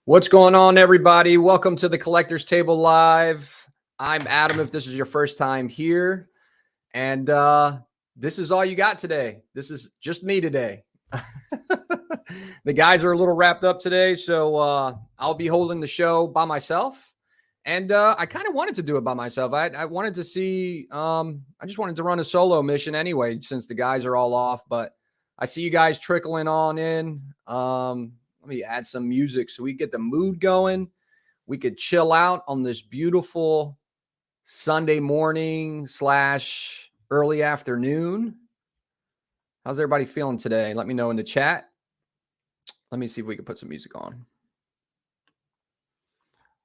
What's going on, everybody? Welcome to the Collector's Table Live. I'm Adam, if this is your first time here. And this is all you got today. This is just me today. The guys are a little wrapped up today, so I'll be holding the show by myself. And I kind of wanted to do it by myself. I wanted to see, I just wanted to run a solo mission anyway, since the guys are all off. But I see you guys trickling on in. Let me add some music so we get the mood going. We could chill out on this beautiful Sunday morning / early afternoon. How's everybody feeling today? Let me know in the chat. Let me see if we can put some music on.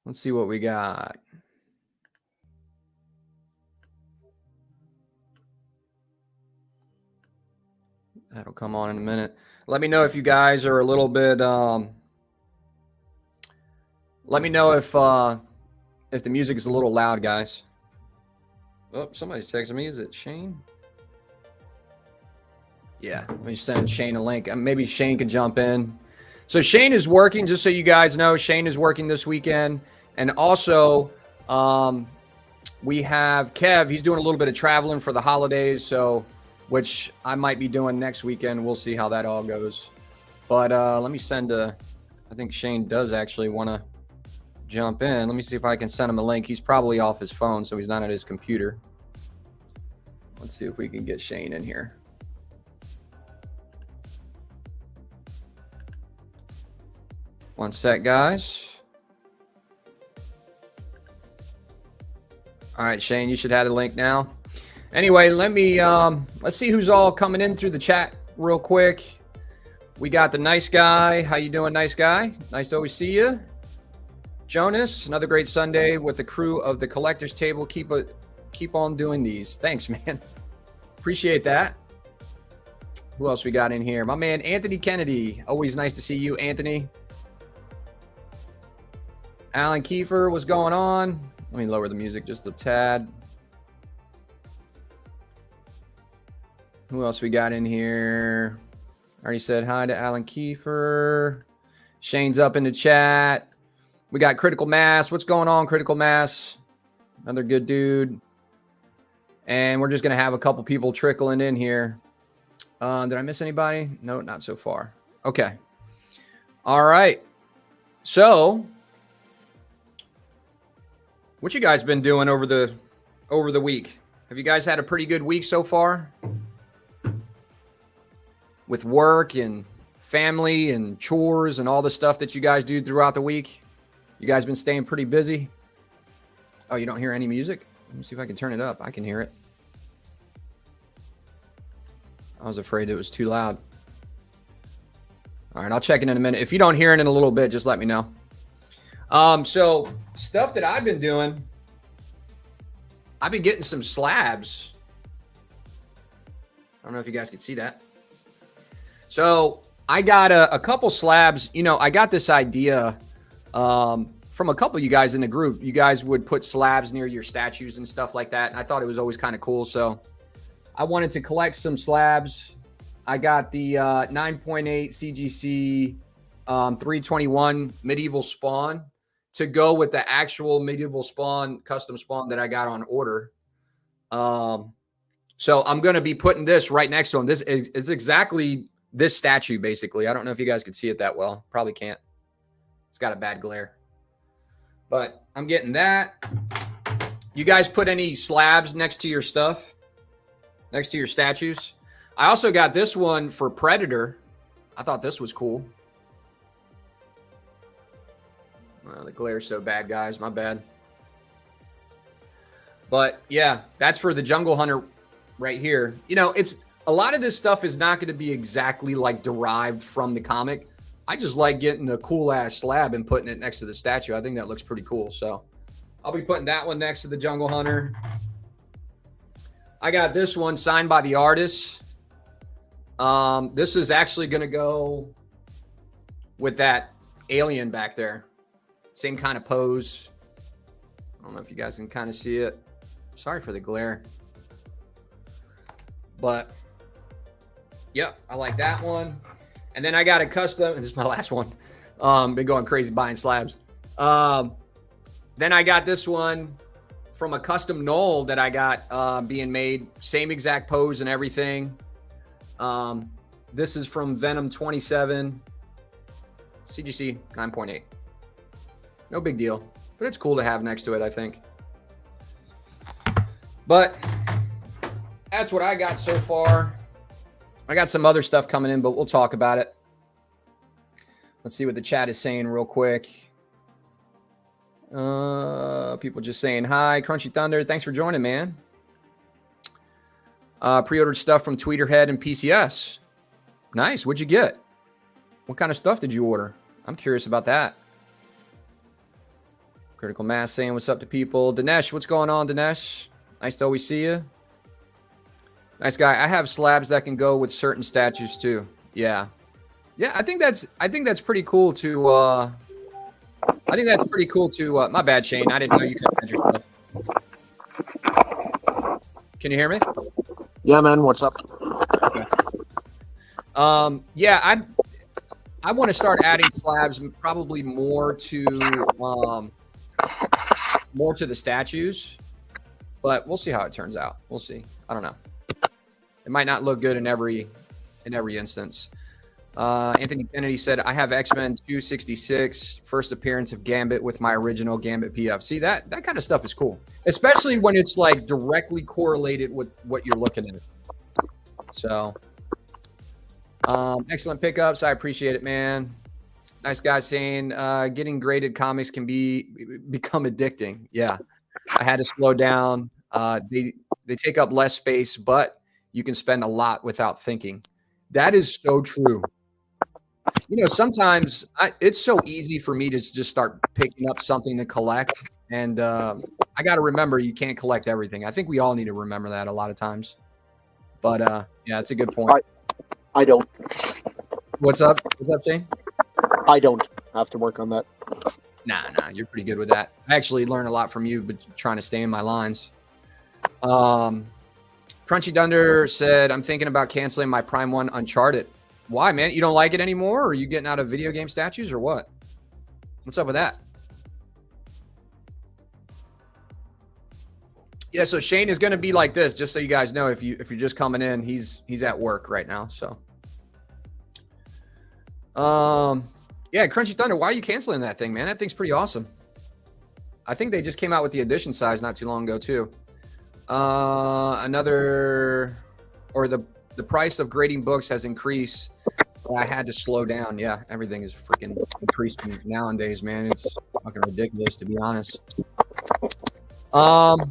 Let's see what we got. That'll come on in a minute. Let me know if you guys are a little bit. Let me know if the music is a little loud, guys. Oh, somebody's texting me. Is it Shane? Yeah, let me send Shane a link. Maybe Shane could jump in. So Shane is working, just so you guys know. Shane is working this weekend. And also, we have Kev. He's doing a little bit of traveling for the holidays, so which I might be doing next weekend. We'll see how that all goes. But let me send I think Shane does actually want to jump in. Let me see if I can send him a link. He's probably off his phone, so he's not at his computer. Let's see if we can get Shane in here. One sec, guys. All right, Shane, you should have the link now. Anyway, let me let's see who's all coming in through the chat real quick. We got the nice guy. How you doing, nice guy? Nice to always see you. Jonas, another great Sunday with the crew of the Collector's Table. Keep on doing these. Thanks, man. Appreciate that. Who else we got in here? My man Anthony Kennedy. Always nice to see you, Anthony. Alan Kiefer, what's going on? Let me lower the music just a tad. Who else we got in here? I already said hi to Alan Kiefer. Shane's up in the chat. We got Critical Mass. What's going on, Critical Mass? Another good dude. And we're just going to have a couple people trickling in here. Did I miss anybody? No, not so far. Okay. All right. So, what you guys been doing over the week? Have you guys had a pretty good week so far? With work and family and chores and all the stuff that you guys do throughout the week? You guys been staying pretty busy? Oh, you don't hear any music? Let me see if I can turn it up. I can hear it. I was afraid it was too loud. All right, I'll check it in a minute. If you don't hear it in a little bit, just let me know. So stuff that I've been doing, I've been getting some slabs. I don't know if you guys can see that. So I got a couple slabs. You know, I got this idea from a couple of you guys in the group. You guys would put slabs near your statues and stuff like that. And I thought it was always kind of cool. So I wanted to collect some slabs. I got the 9.8 CGC 321 medieval spawn to go with the actual medieval spawn, custom spawn that I got on order. So I'm going to be putting this right next to him. This is exactly this statue, basically. I don't know if you guys can see it that well. Probably can't. It's got a bad glare. But I'm getting that. You guys put any slabs next to your stuff? Next to your statues? I also got this one for Predator. I thought this was cool. Well, the glare's so bad, guys. My bad. But, yeah, that's for the Jungle Hunter right here. You know, it's a lot of this stuff is not going to be exactly like derived from the comic. I just like getting a cool ass slab and putting it next to the statue. I think that looks pretty cool. So I'll be putting that one next to the Jungle Hunter. I got this one signed by the artist. This is actually going to go with that alien back there. Same kind of pose. I don't know if you guys can kind of see it. Sorry for the glare. But, yep, I like that one. And then I got a custom, and this is my last one. Been going crazy buying slabs. Then I got this one from a custom knoll that I got being made. Same exact pose and everything. This is from Venom 27. CGC 9.8. No big deal. But it's cool to have next to it, I think. But that's what I got so far. I got some other stuff coming in, but we'll talk about it. Let's see what the chat is saying real quick. People just saying hi. Crunchy Thunder, thanks for joining, man. Pre-ordered stuff from Tweeterhead and PCS. Nice. What'd you get? What kind of stuff did you order? I'm curious about that. Critical Mass saying what's up to people. Dinesh, what's going on, Dinesh? Nice to always see you. Nice guy. I have slabs that can go with certain statues too. Yeah. Yeah, I think that's pretty cool to my bad, Shane. I didn't know you could add your stuff. Can you hear me? Yeah, man. What's up? Okay. Yeah, I want to start adding slabs probably more to the statues, but we'll see how it turns out. We'll see. I don't know. It might not look good in every instance. Anthony Kennedy said, I have X-Men 266, first appearance of Gambit with my original Gambit PF. See, that kind of stuff is cool, especially when it's like directly correlated with what you're looking at. So, excellent pickups. I appreciate it, man. Nice guy saying, getting graded comics can become addicting. Yeah, I had to slow down. They take up less space, but you can spend a lot without thinking. That is so true. You know, sometimes it's so easy for me to just start picking up something to collect. And I got to remember you can't collect everything. I think we all need to remember that a lot of times. But, yeah, it's a good point. I don't. What's up? What's up, Shane? I don't have to work on that. Nah, you're pretty good with that. I actually learned a lot from you, but trying to stay in my lines. Crunchy Dunder said, I'm thinking about canceling my Prime 1 Uncharted. Why, man? You don't like it anymore? Or are you getting out of video game statues or what? What's up with that? Yeah, so Shane is going to be like this, just so you guys know. If you're just coming in, he's at work right now. So, yeah, Crunchy Thunder, why are you canceling that thing, man? That thing's pretty awesome. I think they just came out with the edition size not too long ago too. The price of grading books has increased. I had to slow down. Yeah, everything is freaking increasing nowadays, man. It's fucking ridiculous, to be honest. But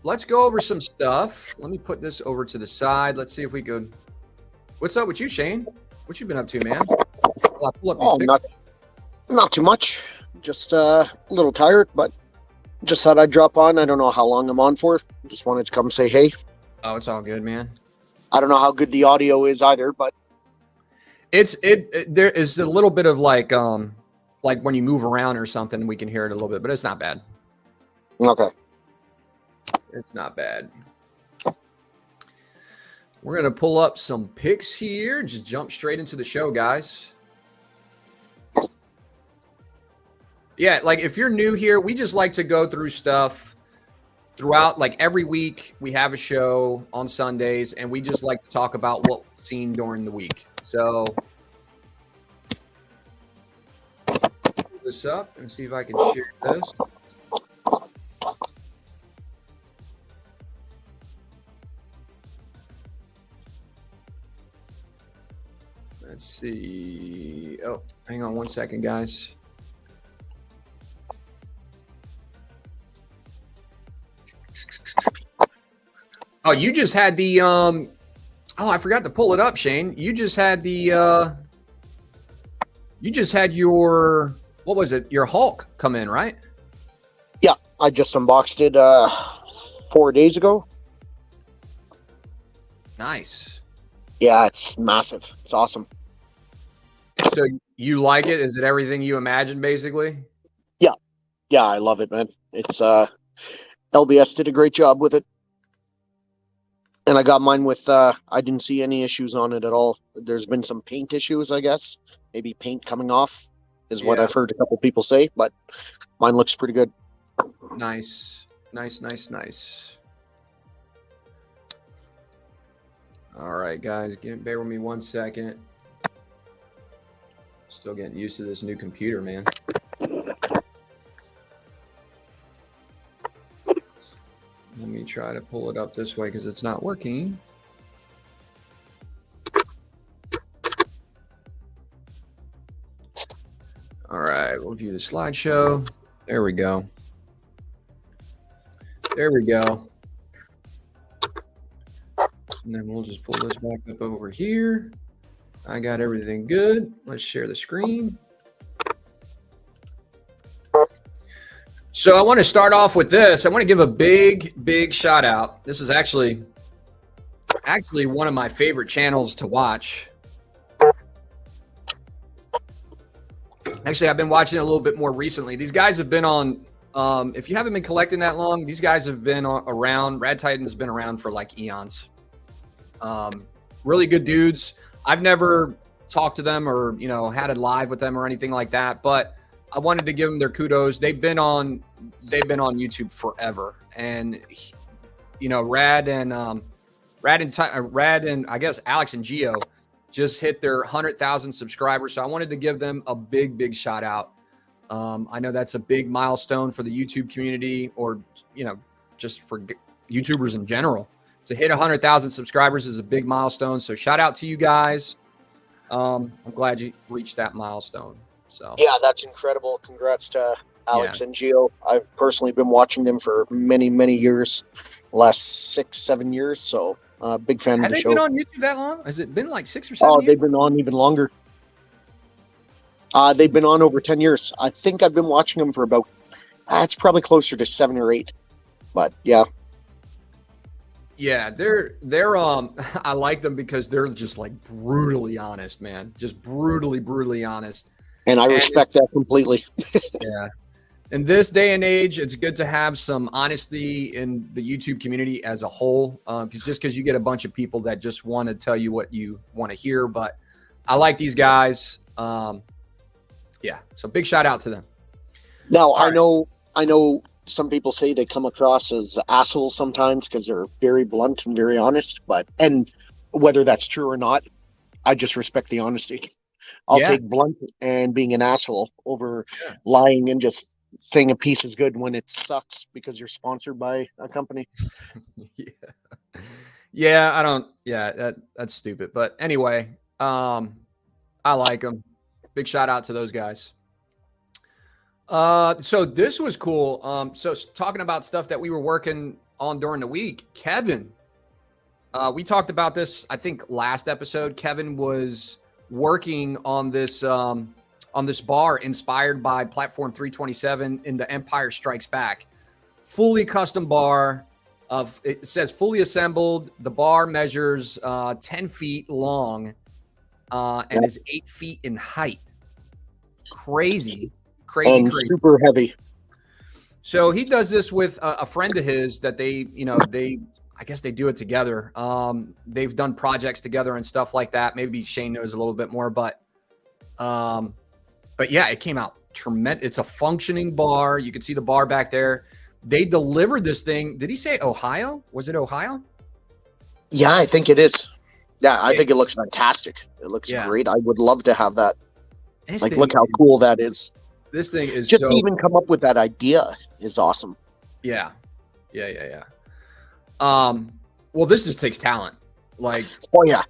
let's go over some stuff. Let me put this over to the side. Let's see if we could. What's up with you, Shane? What you been up to, man? Not too much. Just a little tired, but just thought I'd drop on. I don't know how long I'm on for. Just wanted to come say hey. Oh, it's all good, man. I don't know how good the audio is either, but there is a little bit of like when you move around or something, we can hear it a little bit, but it's not bad. Okay. It's not bad. We're going to pull up some pics here. Just jump straight into the show, guys. Yeah, like if you're new here, we just like to go through stuff throughout. Like every week, we have a show on Sundays, and we just like to talk about what we've seen during the week. So, pull this up and see if I can share this. Let's see. Oh, hang on one second, guys. Oh, you just had the oh, I forgot to pull it up, Shane. You just had the you just had your, what was it? Your Hulk come in, right? Yeah, I just unboxed it 4 days ago. Nice. Yeah, it's massive. It's awesome. So you like it? Is it everything you imagined, basically? Yeah, I love it, man. It's LBS did a great job with it. And I got mine with, I didn't see any issues on it at all. There's been some paint issues, I guess. Maybe paint coming off is what Yeah. I've heard a couple people say, but mine looks pretty good. Nice. Nice. All right, guys, bear with me 1 second. Still getting used to this new computer, man. Let me try to pull it up this way because it's not working. All right, we'll view the slideshow. There we go. There we go. And then we'll just pull this back up over here. I got everything good. Let's share the screen. So I want to start off with this. I want to give a big shout out. This is actually one of my favorite channels to watch. Actually, I've been watching it a little bit more recently. These guys have been on, if you haven't been collecting that long, these guys have been around. Rad Titan has been around for like eons. Really good dudes. I've never talked to them or, had it live with them or anything like that, but I wanted to give them their kudos. They've been on YouTube forever. And, Rad and I guess Alex and Gio just hit their 100,000 subscribers. So I wanted to give them a big shout out. I know that's a big milestone for the YouTube community or, just for YouTubers in general. To hit 100,000 subscribers is a big milestone. So shout out to you guys. I'm glad you reached that milestone. So yeah, that's incredible. Congrats to Alex and Gio. I've personally been watching them for many years, last 6-7 years. So big fan of the show. Have they been on YouTube that long? Has it been like 6 or 7 years? They've been on even longer. They've been on over 10 years. I think I've been watching them for about, it's probably closer to 7 or 8. But yeah. Yeah, they're I like them because they're just like brutally honest, man. Just brutally honest. And I respect that completely. Yeah. In this day and age, it's good to have some honesty in the YouTube community as a whole. Just because you get a bunch of people that just want to tell you what you want to hear. But I like these guys. Yeah. So big shout out to them. Now, I know some people say they come across as assholes sometimes because they're very blunt and very honest. And whether that's true or not, I just respect the honesty. I'll take blunt and being an asshole over lying and just saying a piece is good when it sucks because you're sponsored by a company. That's stupid. But anyway, I like them. Big shout out to those guys. So this was cool. So talking about stuff that we were working on during the week, Kevin, we talked about this, I think last episode. Kevin was working on this bar inspired by Platform 327 in the Empire Strikes Back. Fully custom bar. It says fully assembled. The bar measures 10 feet long and is 8 feet in height. Crazy. Super heavy. So he does this with a friend of his that I guess they do it together. They've done projects together and stuff like that. Maybe Shane knows a little bit more, but yeah, it came out tremendous. It's a functioning bar. You can see the bar back there. They delivered this thing. Did he say Ohio? Was it Ohio? Yeah, I think it is. Yeah, I think it looks fantastic. It looks great. I would love to have that. Look how cool that is. This thing is just to even come up with that idea is awesome. Yeah. Well, this just takes talent. Like, oh yeah,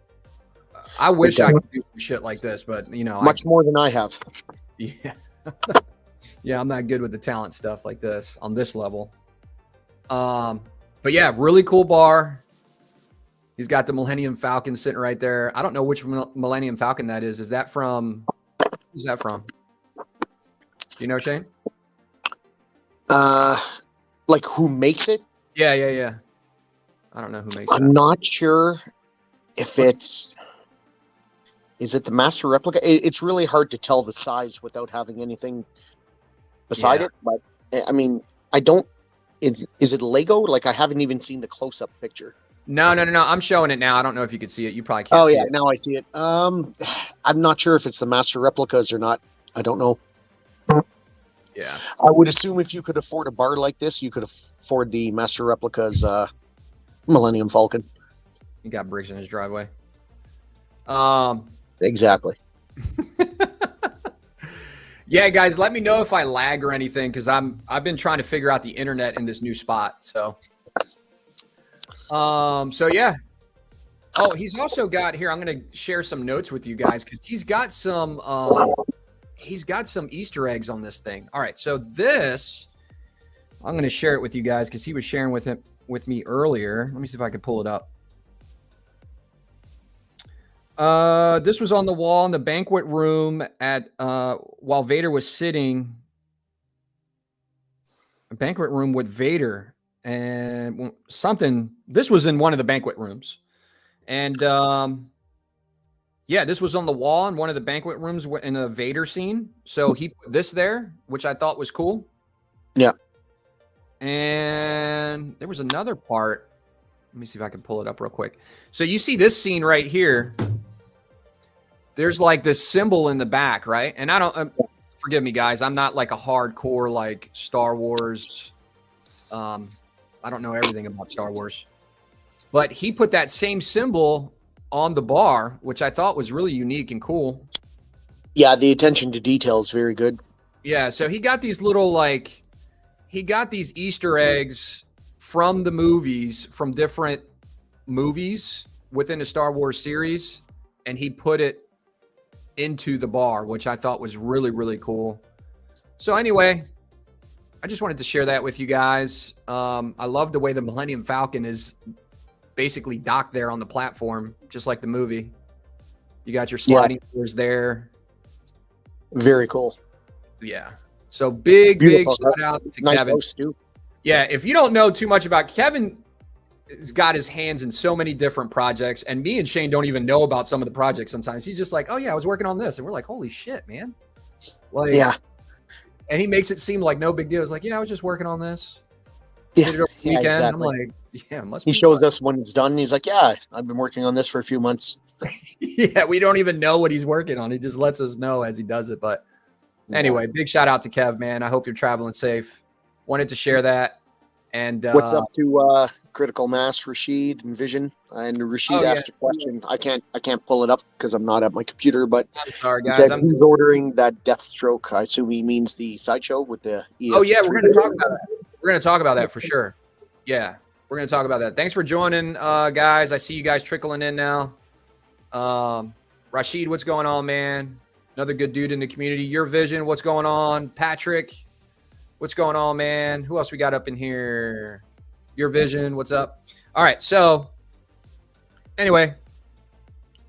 I wish I could do shit like this, but much more than I have. Yeah, yeah, I'm not good with the talent stuff like this on this level. But yeah, really cool bar. He's got the Millennium Falcon sitting right there. I don't know which Millennium Falcon that is. Is that from? Who's that from? Do you know, Shane? Like who makes it? Yeah. I don't know who makes it. I'm not sure if it's... Is it the master replica? It's really hard to tell the size without having anything beside it. But I mean, I don't... Is it Lego? Like I haven't even seen the close-up picture. No. I'm showing it now. I don't know if you can see it. You probably can't see it. Now I see it. I'm not sure if it's the master replicas or not. I don't know. Yeah. I would assume if you could afford a bar like this, you could afford the master replicas Millennium Falcon. He got bricks in his driveway. Exactly. Yeah, guys, let me know if I lag or anything, because I've been trying to figure out the internet in this new spot. So yeah. Oh, he's also got here. I'm gonna share some notes with you guys because he's got some Easter eggs on this thing. All right, so this I'm gonna share it with you guys because he was sharing with me earlier. Let me see if I can pull it up. This was on the wall in the banquet room at while Vader was sitting. A banquet room with Vader and something. This was in one of the banquet rooms, and yeah, this was on the wall in one of the banquet rooms in a Vader scene. So he put this there, which I thought was cool. Yeah. And there was another part. Let me see if I can pull it up real quick. So you see this scene right here. There's like this symbol in the back, right? And I don't, forgive me, guys. I'm not like a hardcore like Star Wars. I don't know everything about Star Wars. But he put that same symbol on the bar, which I thought was really unique and cool. Yeah, the attention to detail is very good. Yeah, so he got these little like, he got these Easter eggs from the movies, from different movies within the Star Wars series, and he put it into the bar, which I thought was really, really cool. So anyway, I just wanted to share that with you guys. I love the way the Millennium Falcon is basically docked there on the platform, just like the movie. You got your sliding doors there. Very cool. Yeah. So big Beautiful. Shout out to nice Kevin. House too. Yeah, if you don't know too much about Kevin, has got his hands in so many different projects, and me and Shane don't even know about some of the projects sometimes. He's just like, oh yeah, I was working on this, and we're like, holy shit, man. Like, yeah. And he makes it seem like no big deal. It's like, yeah, I was just working on this. Yeah, Did it over the weekend. Exactly. I'm like, yeah, it must be. He shows us when it's done. He's like, yeah, I've been working on this for a few months. Yeah, we don't even know what he's working on. He just lets us know as he does it. But anyway, big shout out to Kev, man. I hope you're traveling safe. Wanted to share that. And what's up to Critical Mass, Rashid, and Vision? And Rashid asked a question. I can't pull it up because I'm not at my computer. But I'm sorry, guys. He said he's ordering that Deathstroke. I assume he means the sideshow with the. Oh yeah, we're going to talk about that. We're going to talk about that for sure. Yeah, we're going to talk about that. Thanks for joining, guys. I see you guys trickling in now. Rashid, what's going on, man? Another good dude in the community. Your Vision, what's going on? Patrick, what's going on, man? Who else we got up in here? Your Vision, what's up? All right, so anyway,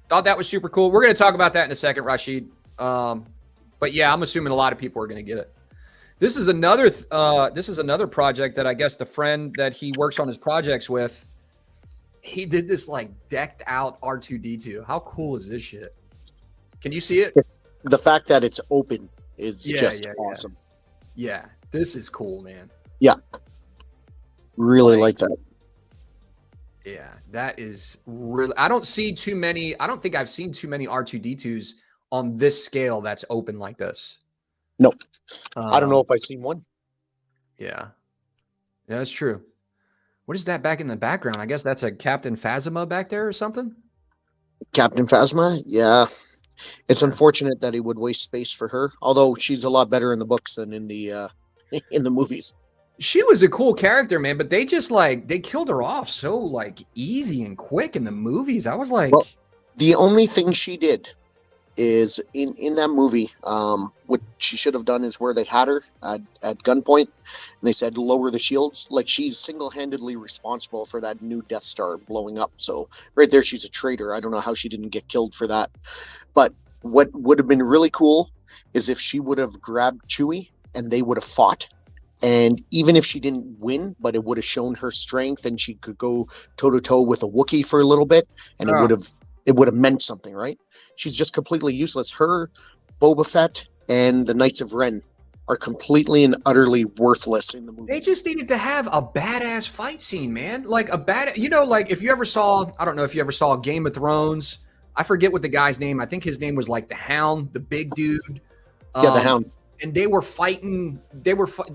thought that was super cool. We're going to talk about that in a second, Rashid. But yeah, I'm assuming a lot of people are going to get it. This is another project that I guess the friend that he works on his projects with, he did this like decked out R2-D2. How cool is this shit? Can you see it? The fact that it's open is just awesome. Yeah, this is cool, man. Yeah. Really like that. Yeah, that is really, I don't think I've seen too many R2-D2s on this scale that's open like this. No. I don't know if I've seen one. Yeah. Yeah, that's true. What is that back in the background? I guess that's a Captain Phasma back there or something? Captain Phasma? Yeah. It's unfortunate that he would waste space for her, although she's a lot better in the books than in the movies. She was a cool character, man, but they just like, they killed her off so like easy and quick in the movies. I was like, well, the only thing she did is in that movie, what she should have done is where they had her at gunpoint and they said lower the shields. Like, she's single-handedly responsible for that new Death Star blowing up. So right there, she's a traitor. I don't know how she didn't get killed for that. But what would have been really cool is if she would have grabbed Chewie and they would have fought. And even if she didn't win, but it would have shown her strength and she could go toe-to-toe with a Wookiee for a little bit, and it would have meant something, right? She's just completely useless. Her, Boba Fett, and the Knights of Ren are completely and utterly worthless in the movie. They just needed to have a badass fight scene, man. Like a bad, like if you ever saw, I don't know if you ever saw Game of Thrones. I forget what the guy's name. I think his name was like the Hound, the big dude. Yeah, the Hound. And they were fighting.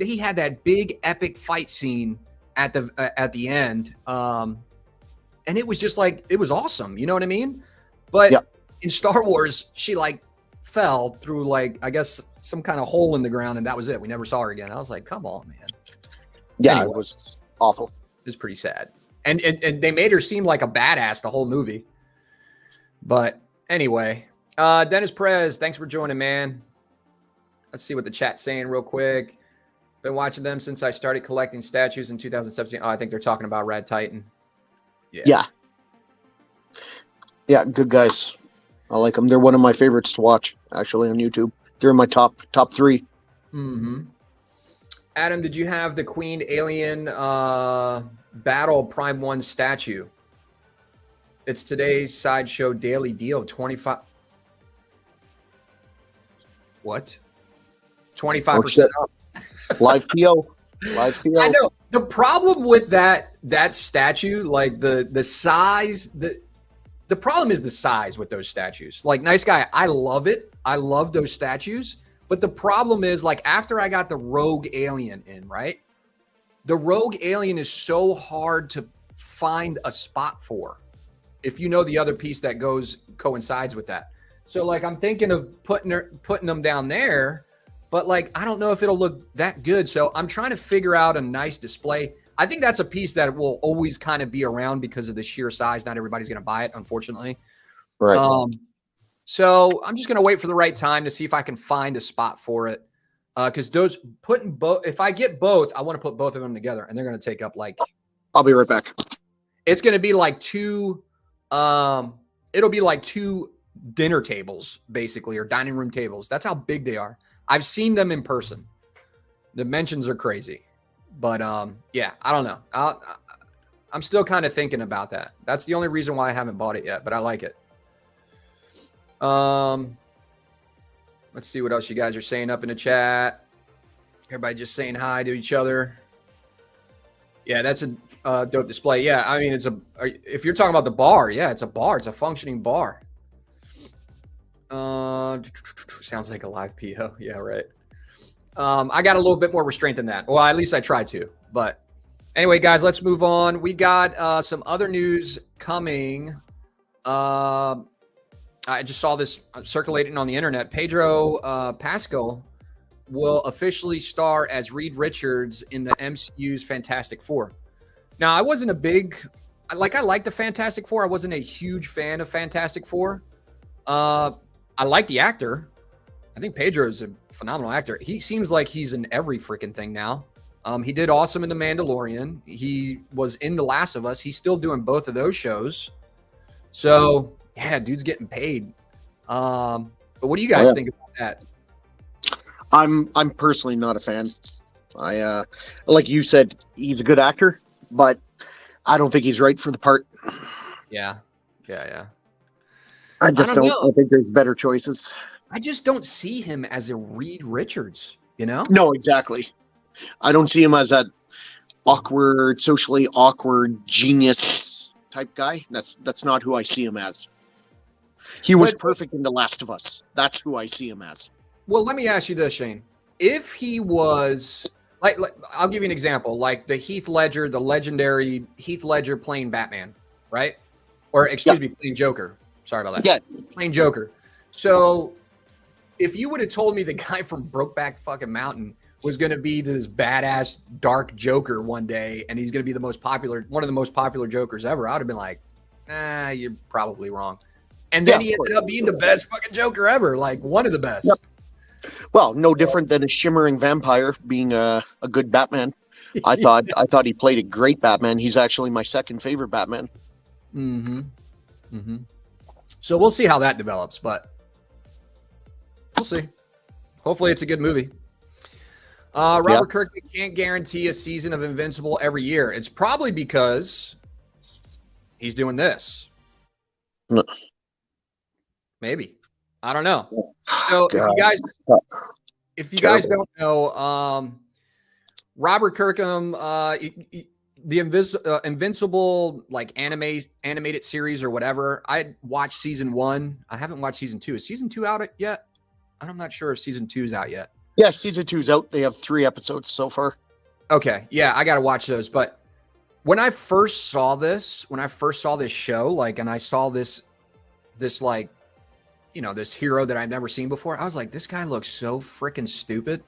He had that big epic fight scene at the end. And it was just like, it was awesome. You know what I mean? But in Star Wars, she like fell through like, I guess, some kind of hole in the ground, and that was it. We never saw her again. I was like, come on, man. Yeah, anyway, it was awful. It was pretty sad. And they made her seem like a badass the whole movie. But anyway, Dennis Perez, thanks for joining, man. Let's see what the chat's saying real quick. Been watching them since I started collecting statues in 2017. Oh, I think they're talking about Rad Titan. Yeah, good guys. I like them. They're one of my favorites to watch, actually, on YouTube. They're in my top 3. Mm-hmm. Adam, did you have the Queen Alien Battle Prime 1 statue? It's today's Sideshow daily deal. 25. What? 25% up. Live PO. Live PO. I know. The problem with that statue, like the size, the problem is the size with those statues. Like, nice guy, I love it. I love those statues. But the problem is, like, after I got the Rogue Alien in, right? The Rogue Alien is so hard to find a spot for, if you know the other piece that coincides with that. So, like, I'm thinking of putting them down there, but, like, I don't know if it'll look that good. So I'm trying to figure out a nice display. I think that's a piece that will always kind of be around because of the sheer size. Not everybody's going to buy it, unfortunately. Right. So I'm just going to wait for the right time to see if I can find a spot for it. Because if I get both, I want to put both of them together, and they're going to take up like. I'll be right back. It's going to be like two. It'll be like 2 dinner tables, basically, or dining room tables. That's how big they are. I've seen them in person. The dimensions are crazy, but yeah, I don't know. I'm still kind of thinking about that. That's the only reason why I haven't bought it yet, but I like it. Let's see what else you guys are saying up in the chat. Everybody just saying hi to each other. Yeah, that's a dope display. Yeah, I mean, if you're talking about the bar, yeah, it's a bar. It's a functioning bar. Sounds like a live PO. Yeah, right. I got a little bit more restraint than that. Well, at least I tried to. But anyway, guys, let's move on. We got some other news coming. I just saw this circulating on the internet. Pedro Pascal will officially star as Reed Richards in the MCU's Fantastic Four. Now, I wasn't I like the Fantastic Four. I wasn't a huge fan of Fantastic Four. I like the actor. I think Pedro is a phenomenal actor. He seems like he's in every freaking thing now. He did awesome in The Mandalorian. He was in The Last of Us. He's still doing both of those shows. So, yeah, dude's getting paid. But what do you guys think about that? I'm personally not a fan. I like you said, he's a good actor, but I don't think he's right for the part. Yeah. I don't. I think there's better choices. I just don't see him as a Reed Richards, you know? No, exactly. I don't see him as that socially awkward genius type guy. That's not who I see him as. He was perfect in The Last of Us. That's who I see him as. Well, let me ask you this, Shane. If he was like I'll give you an example, like the legendary Heath Ledger playing Batman, right? Or excuse me, playing Joker. Sorry about that. Yeah. Playing Joker. So if you would have told me the guy from Brokeback fucking Mountain was going to be this badass dark Joker one day, and he's going to be one of the most popular Jokers ever, I would have been like, you're probably wrong. And then he ended up being the best fucking Joker ever, like one of the best. Yep. Well, no different than a shimmering vampire being a good Batman. I thought he played a great Batman. He's actually my second favorite Batman. So we'll see how that develops, but we'll see. Hopefully it's a good movie. Robert Kirkman can't guarantee a season of Invincible every year. It's probably because he's doing this. No. Maybe. I don't know. So you guys, if you guys don't know, Robert Kirkham, the Invincible like animated series or whatever. I watched season 1. I haven't watched season 2. Is season 2 out yet? I'm not sure if season 2 is out yet. Yeah, season 2's out. They have 3 episodes so far. Okay. Yeah, I got to watch those. But when I first saw this show, like, and I saw this like, you know, this hero that I've never seen before, I was like, this guy looks so freaking stupid.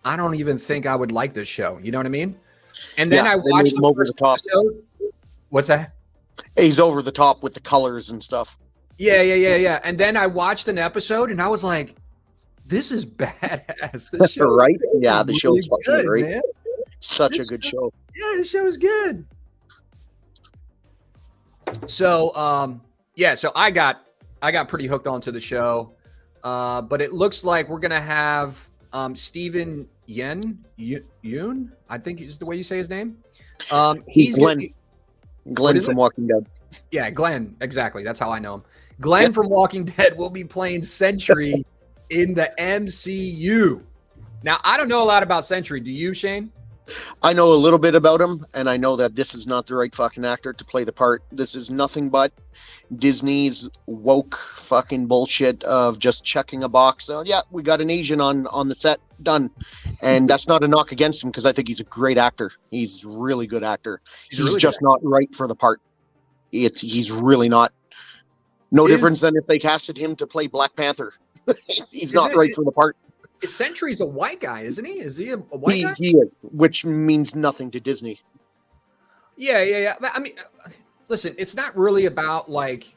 I don't even think I would like this show. You know what I mean? And then I watched the first episode. What's that? He's over the top with the colors and stuff. Yeah. And then I watched an episode and I was like, this is badass. This show right? Yeah, the show's fucking good, great. Man. Such a good show. Yeah, the show's good. So, so I got pretty hooked onto the show. But it looks like we're gonna have Steven Yeun, I think is the way you say his name. He's Glenn from Walking Dead. Yeah, Glenn. Exactly. That's how I know him. Glenn from Walking Dead will be playing Sentry in the MCU. Now, I don't know a lot about Sentry. Do you, Shane? I know a little bit about him, and I know that this is not the right fucking actor to play the part. This is nothing but Disney's woke fucking bullshit of just checking a box. Oh, yeah, we got an Asian on the set. Done. And that's not a knock against him because I think he's a great actor. He's a really good actor. He's really just not right for the part. He's really not. No difference than if they casted him to play Black Panther. He's not right for the part. Sentry's a white guy, isn't he? Is he a white guy? He is, which means nothing to Disney. Yeah. I mean, listen, it's not really about like,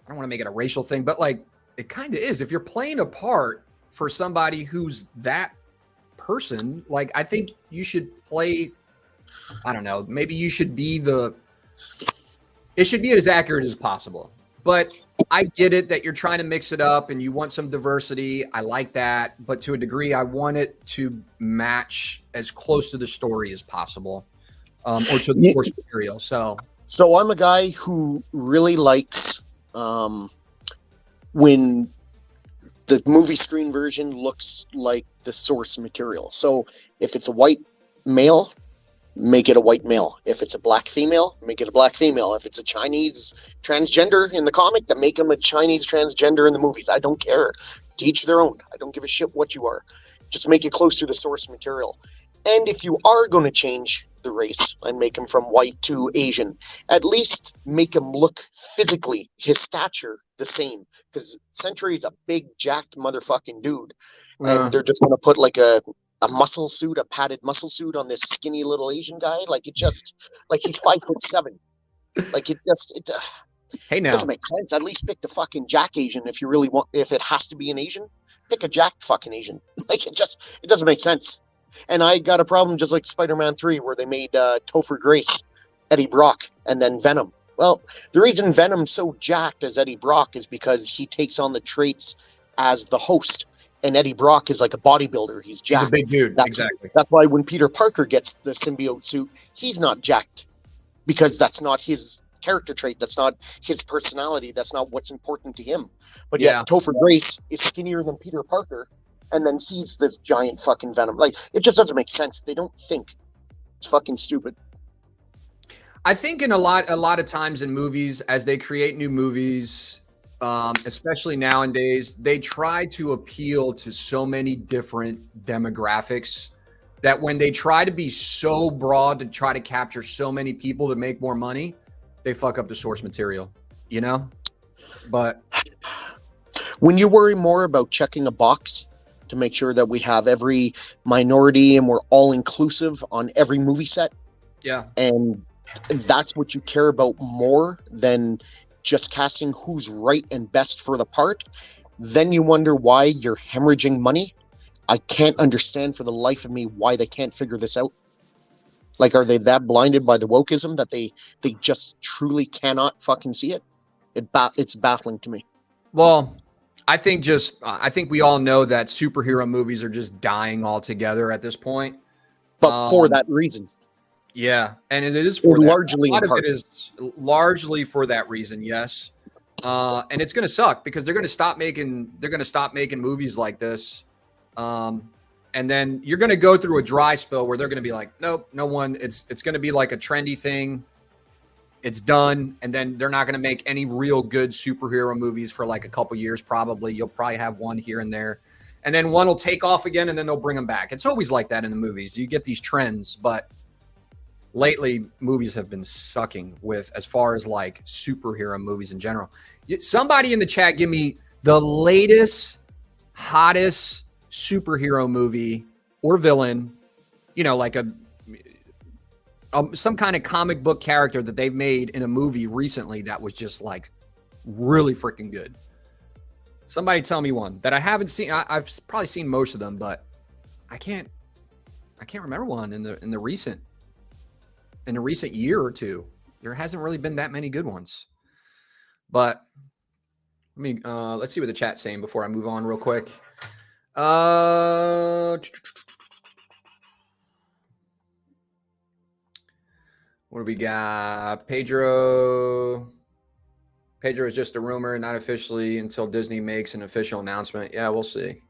I don't want to make it a racial thing, but like it kind of is. If you're playing a part for somebody who's that person, like I think you should play, I don't know, maybe you should be it should be as accurate as possible. But I get it that you're trying to mix it up and you want some diversity. I like that. But to a degree, I want it to match as close to the story as possible or to the source material. So I'm a guy who really likes when the movie screen version looks like the source material. So if it's a white male, make it a white male. If it's a black female, make it a black female. If it's a Chinese transgender in the comic, then make him a Chinese transgender in the movies. I don't care. To each their own. I don't give a shit what you are. Just make it close to the source material. And if you are going to change the race and make him from white to Asian, at least make him look physically, his stature, the same. Because Sentry is a big, jacked motherfucking dude. And they're just going to put like a muscle suit, a padded muscle suit on this skinny little Asian guy. Like it just, like he's 5'7". Like it hey, now doesn't make sense. At least pick the fucking Jack Asian if you really want. If it has to be an Asian, pick a Jack fucking Asian. Like it doesn't make sense. And I got a problem just like Spider-Man 3 where they made Topher Grace Eddie Brock and then Venom. Well, the reason Venom's so jacked as Eddie Brock is because he takes on the traits as the host. And Eddie Brock is like a bodybuilder. He's jacked. He's a big dude. Exactly. That's why when Peter Parker gets the symbiote suit, he's not jacked because that's not his character trait. That's not his personality. That's not what's important to him. But yet Topher Grace is skinnier than Peter Parker, and then he's this giant fucking Venom. Like it just doesn't make sense. They don't think. It's fucking stupid. I think in a lot of times in movies, as they create new movies, especially nowadays, they try to appeal to so many different demographics that when they try to be so broad to try to capture so many people to make more money, they fuck up the source material, you know? But when you worry more about checking a box to make sure that we have every minority and we're all inclusive on every movie set, and that's what you care about more than just casting who's right and best for the part, then you wonder why you're hemorrhaging money. I can't understand for the life of me why they can't figure this out. Like, are they that blinded by the wokeism that they just truly cannot fucking see it? It's baffling to me. Well, I think we all know that superhero movies are just dying altogether at this point. But for that reason. Yeah, and it is for largely. A lot of it is largely for that reason, yes. And it's going to suck because they're going to stop making movies like this. And then you're going to go through a dry spell where they're going to be like, nope, no one. It's going to be like a trendy thing. It's done. And then they're not going to make any real good superhero movies for like a couple years. Probably you'll probably have one here and there. And then one will take off again and then they'll bring them back. It's always like that in the movies. You get these trends, but lately movies have been sucking with as far as like superhero movies in general. Somebody in the chat, give me the latest, hottest superhero movie or villain, like some kind of comic book character that they've made in a movie recently that was just like really freaking good. Somebody tell me one that I haven't seen. I've probably seen most of them, but I can't remember one in the recent year or two. There hasn't really been that many good ones. But let's see what the chat's saying before I move on real quick. What do we got? Pedro is just a rumor, not officially until Disney makes an official announcement. Yeah, we'll see.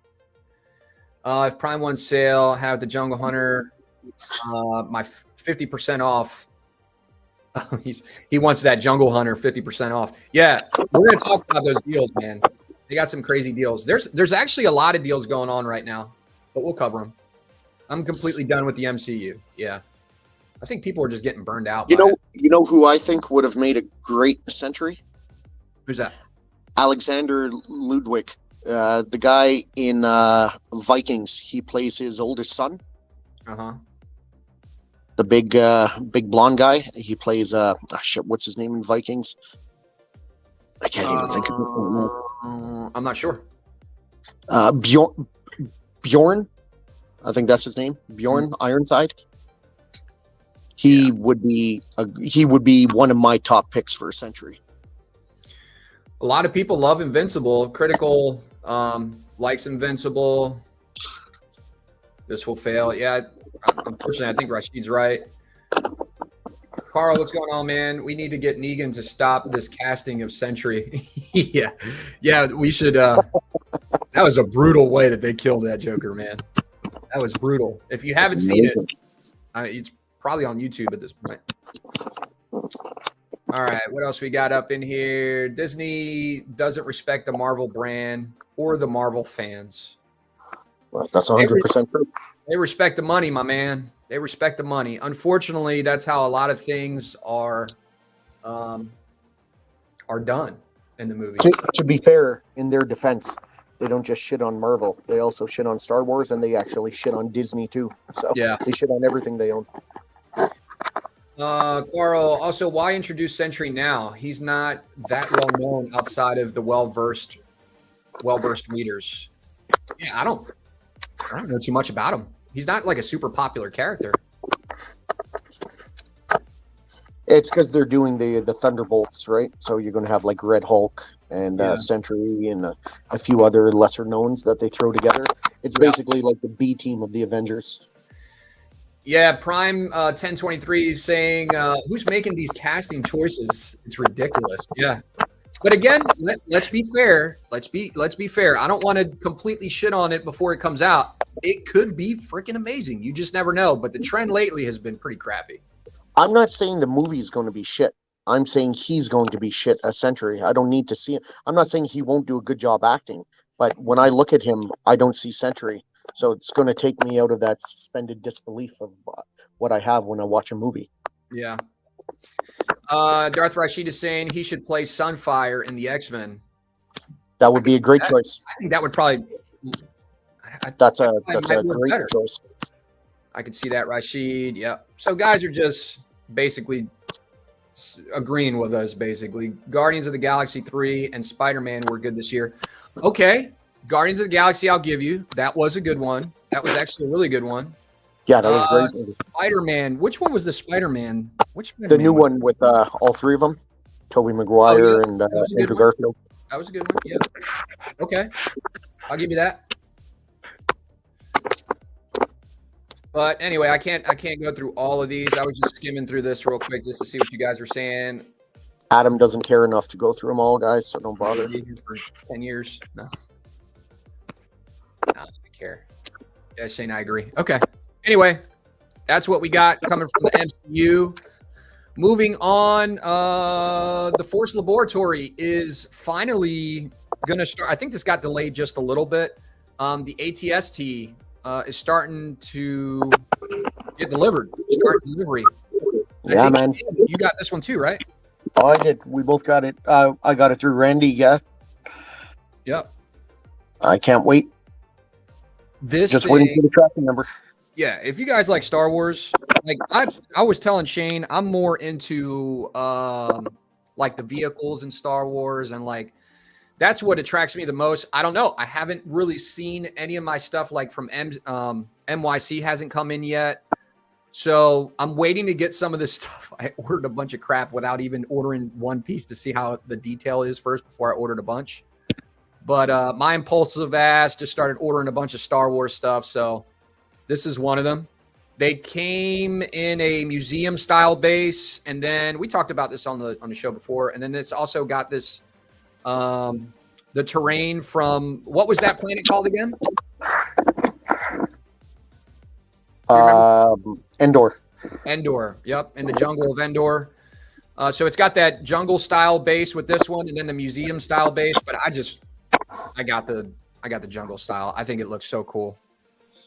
If Prime One sale, have the Jungle Hunter, my 50% off. He wants that Jungle Hunter 50% off. Yeah, we're gonna talk about those deals, man. They got some crazy deals. There's actually a lot of deals going on right now, but we'll cover them. I'm completely done with the MCU. Yeah, I think people are just getting burned out. You know who I think would have made a great Sentry? Who's that? Alexander Ludwig, the guy in Vikings. He plays his oldest son. The big blonde guy. He plays what's his name in Vikings? I can't even think of it. I'm not sure. Bjorn, I think that's his name. Bjorn Ironside. He would be one of my top picks for a Sentry. A lot of people love Invincible. Critical likes Invincible. This will fail. Yeah, unfortunately, I think Rashid's right. Carl, what's going on, man? We need to get Negan to stop this casting of Sentry. yeah, we should. That was a brutal way that they killed that Joker, man. That was brutal. If you haven't seen it, it's probably on YouTube at this point. All right, what else we got up in here? Disney doesn't respect the Marvel brand or the Marvel fans. Well, that's 100% true. They respect the money, my man. They respect the money. Unfortunately, that's how a lot of things are done in the movies. To be fair, in their defense, they don't just shit on Marvel. They also shit on Star Wars, and they actually shit on Disney too. So yeah, they shit on everything they own. Carl, also, why introduce Sentry now? He's not that well known outside of the well-versed readers. Yeah, I don't know too much about him. He's not like a super popular character. It's because they're doing the Thunderbolts, right? So you're going to have like Red Hulk and Sentry and a few other lesser knowns that they throw together. It's basically like the B team of the Avengers. Yeah, Prime 1023 is saying, who's making these casting choices? It's ridiculous. Yeah. But again, let's be fair. Let's be fair. I don't want to completely shit on it before it comes out. It could be freaking amazing. You just never know. But the trend lately has been pretty crappy. I'm not saying the movie is going to be shit. I'm saying he's going to be shit a Sentry. I don't need to see it. I'm not saying he won't do a good job acting. But when I look at him, I don't see Sentry. So it's going to take me out of that suspended disbelief of what I have when I watch a movie. Yeah. Darth Rashid is saying he should play Sunfire in the X-Men. That would be a great choice. I think that would probably. That's a great choice. I could see that, Rashid. Yeah. So guys are just basically agreeing with us. Basically, Guardians of the Galaxy 3 and Spider-Man were good this year. Okay. Guardians of the Galaxy, I'll give you. That was a good one. That was actually a really good one. Yeah, that was great. Spider-Man. Which one was the Spider-Man? The new one with all three of them. Tobey Maguire and Andrew Garfield. That was a good one. Yeah. Okay. I'll give you that. But anyway, I can't go through all of these. I was just skimming through this real quick just to see what you guys are saying. Adam doesn't care enough to go through them all, guys, so don't bother. For 10 years. No. I don't care. Yeah, Shane, I agree. Okay. Anyway, that's what we got coming from the MCU. Moving on, the Force Laboratory is finally going to start. I think this got delayed just a little bit. The ATST is starting to get delivered. Start delivery. Yeah, man. You got this one too, right? Oh, I did. We both got it. I got it through Randy. Yeah. Yep. I can't wait. Just waiting for the tracking number. Yeah, if you guys like Star Wars, like I was telling Shane, I'm more into like the vehicles in Star Wars, and like that's what attracts me the most. I don't know. I haven't really seen any of my stuff like from MYC hasn't come in yet. So I'm waiting to get some of this stuff. I ordered a bunch of crap without even ordering one piece to see how the detail is first before I ordered a bunch. But my impulsive ass just started ordering a bunch of Star Wars stuff. So this is one of them. They came in a museum style base, and then we talked about this on the show before. And then it's also got this the terrain from, what was that planet called again? Endor. Endor. Yep, in the jungle of Endor. So it's got that jungle style base with this one, and then the museum style base. But I got the jungle style. I think it looks so cool.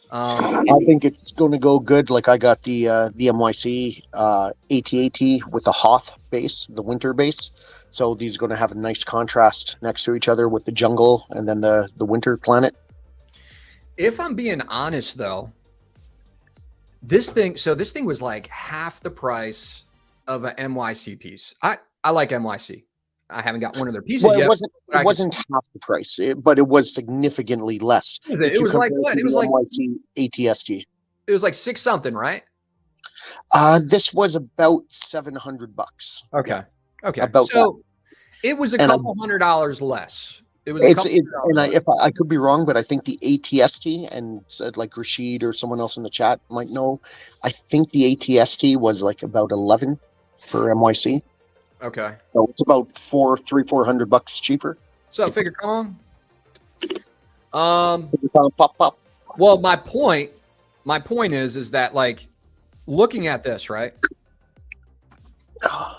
I think it's going to go good. Like I got the MYC AT-AT with the Hoth base, the winter base. So these are going to have a nice contrast next to each other with the jungle and then the winter planet. If I'm being honest, though, this thing was like half the price of an MYC piece. I like MYC. I haven't got one of their pieces yet. It wasn't half the price, but it was significantly less. It was like what? It was like MYC ATST. It was like $6 something, right? This was about $700. Okay. Yeah, okay. About so that. It was a couple $100 less. It was. I could be wrong, but I think the ATST, and like Rashid or someone else in the chat might know, I think the ATST was like about 11 for MYC. Okay. So it's about $400 cheaper. So figure, come on. Pop. Well, my point is that like looking at this, right?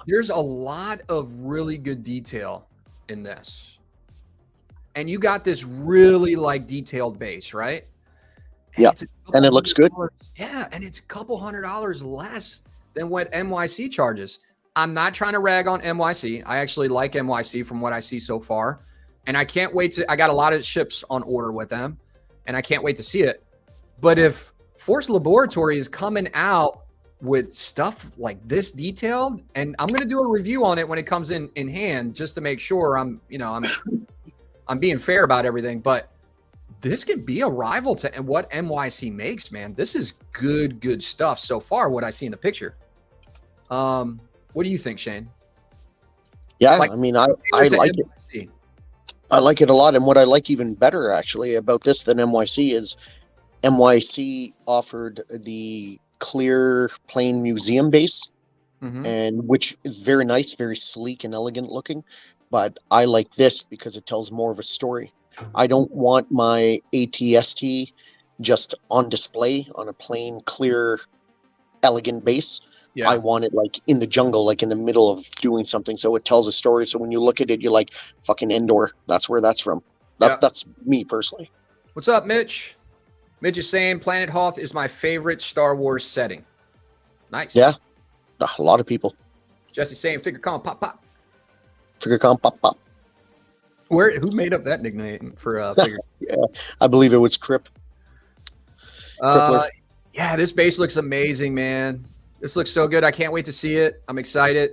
There's a lot of really good detail in this. And you got this really like detailed base, right? And yeah. And it looks good. Yeah, and it's a couple $100 less than what NYC charges. I'm not trying to rag on NYC. I actually like NYC from what I see so far. And I can't wait I got a lot of ships on order with them, and I can't wait to see it. But if Force Laboratory is coming out with stuff like this detailed, and I'm going to do a review on it when it comes in hand, just to make sure I'm being fair about everything. But this could be a rival to what NYC makes, man. This is good stuff so far, what I see in the picture. What do you think, Shane? Yeah, like, I mean, I like it. I like it a lot. And what I like even better, actually, about this than NYC is NYC offered the clear, plain museum base, and which is very nice, very sleek and elegant looking. But I like this because it tells more of a story. I don't want my ATST just on display on a plain, clear, elegant base. Yeah. I want it like in the jungle, like in the middle of doing something. So it tells a story. So when you look at it, you're like, fucking Endor. That's where that's from. That's me personally. What's up, Mitch? Mitch is saying Planet Hoth is my favorite Star Wars setting. Nice. Yeah. A lot of people. Jesse's saying figure con pop. Figure con pop. Who made up that nickname for figure? Yeah, I believe it was Crip. Yeah, this base looks amazing, man. This looks so good. I can't wait to see it. I'm excited.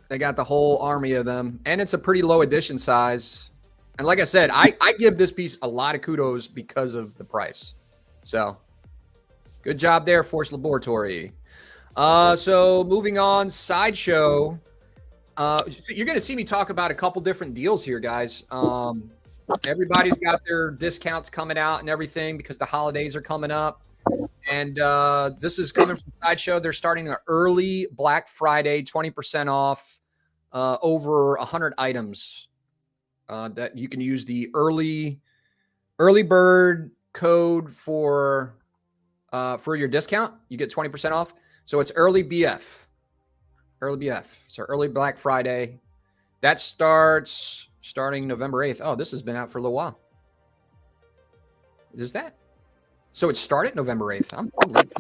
They got the whole army of them. And it's a pretty low edition size. And like I said, I give this piece a lot of kudos because of the price. So, good job there, Force Laboratory. So, moving on, Sideshow. So you're going to see me talk about a couple different deals here, guys. Everybody's got their discounts coming out and everything because the holidays are coming up. And this is coming from Sideshow. They're starting an early Black Friday, 20% off, over 100 items that you can use the early bird code for your discount. You get 20% off. So it's early BF. Early BF. So early Black Friday. That starting November 8th. Oh, this has been out for a little while. Is that? So it started November 8th. I'm late.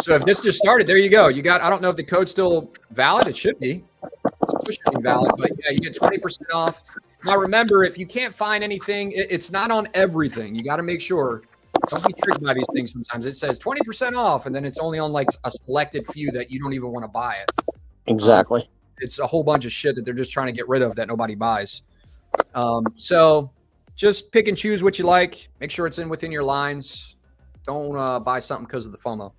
So if this just started, there you go. You got, I don't know if the code's still valid. It should be. It should be valid, but yeah, you get 20% off. Now remember, if you can't find anything, it's not on everything. You got to make sure. Don't be tricked by these things sometimes. It says 20% off, and then it's only on like a selected few that you don't even want to buy it. Exactly. It's a whole bunch of shit that they're just trying to get rid of that nobody buys. So just pick and choose what you like. Make sure it's within your lines. Don't buy something because of the FOMO.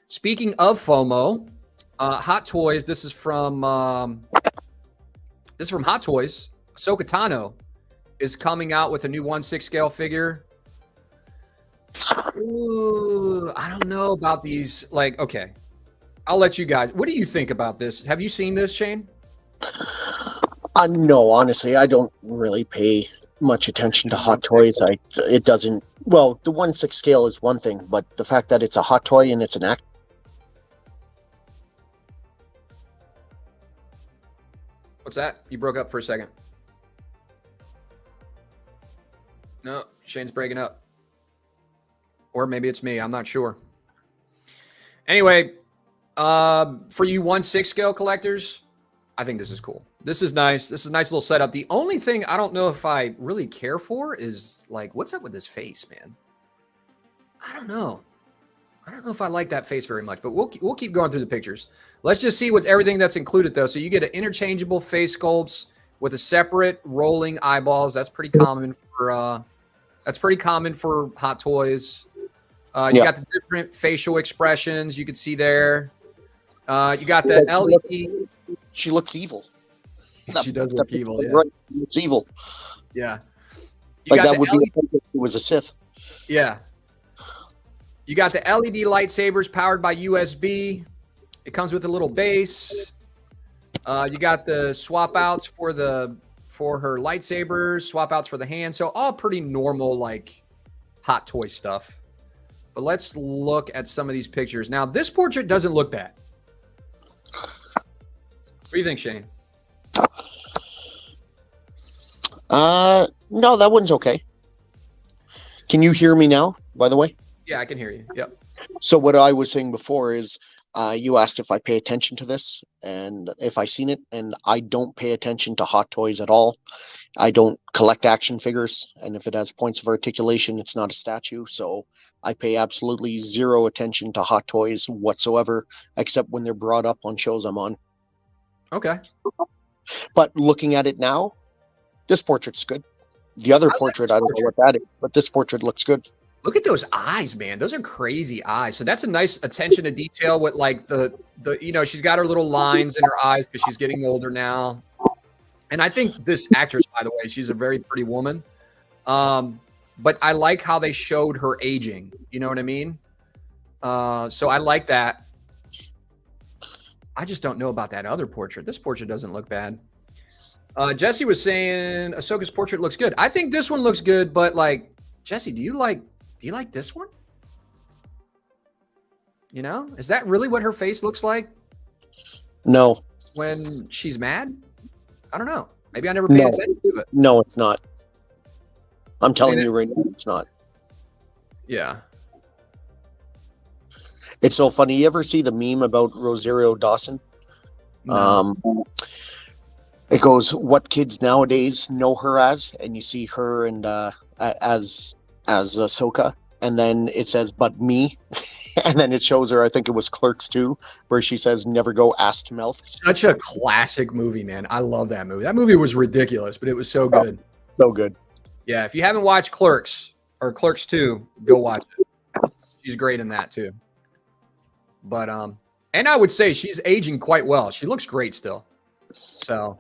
Speaking of FOMO, Hot Toys. This is from Hot Toys. Ahsoka Tano is coming out with a new 1/6 scale figure. Ooh, I don't know about these. Like, okay, I'll let you guys. What do you think about this? Have you seen this, Shane? No, honestly, I don't really pay much attention to Hot Toys. It doesn't. Well, the 1/6 scale is one thing, but the fact that it's a hot toy and it's an act. What's that? You broke up for a second. No, Shane's breaking up. Or maybe it's me. I'm not sure. Anyway, for you 1/6 scale collectors, I think this is cool. This is nice. This is a nice little setup. The only thing I don't know if I really care for is like, what's up with this face, man? I don't know. I don't know if I like that face very much, but we'll keep going through the pictures. Let's just see what's everything that's included though. So you get an interchangeable face sculpts with a separate rolling eyeballs. That's pretty common for Hot Toys. You got the different facial expressions you could see there. You got the LED. She looks evil. She does look evil. Yeah, it's evil. Yeah. Like that would be if it was a Sith. Yeah. You got the LED lightsabers powered by USB. It comes with a little base. You got the swap outs for her lightsabers, swap outs for the hand. So all pretty normal, like Hot Toy stuff. But let's look at some of these pictures. Now, this portrait doesn't look bad. What do you think, Shane? No, that one's okay. Can you hear me now, by the way? Yeah, I can hear you. Yep. So what I was saying before is you asked if I pay attention to this and if I seen it, and I don't pay attention to Hot Toys at all. I don't collect action figures, and if it has points of articulation, it's not a statue. So I pay absolutely zero attention to Hot Toys whatsoever, except when they're brought up on shows I'm on. Okay. But looking at it now, this portrait's good. The other portrait, I don't know what that is, but this portrait looks good. Look at those eyes, man. Those are crazy eyes. So that's a nice attention to detail with like the she's got her little lines in her eyes because she's getting older now. And I think this actress, by the way, she's a very pretty woman. But I like how they showed her aging. You know what I mean? So I like that. I just don't know about that other portrait. This portrait doesn't look bad. Jesse was saying Ahsoka's portrait looks good. I think this one looks good, but like, Jesse, do you like this one? You know, is that really what her face looks like? No. When she's mad? I don't know. Maybe I never paid attention to it. No, it's not. I'm telling you right now, it's not. Yeah. It's so funny. You ever see the meme about Rosario Dawson? No. It goes, what kids nowadays know her as? And you see her and as Ahsoka, and then it says, but me. And then it shows her, I think it was Clerks 2, where she says, never go ass to mouth. Such a classic movie, man. I love that movie. That movie was ridiculous, but it was so good. So good. Yeah, if you haven't watched Clerks or Clerks 2, go watch it. She's great in that too. But and I would say she's aging quite well. She looks great still. So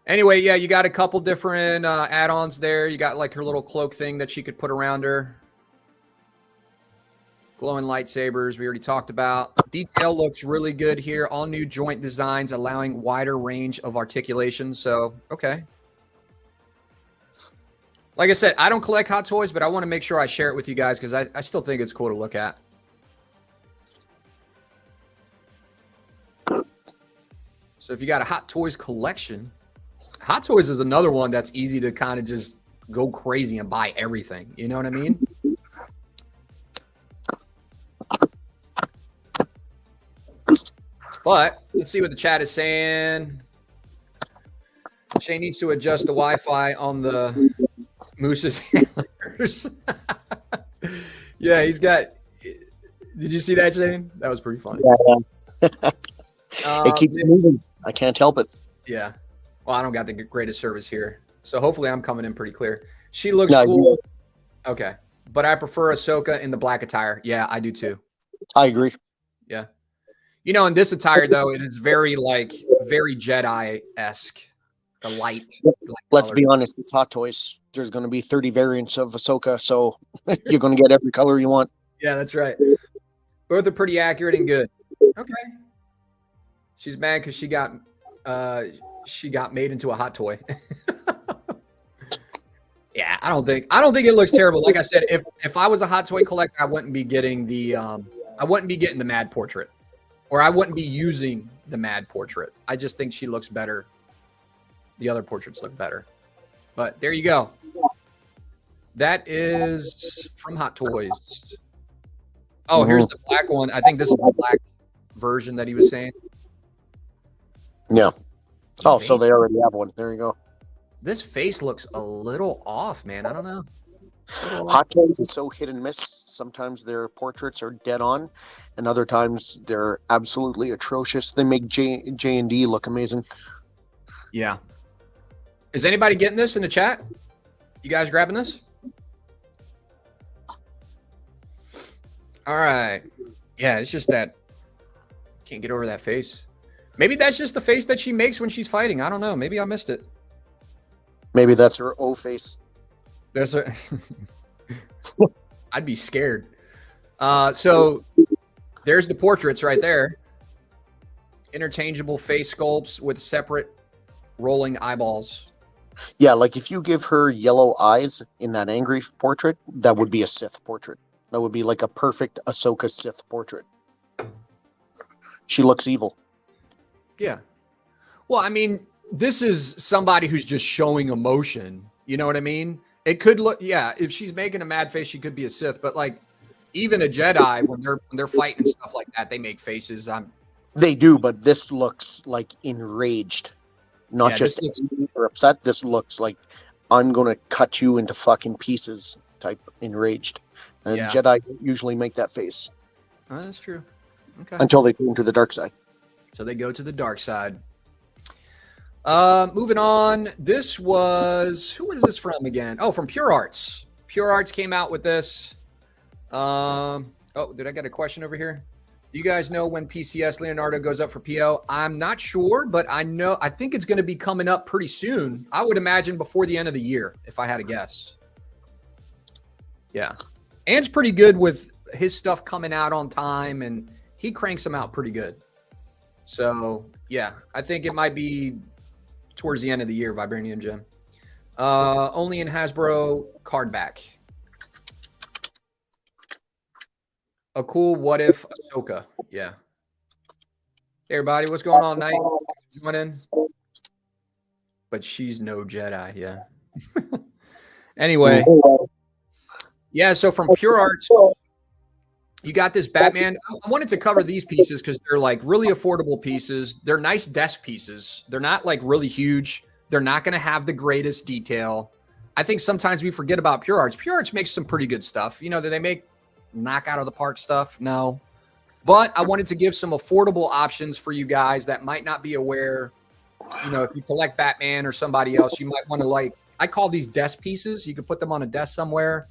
anyway, yeah, you got a couple different add-ons there. You got like her little cloak thing that she could put around her. Glowing lightsabers, we already talked about. Detail looks really good here. All new joint designs allowing wider range of articulation. So, okay. Like I said, I don't collect Hot Toys, but I want to make sure I share it with you guys because I still think it's cool to look at. So if you got a Hot Toys collection, Hot Toys is another one that's easy to kind of just go crazy and buy everything. You know what I mean? But let's see what the chat is saying. Shane needs to adjust the Wi-Fi on the Moose's handlers. Yeah, he's got. Did you see that, Shane? That was pretty funny. Yeah. It keeps moving. I can't help it. Yeah. Well, I don't got the greatest service here, so hopefully I'm coming in pretty clear. She looks cool. Okay, but I prefer Ahsoka in the black attire. Yeah, I do too. I agree. Yeah. You know, in this attire though, it is very Jedi-esque. The light. Let's be honest, it's Hot Toys. There's going to be 30 variants of Ahsoka, so you're going to get every color you want. Yeah, that's right. Both are pretty accurate and good. Okay. She's mad because she got made into a hot toy. Yeah, I don't think it looks terrible. Like I said, if I was a Hot Toy collector, I wouldn't be getting the Mad portrait, or I wouldn't be using the Mad portrait. I just think she looks better. The other portraits look better. But there you go. That is from Hot Toys. Oh, here's the black one. I think this is the black version that he was saying. Yeah. Oh, so they already have one. There you go. This face looks a little off, man. I don't know. Hot Toys is so hit and miss. Sometimes their portraits are dead on, and other times they're absolutely atrocious. They make J&D look amazing. Yeah. Is anybody getting this in the chat? You guys grabbing this? All right. Yeah, it's just that can't get over that face. Maybe that's just the face that she makes when she's fighting. I don't know. Maybe I missed it. Maybe that's her O face. There's a I'd be scared. So there's the portraits right there. Interchangeable face sculpts with separate rolling eyeballs. Yeah, like if you give her yellow eyes in that angry portrait, that would be a Sith portrait. That would be like a perfect Ahsoka Sith portrait. She looks evil. Yeah. Well, I mean, this is somebody who's just showing emotion. You know what I mean? It could look, yeah, if she's making a mad face, she could be a Sith, but like even a Jedi, when they're fighting and stuff like that, they make faces. They do, but this looks like enraged. Not just angry or upset. This looks like I'm going to cut you into fucking pieces type enraged. And Jedi usually make that face. Oh, that's true. Okay. Until they turn to the dark side. So they go to the dark side. Moving on. This was, who was this from again? Oh, from Pure Arts. Pure Arts came out with this. Oh, did I get a question over here? Do you guys know when PCS Leonardo goes up for PO? I'm not sure, but I think it's going to be coming up pretty soon. I would imagine before the end of the year, if I had to guess. Yeah. Ant's pretty good with his stuff coming out on time, and he cranks them out pretty good. So, yeah, I think it might be towards the end of the year, Vibranium Gem. Only in Hasbro card back. A cool what if Ahsoka. Yeah. Hey, everybody, what's going on, Night? Joining. But she's no Jedi, yeah. Anyway. Yeah, so from Pure Arts, you got this Batman. I wanted to cover these pieces because they're like really affordable pieces. They're nice desk pieces. They're not like really huge. They're not going to have the greatest detail. I think sometimes we forget about Pure Arts. Pure Arts makes some pretty good stuff. You know, do they make knock out of the park stuff? No. But I wanted to give some affordable options for you guys that might not be aware. You know, if you collect Batman or somebody else, you might want to like, I call these desk pieces. You could put them on a desk somewhere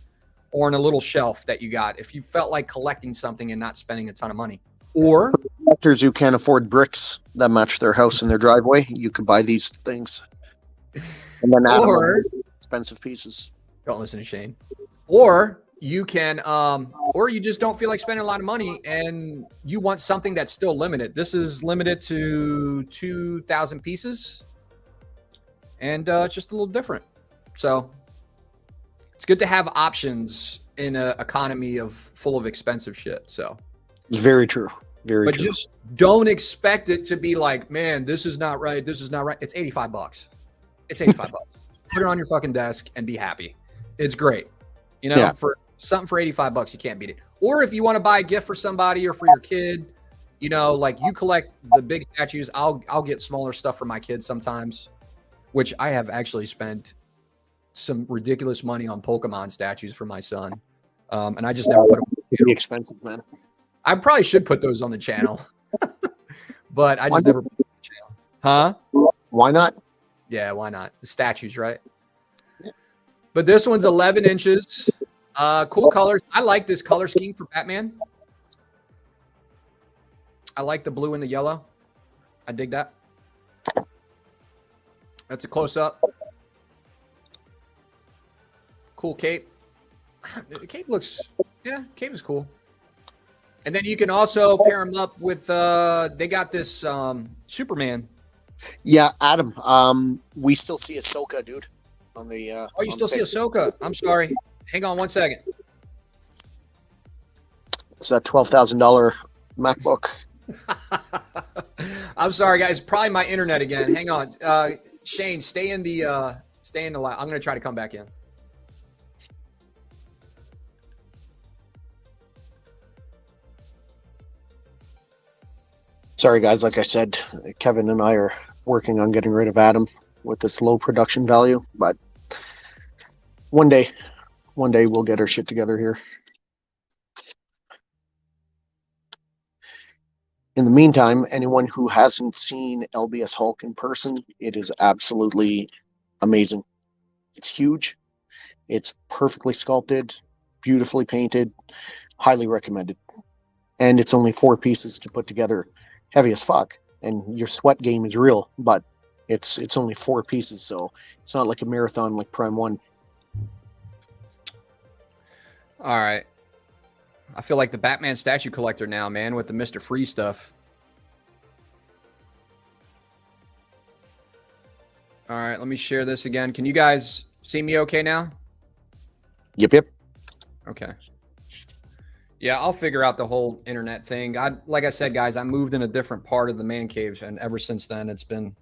or in a little shelf that you got if you felt like collecting something and not spending a ton of money. Or for collectors who can't afford bricks that match their house and their driveway, you could buy these things. And then add expensive pieces. Don't listen to Shane. Or you can, or you just don't feel like spending a lot of money and you want something that's still limited. This is limited to 2,000 pieces. And it's just a little different. So it's good to have options in an economy full of expensive shit. So It's very true. Very but true. just don't expect it to be like, man, this is not right. This is not right. It's $85. It's $85. Put it on your fucking desk and be happy. It's great. You know, for something for $85, you can't beat it. Or if you want to buy a gift for somebody or for your kid, you know, like you collect the big statues. I'll get smaller stuff for my kids sometimes, which I have actually spent some ridiculous money on Pokemon statues for my son. And I just never put them. Pretty expensive, man. I probably should put those on the channel, but I just never put them on the channel. Huh? Why not? Yeah, why not? The statues, right? Yeah. But this one's 11 inches. Cool colors. I like this color scheme for Batman. I like the blue and the yellow. I dig that. That's a close-up. Cool cape. The cape looks, yeah, cape is cool. And then you can also pair them up with, they got this Superman. Yeah, Adam. We still see Ahsoka, dude. On the. Oh, you still see Ahsoka? I'm sorry. Hang on 1 second. It's that $12,000 MacBook. I'm sorry, guys. Probably my internet again. Hang on. Shane, stay in the line. I'm going to try to come back in. Sorry, guys. Like I said, Kevin and I are working on getting rid of Adam with this low production value, but one day we'll get our shit together here. In the meantime, anyone who hasn't seen LBS Hulk in person, it is absolutely amazing. It's huge. It's perfectly sculpted, beautifully painted, highly recommended. And it's only 4 pieces to put together. Heavy as fuck, and your sweat game is real, but it's only 4 pieces, so it's not like a marathon like Prime 1. All right. I feel like the Batman statue collector now, man, with the Mr. Freeze stuff. All right, let me share this again. Can you guys see me okay now? Yep. Okay. Yeah, I'll figure out the whole internet thing. Like I said, guys, I moved in a different part of the man cave, and ever since then, it's been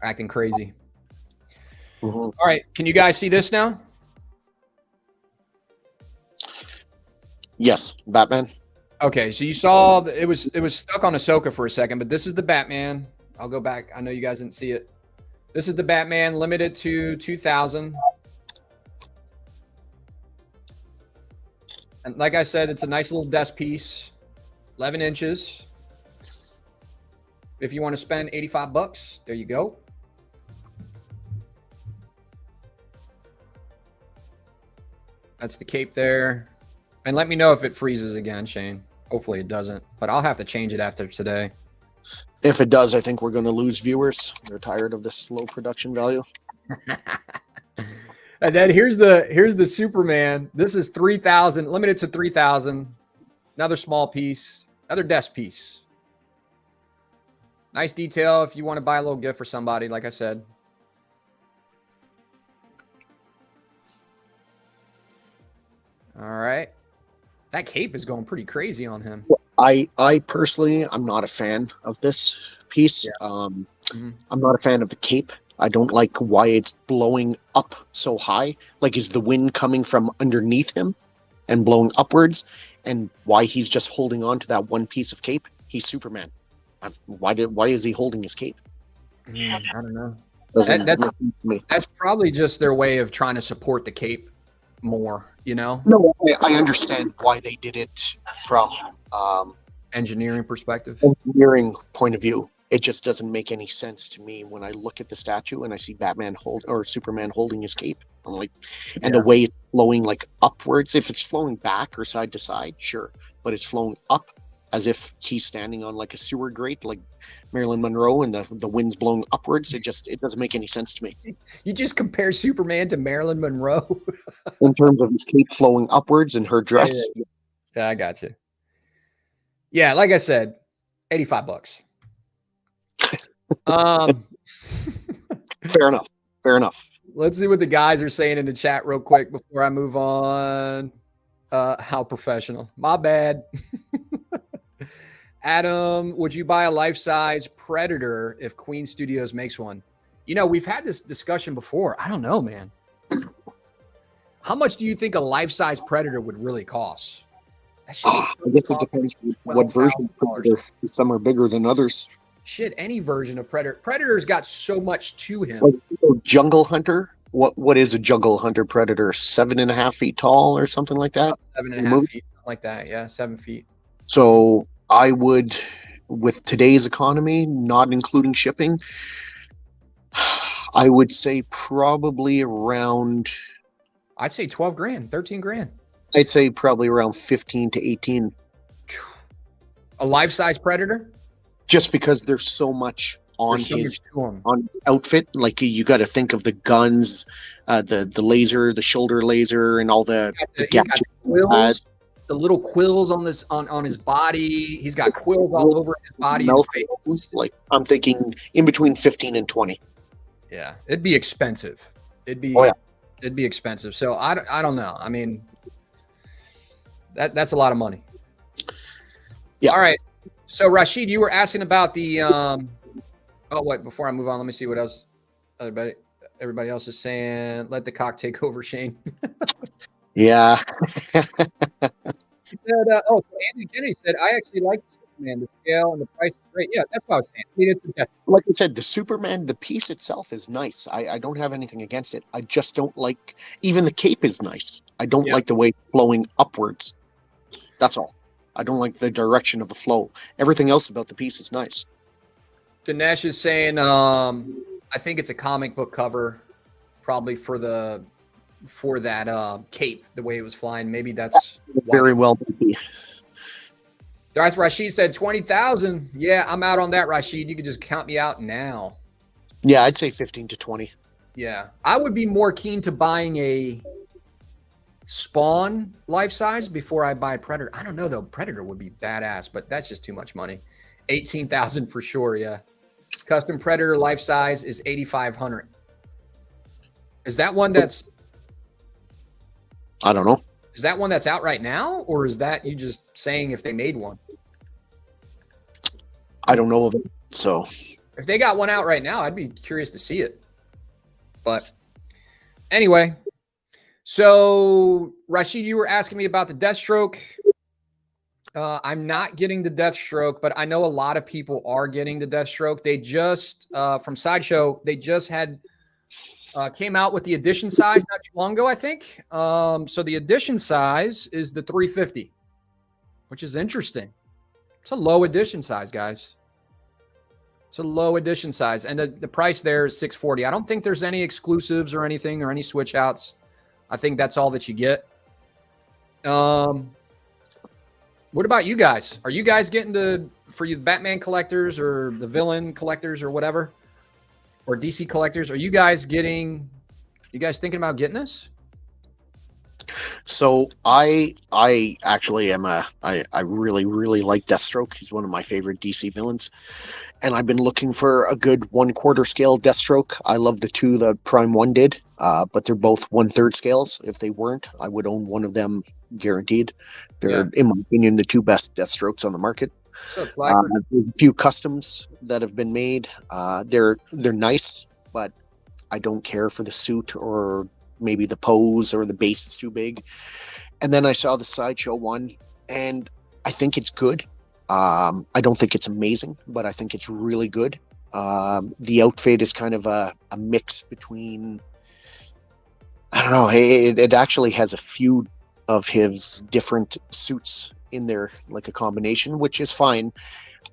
acting crazy. Mm-hmm. All right, can you guys see this now? Yes, Batman. Okay, so you saw it was stuck on Ahsoka for a second, but this is the Batman. I'll go back. I know you guys didn't see it. This is the Batman, limited to 2,000. And like I said, it's a nice little desk piece, 11 inches. If you want to spend $85, there you go. That's the cape there. And let me know if it freezes again, Shane. Hopefully it doesn't, but I'll have to change it after today. If it does, I think we're going to lose viewers. They're tired of this low production value. And then here's the Superman. This is 3,000, limited to 3,000. Another small piece, another desk piece. Nice detail if you want to buy a little gift for somebody, like I said. All right. That cape is going pretty crazy on him. I personally, I'm not a fan of this piece. Yeah. I'm not a fan of the cape. I don't like why it's blowing up so high. Like, is the wind coming from underneath him and blowing upwards? And why he's just holding on to that one piece of cape? He's Superman. Why is he holding his cape? I don't know. That's probably just their way of trying to support the cape more, you know? No, I understand why they did it from engineering perspective. Engineering point of view. It just doesn't make any sense to me when I look at the statue and I see Superman holding his cape. I'm like, and the way it's flowing like upwards, if it's flowing back or side to side, sure, but it's flowing up as if he's standing on like a sewer grate, like Marilyn Monroe, and the wind's blowing upwards. It doesn't make any sense to me. You just compare Superman to Marilyn Monroe in terms of his cape flowing upwards and her dress. Yeah, I got you. Yeah, like I said, $85. Fair enough. Let's see what the guys are saying in the chat real quick before I move on. How professional. My bad. Adam, would you buy a life-size Predator if Queen Studios makes one? You know, we've had this discussion before. I don't know, man. How much do you think a life-size Predator would really cost? I guess it depends what version of Predator. Some are bigger than others. Shit, any version of Predator. Predator's got so much to him. Like Jungle Hunter. What is a Jungle Hunter Predator? 7.5 feet tall or something like that? About 7.5 feet, something like that. Yeah, 7 feet. So I would, with today's economy, not including shipping, I would say probably around. I'd say 12 grand, 13 grand. I'd say probably around 15 to 18. A life-size Predator? Just because there's so much on his outfit. Like you got to think of the guns, the laser, the shoulder laser, and all the gadgets. Quills, the little quills on his body. He's got quills all over his body and face. Like I'm thinking in between 15 and 20. Yeah, it'd be expensive. It'd be expensive. So I don't know. I mean, that's a lot of money. Yeah. All right. So Rashid, you were asking about the wait, before I move on, let me see what else everybody else is saying. Let the cock take over, Shane. Yeah. He said, Andy Kennedy said, I actually like Superman. The scale and the price is great. Yeah, that's what I was saying. I mean, like I said, the Superman, the piece itself is nice. I don't have anything against it. I just don't like, even the cape is nice. I don't like the way it's flowing upwards. That's all. I don't like the direction of the flow. Everything else about the piece is nice. Dinesh is saying, I think it's a comic book cover, probably for that cape, the way it was flying. Maybe that's very well. Darth Rashid said 20,000. Yeah, I'm out on that, Rashid. You could just count me out now. Yeah, I'd say 15 to 20. Yeah, I would be more keen to buying a Spawn life size before I buy Predator. I don't know though. Predator would be badass, but that's just too much money. 18,000 for sure. Yeah. Custom Predator life size is 8,500. Is that one that's? I don't know. Is that one that's out right now, or is that you just saying if they made one? I don't know of it. So if they got one out right now, I'd be curious to see it. But anyway. So, Rashid, you were asking me about the Deathstroke. I'm not getting the Deathstroke, but I know a lot of people are getting the Deathstroke. They just, from Sideshow, they just came out with the edition size not too long ago, I think. So the edition size is the 350, which is interesting. It's a low edition size, guys. It's a low edition size. And the price there is $640. I don't think there's any exclusives or anything or any switch outs. I think that's all that you get. What about you guys? Are you guys getting for you Batman collectors or the villain collectors or whatever, or DC collectors? Are you guys thinking about getting this? So I actually am I really, really like Deathstroke. He's one of my favorite DC villains. And I've been looking for a good 1/4 scale Deathstroke. I love the two that Prime 1 did, but they're both 1/3 scales. If they weren't, I would own one of them guaranteed. They're, in my opinion, the two best Deathstrokes on the market. There's a few customs that have been made. They're nice, but I don't care for the suit or maybe the pose or the base is too big. And then I saw the Sideshow one, and I think it's good. I don't think it's amazing, but I think it's really good. The outfit is kind of a mix between, I don't know, it actually has a few of his different suits in there, like a combination, which is fine.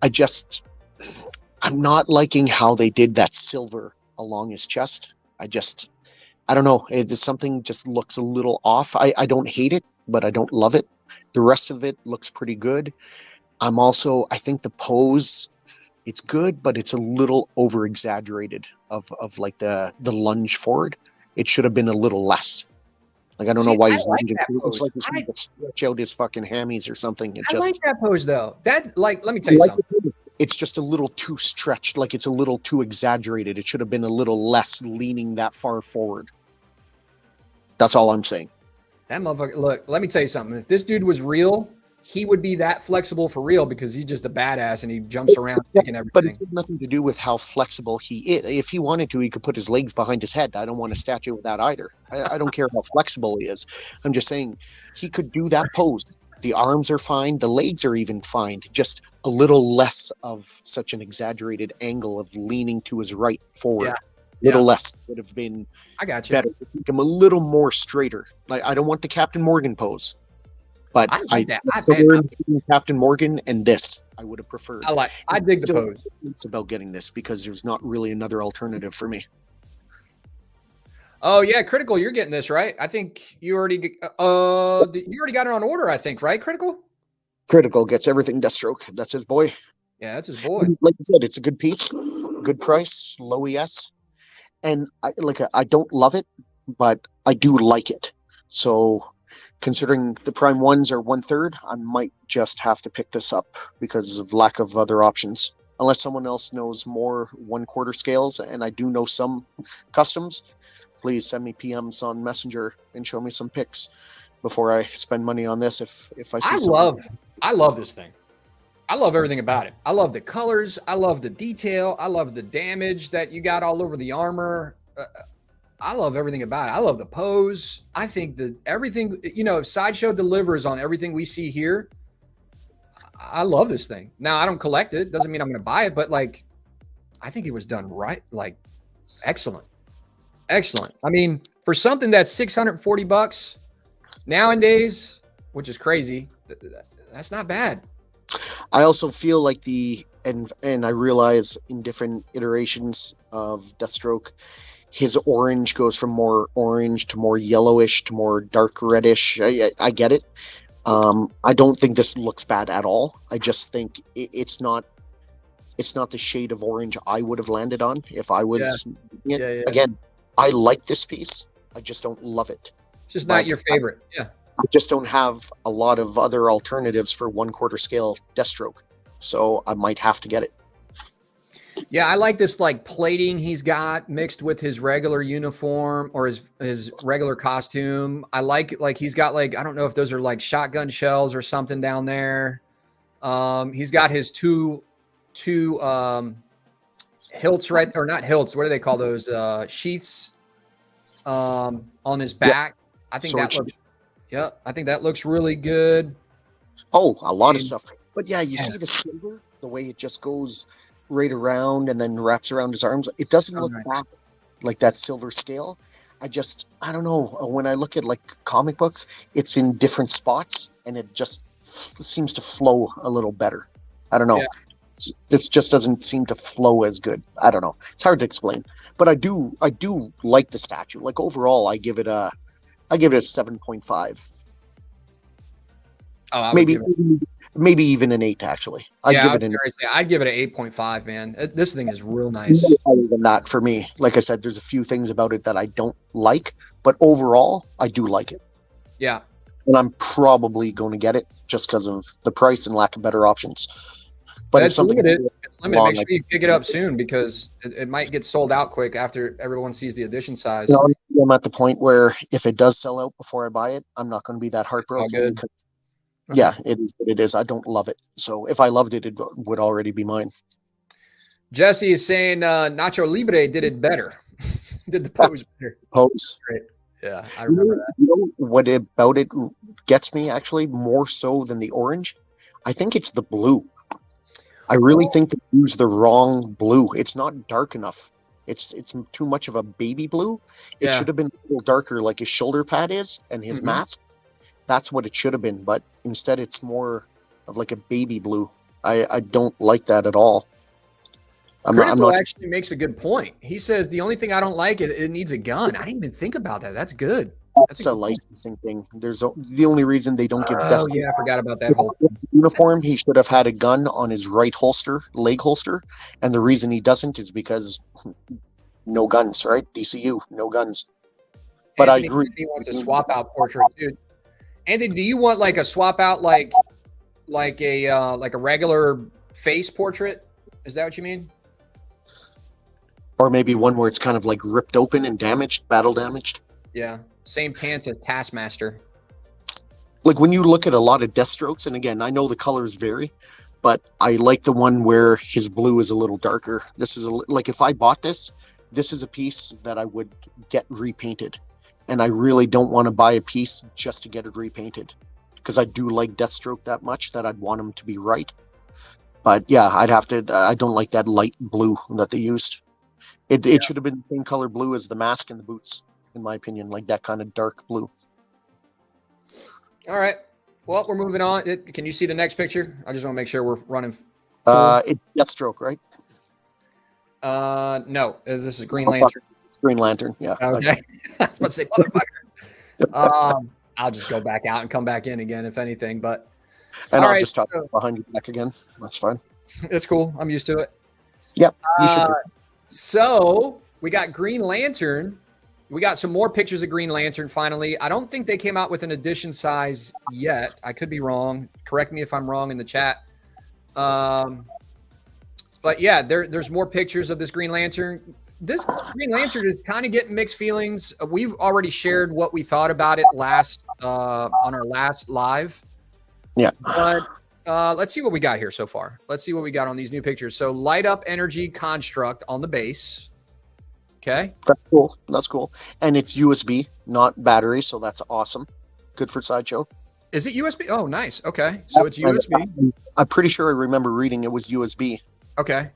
I'm not liking how they did that silver along his chest. I don't know. Something just looks a little off. I don't hate it, but I don't love it. The rest of it looks pretty good. I think the pose, it's good, but it's a little over exaggerated of like the lunge forward. It should have been a little less. Like, I don't know why he's lunging. It's like he's going to stretch out his fucking hammies or something. I like that pose though. Let me tell you something. it's just a little too stretched, like it's a little too exaggerated. It should have been a little less leaning that far forward. That's all I'm saying. That motherfucker, look, let me tell you something. If this dude was real, he would be that flexible for real because he's just a badass and he jumps around taking everything. But it's nothing to do with how flexible he is. If he wanted to, he could put his legs behind his head. I don't want a statue of that either. I don't care how flexible he is. I'm just saying he could do that pose. The arms are fine. The legs are even fine. Just a little less of such an exaggerated angle of leaning to his right forward. Little less would have been better. Make him a little more straighter. Like, I don't want the Captain Morgan pose. But somewhere between Captain Morgan and this, I would have preferred. I dig the pose. It's about getting this because there's not really another alternative for me. Oh yeah, Critical, you're getting this, right? I think you already got it on order, I think, right? Critical gets everything Deathstroke. That's his boy. Yeah, that's his boy. Like I said, it's a good piece, good price, low ES, and I don't love it, but I do like it. So, considering the Prime ones are 1/3, I might just have to pick this up because of lack of other options. Unless someone else knows more 1/4 scales, and I do know some customs, please send me PMs on Messenger and show me some pics before I spend money on this. If I see I love this thing. I love everything about it. I love the colors. I love the detail. I love the damage that you got all over the armor. I love everything about it. I love the pose. I think that everything, if Sideshow delivers on everything we see here, I love this thing. Now, I don't collect it. Doesn't mean I'm going to buy it, but I think it was done right. Excellent. Excellent. I mean, for something that's $640 nowadays, which is crazy, that's not bad. I also feel like and I realize in different iterations of Deathstroke, his orange goes from more orange to more yellowish to more dark reddish. I get it. I don't think this looks bad at all. I just think it's not the shade of orange I would have landed on if I was. Again, I like this piece. I just don't love it. It's just not your favorite. I just don't have a lot of other alternatives for 1/4 scale Deathstroke, so I might have to get it. Yeah, I like this plating he's got mixed with his regular uniform or his regular costume. I like he's got I don't know if those are shotgun shells or something down there. He's got his two hilts or not hilts. What do they call those? Sheaths on his back. I think I think that looks really good. Oh, a lot of stuff. But yeah, you see the silver, the way it just goes right around and then wraps around his arms. It doesn't look bad, like that silver scale. I don't know. When I look at comic books, it's in different spots and it just seems to flow a little better. I don't know. Yeah. This just doesn't seem to flow as good. I don't know. It's hard to explain, but I do like the statue. Overall, I give it a 7.5. Oh, maybe even an 8 actually. I'd give it an 8.5, man. This thing is real nice. Other than that, for me, like I said, there's a few things about it that I don't like, but overall, I do like it. Yeah. And I'm probably going to get it just because of the price and lack of better options. But it's limited. It's limited. Make sure you pick it up soon because it might get sold out quick after everyone sees the edition size. I'm at the point where if it does sell out before I buy it, I'm not going to be that heartbroken. Yeah, it is what it is. I don't love it. So if I loved it, it would already be mine. Jesse is saying Nacho Libre did it better. Did the pose better. Pose. Great. Yeah, I remember that. You know what about it gets me actually more so than the orange? I think it's the blue. I really think they used the wrong blue. It's not dark enough. It's too much of a baby blue. It should have been a little darker like his shoulder pad is and his mask. That's what it should have been, but instead it's more of a baby blue. I don't like that at all. I'm not actually makes a good point. He says the only thing I don't like is it needs a gun. I didn't even think about that. That's good. That's a licensing thing. There's the only reason they don't give. Oh yeah, I forgot about that whole uniform. He should have had a gun on his right leg holster, and the reason he doesn't is because no guns, right? DCU, no guns. But Anthony, I agree. He wants a swap out portrait, dude. Anthony, do you want a swap out like a regular face portrait Is that what you mean? Or maybe one where it's kind of like ripped open and damaged, battle damaged. Yeah. Same pants as Taskmaster. Like when you look at a lot of Deathstrokes, and again, I know the colors vary, but I like the one where his blue is a little darker. This is like if I bought this, this is a piece that I would get repainted. And I really don't want to buy a piece just to get it repainted, because I do like Deathstroke that much that I'd want him to be right. But yeah, I'd have to. I don't like that light blue that they used. It should have been the same color blue as the mask and the boots, in my opinion, like that kind of dark blue. All right. Well, we're moving on. Can you see the next picture? I just want to make sure we're running. It's Deathstroke, right? No, this is Green Lantern. It's Green Lantern, yeah. Okay. I was about to say, motherfucker. I'll just go back out and come back in again, if anything. But I'll just talk behind your back again. That's fine. It's cool. I'm used to it. Yep. You should. So we got Green Lantern. We got some more pictures of Green Lantern finally. I don't think they came out with an edition size yet. I could be wrong. Correct me if I'm wrong in the chat. But yeah, there's more pictures of this Green Lantern. This Green Lantern is kind of getting mixed feelings. We've already shared what we thought about it on our last live. Yeah. But let's see what we got here so far. Let's see what we got on these new pictures. So light up energy construct on the base. Okay. That's cool. And it's USB, not battery, so that's awesome. Good for Sideshow. Is it USB? Oh, nice. Okay. So it's USB. I'm pretty sure I remember reading it was USB. Okay.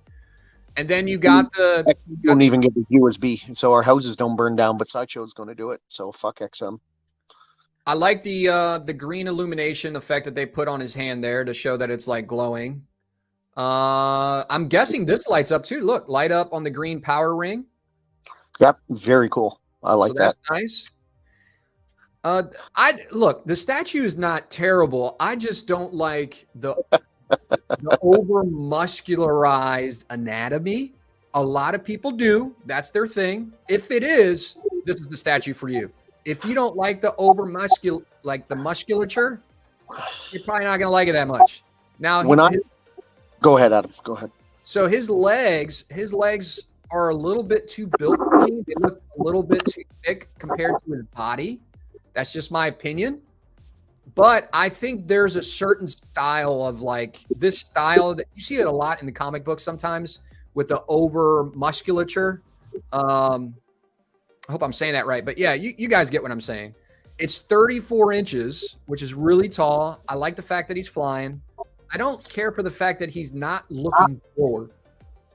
And then you got the... Don't even get the USB, so our houses don't burn down, but Sideshow's going to do it, so fuck XM. I like the green illumination effect that they put on his hand there to show that it's like glowing. I'm guessing this lights up too. Look, light up on the green power ring. Yep, very cool. I like that. Nice. Look, the statue is not terrible. I just don't like the over muscularized anatomy. A lot of people do. That's their thing. If it is, this is the statue for you. If you don't like the the musculature, you're probably not gonna like it that much. Now, go ahead, Adam. Go ahead. So his legs are a little bit too built for me. They look a little bit too thick compared to his body. That's just my opinion. But I think there's a certain style of like this style that you see it a lot in the comic books sometimes with the over musculature. I hope I'm saying that right. But yeah, you guys get what I'm saying. It's 34 inches, which is really tall. I like the fact that he's flying. I don't care for the fact that he's not looking forward.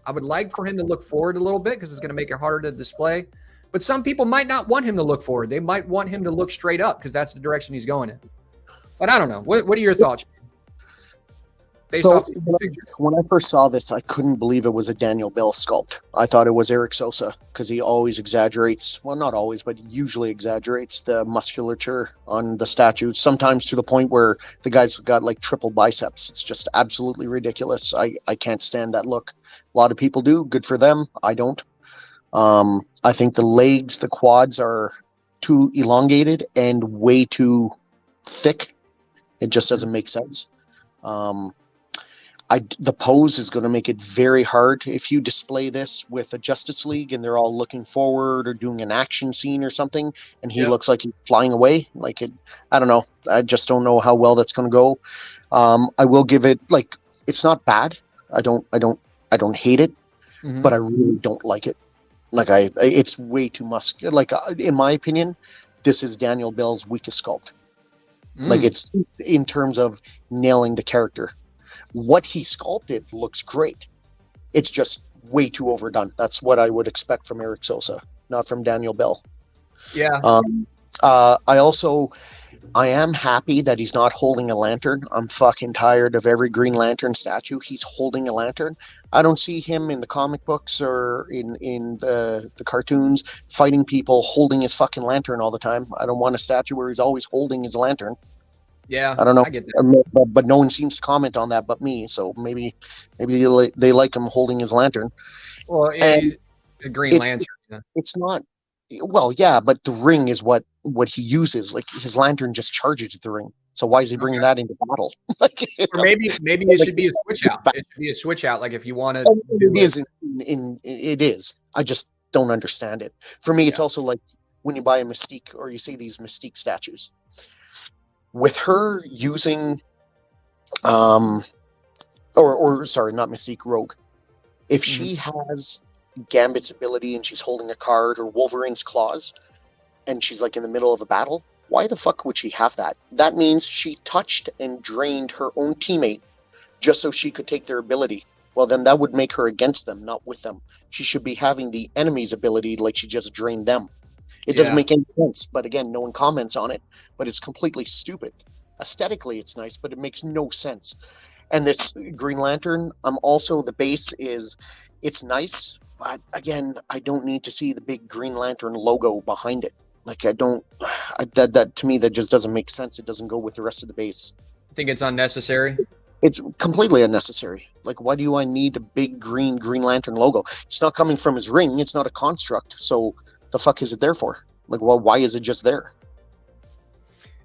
I would like for him to look forward a little bit because it's going to make it harder to display. But some people might not want him to look forward. They might want him to look straight up because that's the direction he's going in. But I don't know. What are your thoughts? When I first saw this, I couldn't believe it was a Daniel Bell sculpt. I thought it was Eric Sosa because he always exaggerates. Well, not always, but usually exaggerates the musculature on the statues, sometimes to the point where the guy's got like triple biceps. It's just absolutely ridiculous. I can't stand that look. A lot of people do. Good for them. I don't. I think the legs, the quads are too elongated and way too thick. It just doesn't make sense. The pose is going to make it very hard if you display this with a Justice League and they're all looking forward or doing an action scene or something, and he looks like he's flying away. Like it, I don't know. I just don't know how well that's going to go. I will give it like it's not bad. I don't hate it, but I really don't like it. Like it's way too muscular. Like in my opinion, this is Daniel Bell's weakest sculpt. Like it's in terms of nailing the character. What he sculpted looks great. It's just way too overdone. That's what I would expect from Eric Sosa, not from Daniel Bell. Yeah. I am happy that he's not holding a lantern. I'm fucking tired of every Green Lantern statue. He's holding a lantern. I don't see him in the comic books or in the cartoons fighting people holding his fucking lantern all the time. I don't want a statue where he's always holding his lantern. Yeah, I don't know. I get that. But no one seems to comment on that but me. So maybe they like him holding his lantern. Well, yeah, he's a Green Lantern. Yeah. It's not. Well, yeah, but the ring is what he uses. Like his lantern just charges the ring. So why is he bringing that into battle? Like, or maybe it should be a switch out. It should be a switch out. Like if you want to, it is. I just don't understand it. For me, it's also like when you buy a Mystique or you see these Mystique statues. With her using, sorry, not Mystique, Rogue. If she has Gambit's ability and she's holding a card, or Wolverine's claws, and she's like in the middle of a battle, why the fuck would she have that? That means she touched and drained her own teammate just so she could take their ability. Well, then that would make her against them, not with them. She should be having the enemy's ability like she just drained them. It doesn't make any sense, but again, no one comments on it, but it's completely stupid. Aesthetically, it's nice, but it makes no sense. And this Green Lantern, the base is, it's nice, but again, I don't need to see the big Green Lantern logo behind it. Like, that to me, that just doesn't make sense. It doesn't go with the rest of the base. I think it's unnecessary. It's completely unnecessary. Like, why do I need a big Green Lantern logo? It's not coming from his ring. It's not a construct. So the fuck is it there for? Like, well, why is it just there?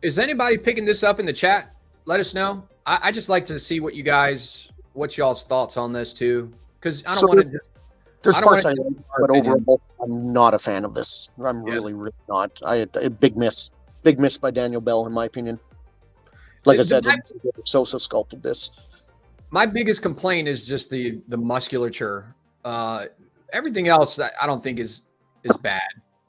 Is anybody picking this up in the chat? Let us know. I just like to see what y'all's thoughts on this too. Because I don't want to. There's parts I know, but overall, I'm not a fan of this. I'm really, really not. A big miss by Daniel Bell, in my opinion. Like I said, Sosa sculpted this. My biggest complaint is just the musculature. Everything else, I don't think is bad.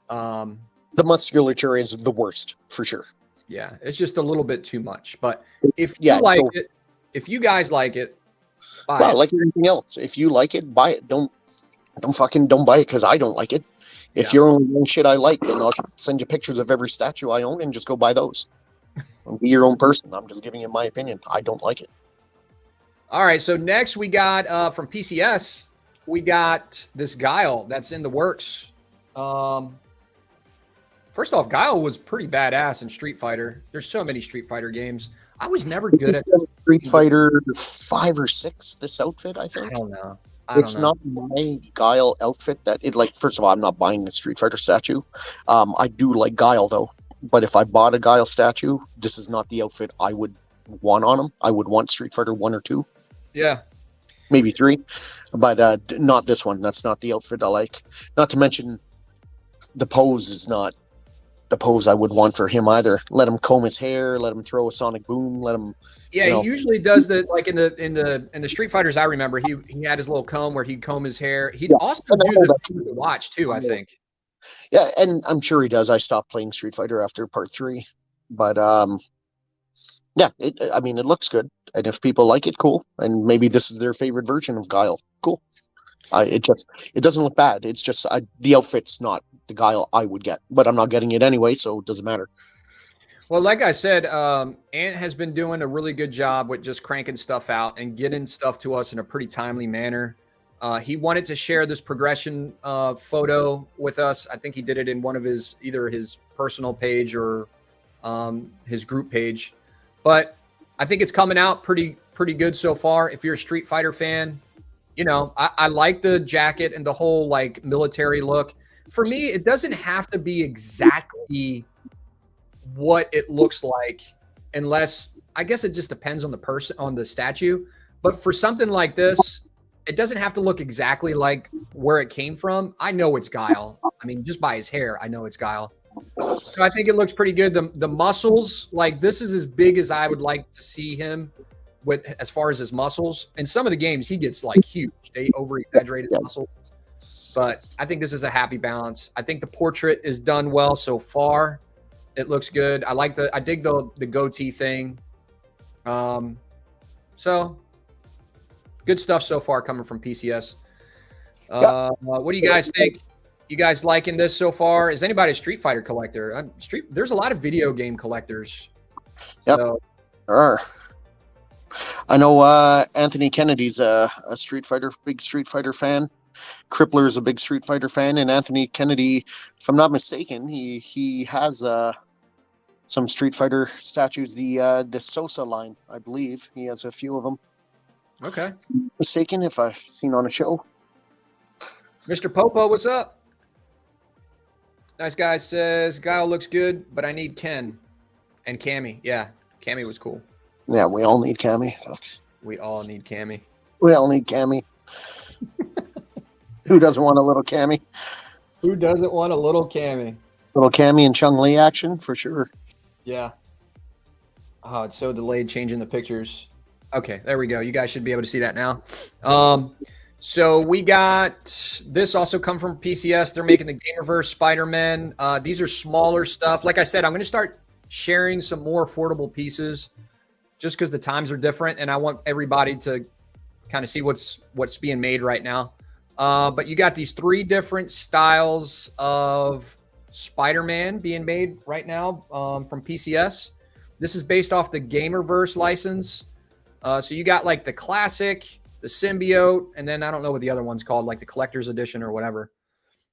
The musculature is the worst for sure. Yeah, it's just a little bit too much. But if you guys like it, buy it. Like anything else, if you like it, buy it. Don't buy it because I don't like it. If you're only doing shit I like, then I'll send you pictures of every statue I own and just go buy those. Be your own person. I'm just giving you my opinion. I don't like it. All right. So next we got from PCS, we got this Guile that's in the works. First off, Guile was pretty badass in Street Fighter. There's so many Street Fighter games. I was never good at Street Fighter 5 or 6. This outfit, I think. I don't know. It's not my Guile outfit that it like. First of all, I'm not buying a Street Fighter statue. I do like Guile though, but if I bought a Guile statue, this is not the outfit I would want on him. I would want Street Fighter 1 or 2. Yeah, maybe 3, but not this one. That's not the outfit I like. Not to mention, the pose is not the pose I would want for him either. Let him comb his hair. Let him throw a sonic boom. Let him. Yeah, he usually does that. Like in the Street Fighters I remember, he had his little comb where he'd comb his hair. He'd also do the watch too, I think. Yeah, and I'm sure he does. I stopped playing Street Fighter after Part 3, but yeah, it looks good, and if people like it, cool. And maybe this is their favorite version of Guile. Cool. It doesn't look bad. It's just the outfit's not the Guile I would get, but I'm not getting it anyway, so it doesn't matter. Well, like I said, Ant has been doing a really good job with just cranking stuff out and getting stuff to us in a pretty timely manner. He wanted to share this progression photo with us. I think he did it in one of either his personal page or his group page. But I think it's coming out pretty good so far. If you're a Street Fighter fan, I like the jacket and the whole like military look. For me, it doesn't have to be exactly what it looks like, unless I guess it just depends on the person, on the statue. But for something like this, it doesn't have to look exactly like where it came from. I know it's Guile. I mean, just by his hair, I know it's Guile. So I think it looks pretty good. The muscles, like this is as big as I would like to see him with as far as his muscles. In some of the games, he gets like huge. They over-exaggerate his muscles. But I think this is a happy balance. I think the portrait is done well so far. It looks good. I dig the goatee thing. So good stuff so far coming from PCS. What do you guys think? You guys liking this so far? Is anybody a Street Fighter collector? There's a lot of video game collectors. Yep. So. I know Anthony Kennedy's a big Street Fighter fan. Crippler is a big Street Fighter fan, and Anthony Kennedy, if I'm not mistaken, he has some Street Fighter statues. The Sosa line, I believe, he has a few of them. Okay. If I'm not mistaken, if I've seen on a show. Mr. Popo, what's up? Nice guy says Guile looks good, but I need Ken and Cammy. Yeah, Cammy was cool. Yeah, we all need Cammy. So. We all need Cammy. We all need Cammy. Who doesn't want a little Cammy? Who doesn't want a little Cammy? Little Cammy and Chung-Li action for sure. Yeah. Oh, it's so delayed changing the pictures. Okay, there we go. You guys should be able to see that now. So we got this also come from PCS. They're making the Gamerverse Spiderman. These are smaller stuff. Like I said, I'm going to start sharing some more affordable pieces just because the times are different, and I want everybody to kind of see what's being made right now. But you got these 3 different styles of Spider-Man being made right now from PCS. This is based off the Gamerverse license. So you got like the classic, the symbiote, and then I don't know what the other one's called, like the collector's edition or whatever.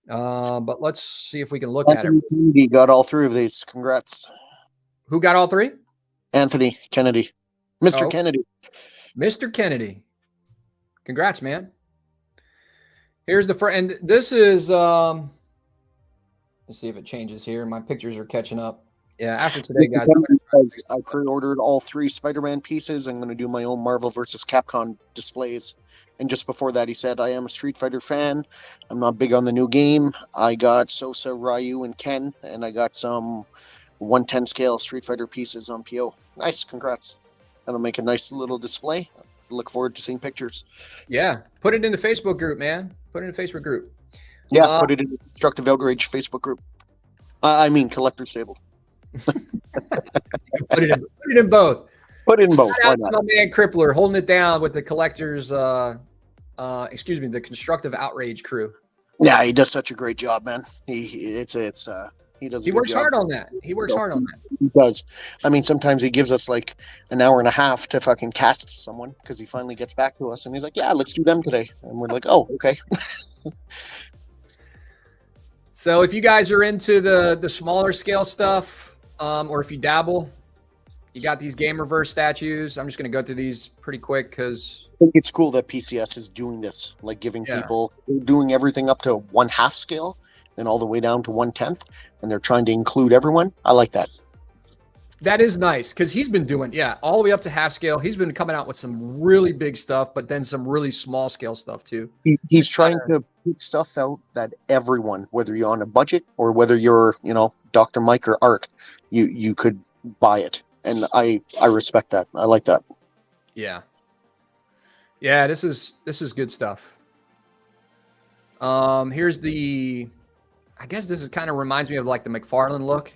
But let's see if we can look at it. He got all 3 of these. Congrats. Who got all 3? Anthony Kennedy. Mr. Kennedy. Mr. Kennedy. Congrats, man. Here's the front. And this is, let's see if it changes here. My pictures are catching up. Yeah, after today, guys. I pre-ordered all 3 Spider-Man pieces. I'm going to do my own Marvel vs. Capcom displays. And just before that, he said, I am a Street Fighter fan. I'm not big on the new game. I got Sosa, Ryu, and Ken. And I got some 110 scale Street Fighter pieces on PO. Nice, congrats. That'll make a nice little display. Look forward to seeing pictures. Yeah, put it in the Facebook group, man. Put it in the Facebook group. Yeah, put it in the Destructive Outrage Facebook group. I mean, Collector's Table. Put it in both. Put it in both. Shout out to my man Crippler holding it down with the collectors. The Constructive Outrage crew. Yeah, he does such a great job, man. He does. He works hard on that. He works hard on that. He does. I mean, sometimes he gives us like an hour and a half to fucking cast someone because he finally gets back to us and he's like, "Yeah, let's do them today," and we're like, "Oh, okay." So if you guys are into the smaller scale stuff, or if you dabble, you got these Gamerverse statues. I'm just going to go through these pretty quick because I think it's cool that PCS is doing this, like giving people, doing everything up to 1/2 scale, then all the way down to 1/10, and they're trying to include everyone. I like that. That is nice because he's been doing, all the way up to 1/2 scale. He's been coming out with some really big stuff, but then some really small scale stuff too. He's trying to put stuff out that everyone, whether you're on a budget or whether you're, Dr. Mike or Art, you could buy it. And I respect that. I like that. Yeah. Yeah, this is good stuff. Here's I guess this is kind of reminds me of like the McFarlane look.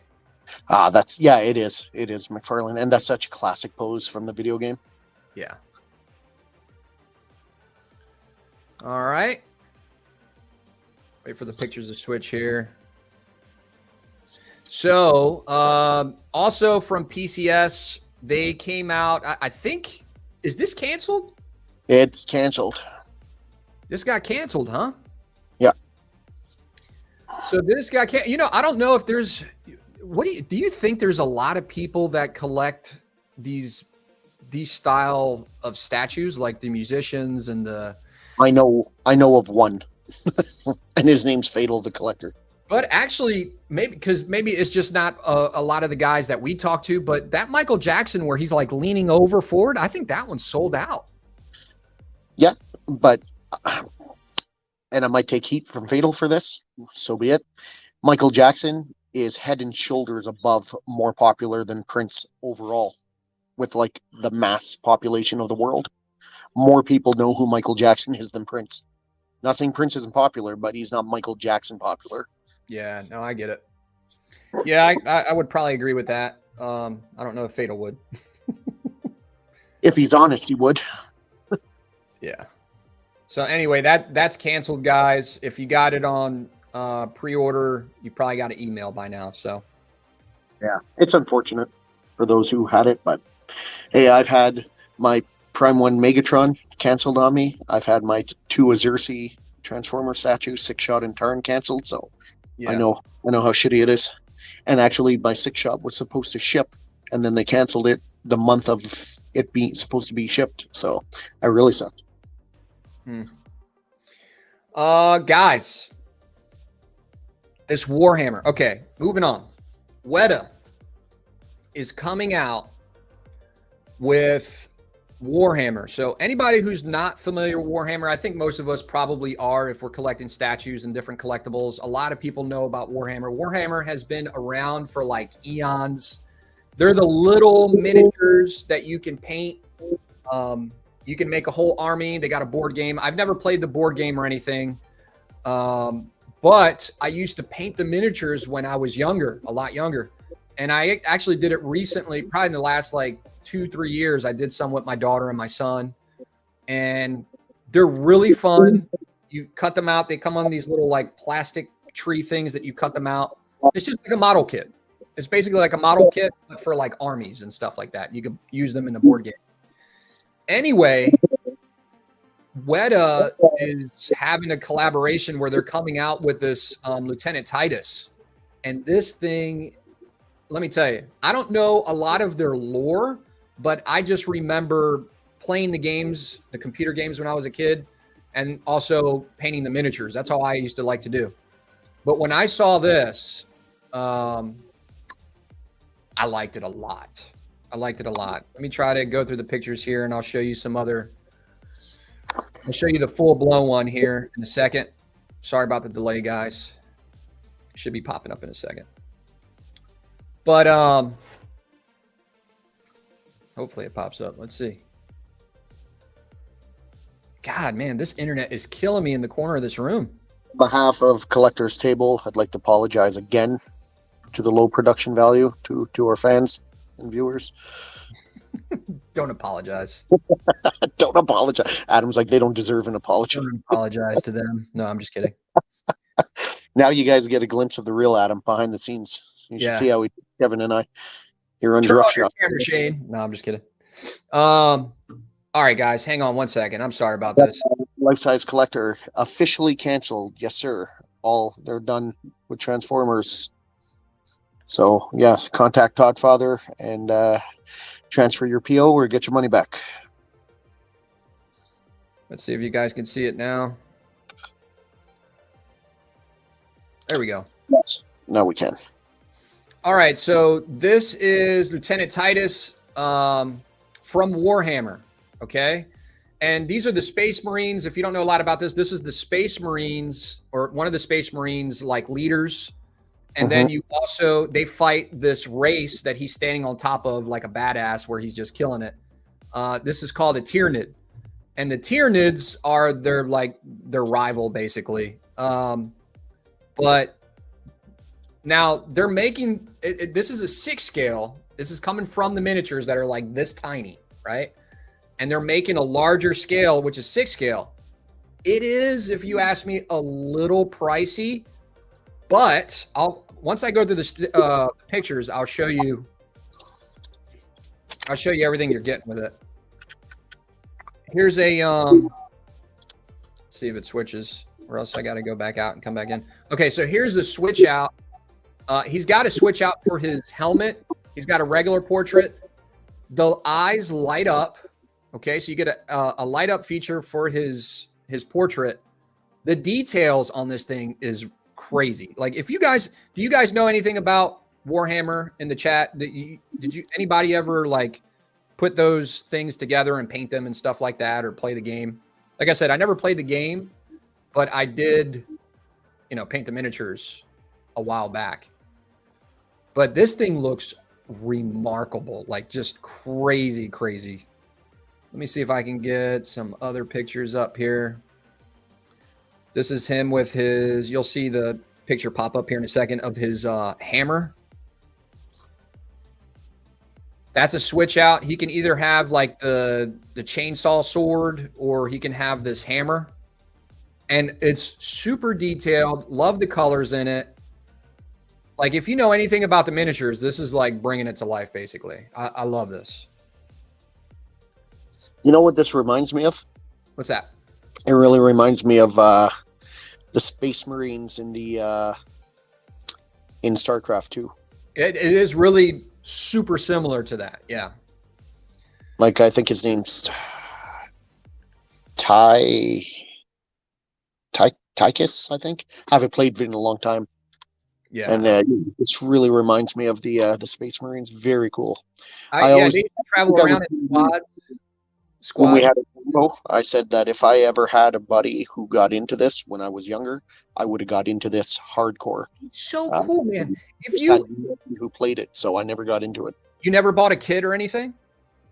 It is. It is McFarlane, and that's such a classic pose from the video game. Yeah. All right. Wait for the pictures to switch here. So, also from PCS, they came out, I think, is this canceled? It's canceled. This got canceled, huh? Yeah. So this got canceled. I don't know if there's, do you think there's a lot of people that collect these style of statues, like the musicians and the... I know of one, and his name's Fatal the Collector. But actually, maybe it's just not a lot of the guys that we talk to, but that Michael Jackson where he's like leaning over forward, I think that one's sold out. Yeah, but, and I might take heat from Fatal for this, so be it. Michael Jackson is head and shoulders above more popular than Prince overall, with like the mass population of the world. More people know who Michael Jackson is than Prince. Not saying Prince isn't popular, but he's not Michael Jackson popular. Yeah, no, I get it. Yeah, I would probably agree with that. I don't know if Fatal would. If he's honest, he would. Yeah. So anyway, that's canceled, guys. If you got it on pre-order, you probably got an email by now. So yeah, it's unfortunate for those who had it, but hey, I've had my Prime 1 Megatron canceled on me. I've had my 2 Azersi Transformer statues, 6-shot and Tarn canceled, so yeah. I know how shitty it is. And actually, my 6-shot was supposed to ship, and then they canceled it the month of it being supposed to be shipped. So I really sucked. Guys, this Warhammer. Okay, moving on. Weta is coming out with Warhammer. So anybody who's not familiar with Warhammer, I think most of us probably are if we're collecting statues and different collectibles. A lot of people know about Warhammer. Warhammer has been around for like eons. They're the little miniatures that you can paint. You can make a whole army. They got a board game. I've never played the board game or anything. But I used to paint the miniatures when I was younger, a lot younger. And I actually did it recently, probably in the last like 2-3 years. I did some with my daughter and my son, and they're really fun. You cut them out. They come on these little like plastic tree things that you cut them out. It's just like a model kit. It's basically like a model kit, but for like armies and stuff like that. You can use them in the board game. Anyway, Weta is having a collaboration where they're coming out with this Lieutenant Titus. And this thing, let me tell you, I don't know a lot of their lore, but I just remember playing the games, the computer games when I was a kid, and also painting the miniatures. That's how I used to like to do. But when I saw this, I liked it a lot. I liked it a lot. Let me try to go through the pictures here, and I'll show you some other. I'll show you the full-blown one here in a second. Sorry about the delay, guys. Should be popping up in a second. But hopefully it pops up. Let's see. God, man, this internet is killing me in the corner of this room. On behalf of Collector's Table, I'd like to apologize again to the low production value to our fans and viewers. Don't apologize. Don't apologize. Adam's like, they don't deserve an apology. Don't apologize to them. No, I'm just kidding. Now you guys get a glimpse of the real Adam behind the scenes. You should see how Kevin and I. You're under rough shot. Shane. No, I'm just kidding. All right, guys, hang on one second. I'm sorry about this. Life Size Collector officially canceled. Yes, sir. All they're done with Transformers. So yeah, contact Todd Father and transfer your PO or get your money back. Let's see if you guys can see it now. There we go. Yes, now we can. All right, so this is Lieutenant Titus from Warhammer, okay? And these are the Space Marines. If you don't know a lot about this is the Space Marines, or one of the Space Marines, like, leaders. And then you also, they fight this race that he's standing on top of like a badass where he's just killing it. This is called a Tyranid. And the Tyranids are their rival, basically. But now they're making, this is a 6 scale. This is coming from the miniatures that are like this tiny, right? And they're making a larger scale, which is 6 scale. It is, if you ask me, a little pricey. But once I go through the pictures, I'll show you everything you're getting with it. Here's a let's see if it switches, or else I got to go back out and come back in. Okay, so here's the switch out. He's got a switch out for his helmet. He's got a regular portrait. The eyes light up. Okay, so you get a light up feature for his portrait. The details on this thing is crazy. Like, do you guys know anything about Warhammer in the chat? Did anybody ever like put those things together and paint them and stuff like that, or play the game? Like I said, I never played the game, but I did, paint the miniatures a while back. But this thing looks remarkable, like just crazy, crazy. Let me see if I can get some other pictures up here. This is him with his, you'll see the picture pop up here in a second of his hammer. That's a switch out. He can either have like the chainsaw sword, or he can have this hammer. And it's super detailed. Love the colors in it. Like, if you know anything about the miniatures, this is like bringing it to life, basically. I love this. You know what this reminds me of? What's that? It really reminds me of the Space Marines in StarCraft 2. It is really super similar to that, yeah. Like, I think his name's Titus, I think. I haven't played it in a long time. Yeah. And this really reminds me of the Space Marines. Very cool. They travel around in When we squads. had a demo, I said that if I ever had a buddy who got into this when I was younger, I would have got into this hardcore. It's so cool, man. If Had nobody who played it, so I never got into it. You never bought a kit or anything?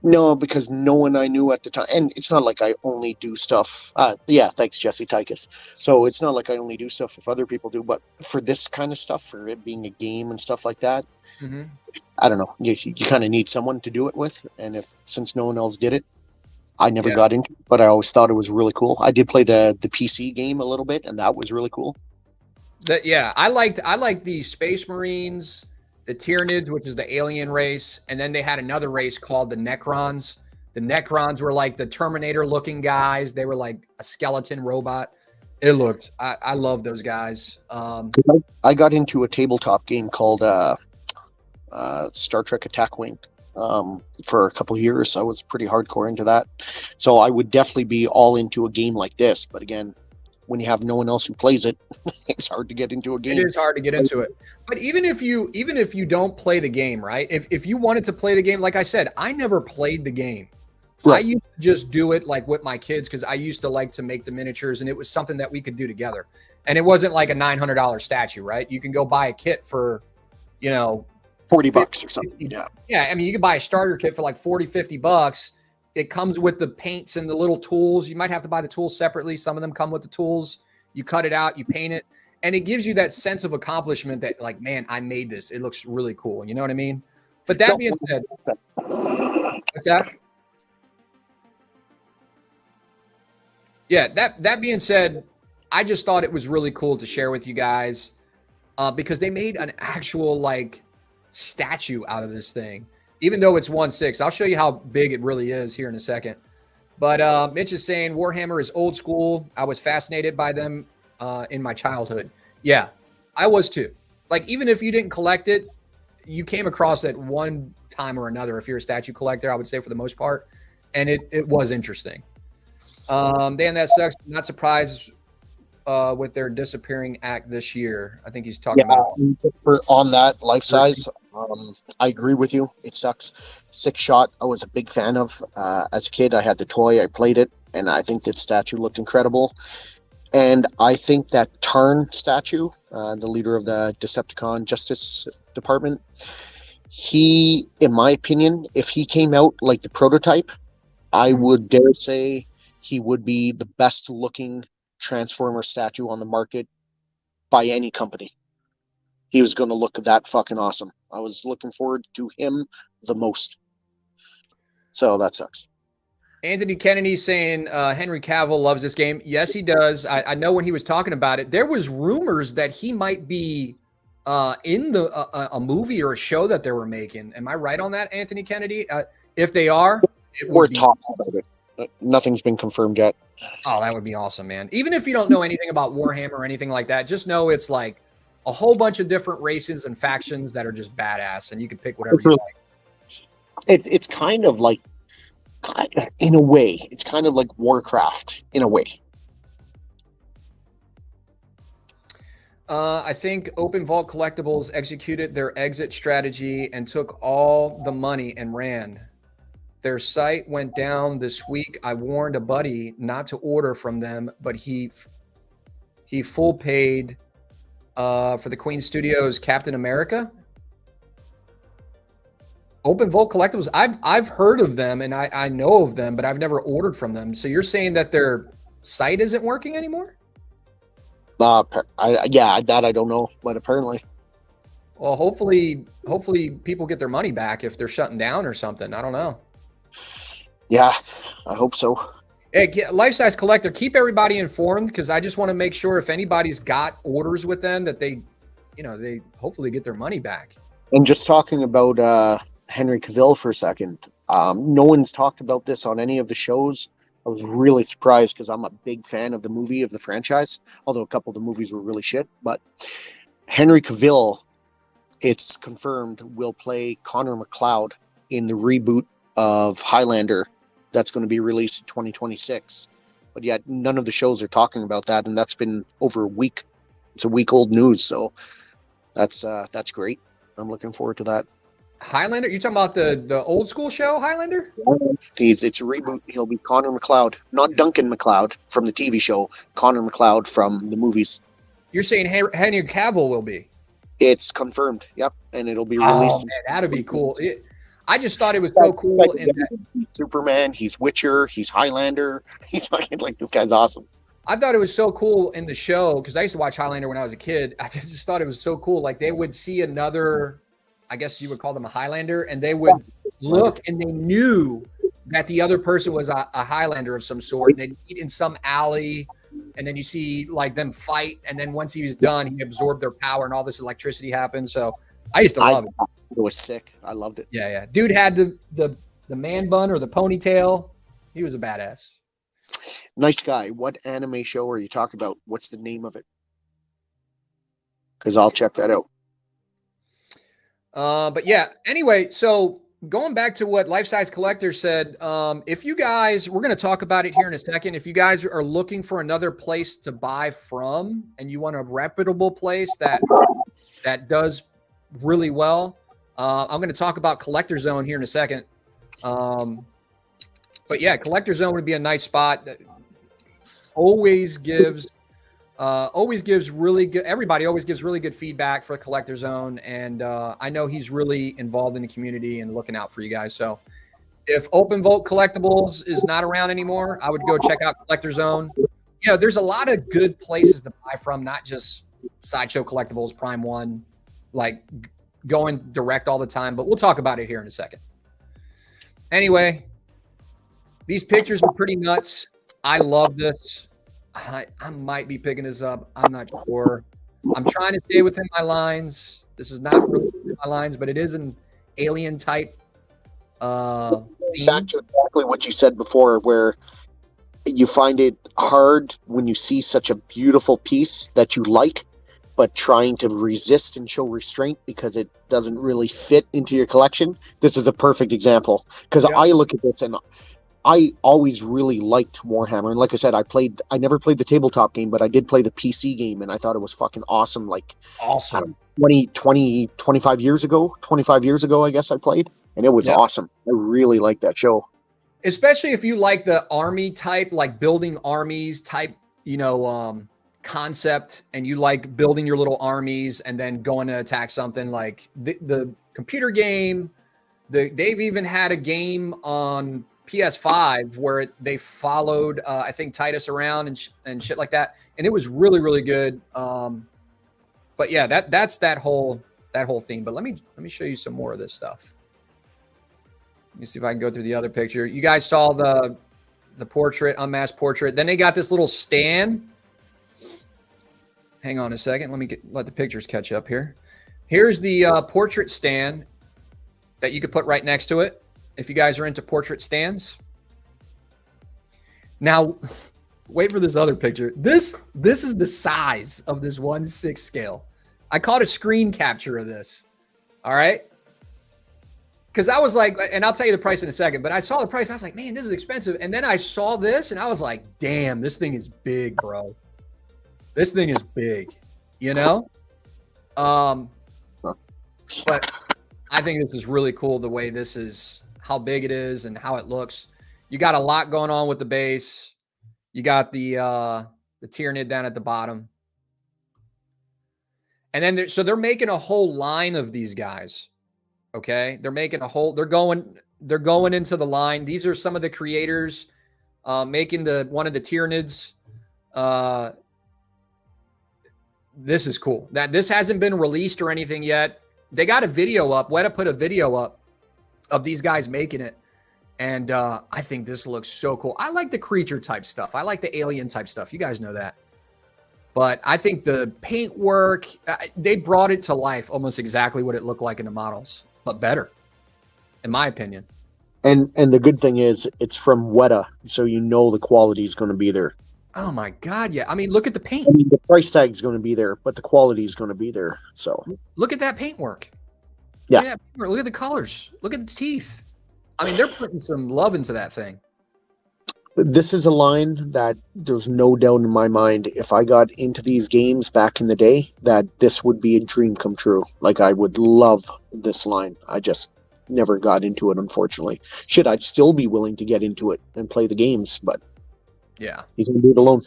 No, because no one I knew at the time, and it's not like I only do stuff. Yeah, thanks, Jesse Titus. So it's not like I only do stuff if other people do, but for this kind of stuff, for it being a game and stuff like that, I don't know. You kind of need someone to do it with, and since no one else did it, I never got into it, but I always thought it was really cool. I did play the PC game a little bit, and that was really cool. I liked the Space Marines, the Tyranids, which is the alien race, and then they had another race called the Necrons. The Necrons were like the Terminator-looking guys. They were like a skeleton robot. I love those guys. I got into a tabletop game called Star Trek Attack Wing. For a couple of years. I was pretty hardcore into that. So I would definitely be all into a game like this. But again, when you have no one else who plays it, it's hard to get into a game. It is hard to get into it. But even if you don't play the game, right? If you wanted to play the game, like I said, I never played the game. Right. I used to just do it like with my kids because I used to like to make the miniatures, and it was something that we could do together. And it wasn't like a $900 statue, right? You can go buy a kit for, $40 or something. Yeah. I mean, you can buy a starter kit for like $40-$50. It comes with the paints and the little tools. You might have to buy the tools separately. Some of them come with the tools. You cut it out, you paint it, and it gives you that sense of accomplishment that, like, man, I made this. It looks really cool. You know what I mean? But that being said, what's that? Yeah, that being said, I just thought it was really cool to share with you guys because they made an actual like statue out of this thing, even though it's 1/6. I'll show you how big it really is here in a second. But Mitch is saying Warhammer is old school. I was fascinated by them in my childhood. Yeah, I was too. Like, even if you didn't collect it, you came across it one time or another. If you're a statue collector, I would say for the most part. And it was interesting. Dan, that sucks. Not surprised with their disappearing act this year. I think he's talking about on that life size. I agree with you. It sucks. 6-shot, I was a big fan of. As a kid, I had the toy. I played it, and I think that statue looked incredible. And I think that Tarn statue, the leader of the Decepticon Justice Department, he, in my opinion, if he came out like the prototype, I would dare say he would be the best looking Transformer statue on the market by any company. He was going to look that fucking awesome. I was looking forward to him the most. So that sucks. Anthony Kennedy saying Henry Cavill loves this game. Yes, he does. I know when he was talking about it, there was rumors that he might be in a movie or a show that they were making. Am I right on that, Anthony Kennedy? If they are, we're talking about it. Nothing's been confirmed yet. Oh, that would be awesome, man. Even if you don't know anything about Warhammer or anything like that, just know it's like a whole bunch of different races and factions that are just badass, and you can pick whatever you like. It's kind of like, in a way, it's kind of like Warcraft in a way. I think Open Vault Collectibles executed their exit strategy and took all the money and ran. Their site went down this week. I warned a buddy not to order from them, but he full paid for the Queen Studios Captain America. Open Vault Collectibles. I've heard of them and I know of them, but I've never ordered from them. So you're saying that their site isn't working anymore? Yeah, that I don't know, but apparently. Well, hopefully people get their money back if they're shutting down or something. I don't know. Yeah, I hope so. Hey, Life Size Collector, keep everybody informed because I just want to make sure if anybody's got orders with them that they hopefully get their money back. And just talking about Henry Cavill for a second, no one's talked about this on any of the shows. I was really surprised because I'm a big fan of the movie, of the franchise, although a couple of the movies were really shit. But Henry Cavill, it's confirmed, will play Connor McLeod in the reboot of Highlander that's going to be released in 2026. But yet none of the shows are talking about that, and that's been over a week. It's a week old news, so That's great. I'm looking forward to that. Highlander? You talking about the old school show Highlander? It's a reboot. He'll be Connor McLeod, not Duncan McLeod from the TV show. Connor McLeod from the movies. You're saying Henry Cavill will be? It's confirmed. Yep, and it'll be released. Oh man, that'd be cool. I just thought it was so cool. He's Superman. He's Witcher. He's Highlander. He's fucking like, this guy's awesome. I thought it was so cool in the show because I used to watch Highlander when I was a kid. I just thought it was so cool. Like they would see another, I guess you would call them a Highlander, and they would look and they knew that the other person was a Highlander of some sort. And they'd meet in some alley, and then you see like them fight. And then once he was done, he absorbed their power and all this electricity happened. So I used to love it. It was sick. I loved it. Yeah. Dude had the man bun or the ponytail. He was a badass. Nice guy. What anime show are you talking about? What's the name of it? Because I'll check that out. But yeah, anyway, so going back to what Life Size Collector said, if you guys, we're going to talk about it here in a second. If you guys are looking for another place to buy from and you want a reputable place that does really well, I'm going to talk about Collector Zone here in a second. But yeah, Collector Zone would be a nice spot. Always gives really good. Everybody always gives really good feedback for Collector Zone, and I know he's really involved in the community and looking out for you guys. So, if Open Vote Collectibles is not around anymore, I would go check out Collector Zone. You know, there's a lot of good places to buy from, not just Sideshow Collectibles, Prime One, like going direct all the time. But we'll talk about it here in a second. Anyway. These pictures are pretty nuts. I love this. I might be picking this up. I'm not sure. I'm trying to stay within my lines. This is not really within my lines, but it is an alien type theme. Back to exactly what you said before, where you find it hard when you see such a beautiful piece that you like, but trying to resist and show restraint because it doesn't really fit into your collection. This is a perfect example because I look at this and I always really liked Warhammer. And like I said, I never played the tabletop game, but I did play the PC game, and I thought it was fucking awesome. Like, awesome. 25 years ago, I guess I played, and it was awesome. I really liked that show. Especially if you like the army type, like building armies type, concept, and you like building your little armies and then going to attack something like the computer game. They've even had a game on PS5 where they followed I think Titus around and shit like that, and it was really, really good. But yeah, that's that whole theme. But let me show you some more of this stuff. Let me see if I can go through the other picture. You guys saw the portrait, unmasked portrait. Then they got this little stand. Hang on a second. Let the pictures catch up here. Here's the portrait stand that you could put right next to it. If you guys are into portrait stands. Now, wait for this other picture. This is the size of this 1/6 scale. I caught a screen capture of this. All right. Because I was like, and I'll tell you the price in a second, but I saw the price. I was like, man, this is expensive. And then I saw this and I was like, damn, this thing is big, bro. This thing is big, But I think this is really cool the way this is, how big it is and how it looks. You got a lot going on with the base. You got the Tyranid down at the bottom. And then they're making a whole line of these guys. Okay? They're making a whole, they're going into the line. These are some of the creators making one of the Tyranids. This is cool. This hasn't been released or anything yet. They got a video up. Weta put a video up of these guys making it. And I think this looks so cool. I like the creature type stuff. I like the alien type stuff. You guys know that. But I think the paint work, they brought it to life almost exactly what it looked like in the models, but better, in my opinion. And the good thing is it's from Weta, so the quality is going to be there. Oh my God, yeah. I mean, look at the paint. I mean, the price tag is going to be there, but the quality is going to be there. So look at that paint work. Yeah. Look at the colors. Look at the teeth. I mean, they're putting some love into that thing. This is a line that there's no doubt in my mind. If I got into these games back in the day, that this would be a dream come true. Like, I would love this line. I just never got into it, unfortunately. Shit, I'd still be willing to get into it and play the games, but Yeah. you can do it alone.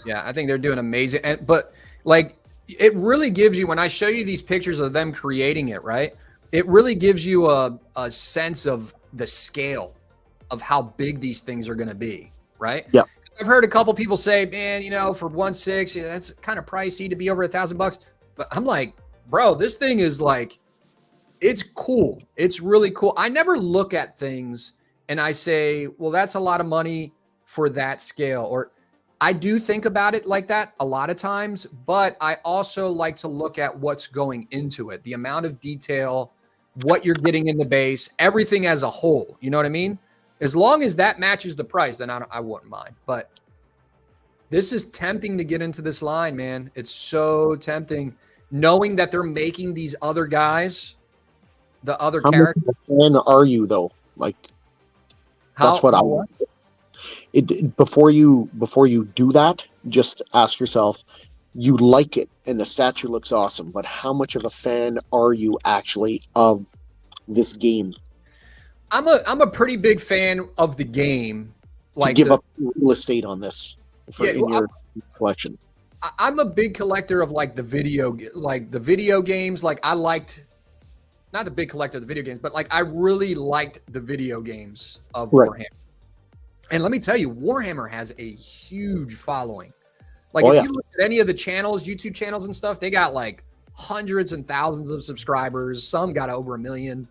Yeah, I think they're doing amazing. But like, it really gives you, when I show you these pictures of them creating it, right? It really gives you a sense of the scale of how big these things are going to be, right? Yeah. I've heard a couple people say, man, you know, for 1.6, yeah, that's kind of pricey to be over $1,000. But I'm like, bro, this thing is like, it's cool. It's really cool. I never look at things and I say, well, that's a lot of money for that scale. Or I do think about it like that a lot of times, but I also like to look at what's going into it, the amount of detail, what you're getting in the base, everything as a whole. You know what I mean? As long as that matches the price, then I wouldn't mind. But this is tempting to get into this line, man. It's so tempting, knowing that they're making these other guys, the other characters. How much of a fan are you, though? Like, that's what I want. Before you do that, just ask yourself, you like it and the statue looks awesome, but how much of a fan are you actually of this game? I'm a pretty big fan of the game. Like, to give up real estate on this in your collection. I'm a big collector of like the video games. Like, I liked, not a big collector of the video games, but like I really liked the video games of Warhammer. And let me tell you, Warhammer has a huge following. Like, if you look at any of the channels, YouTube channels and stuff, they got like hundreds and thousands of subscribers. Some got over 1 million.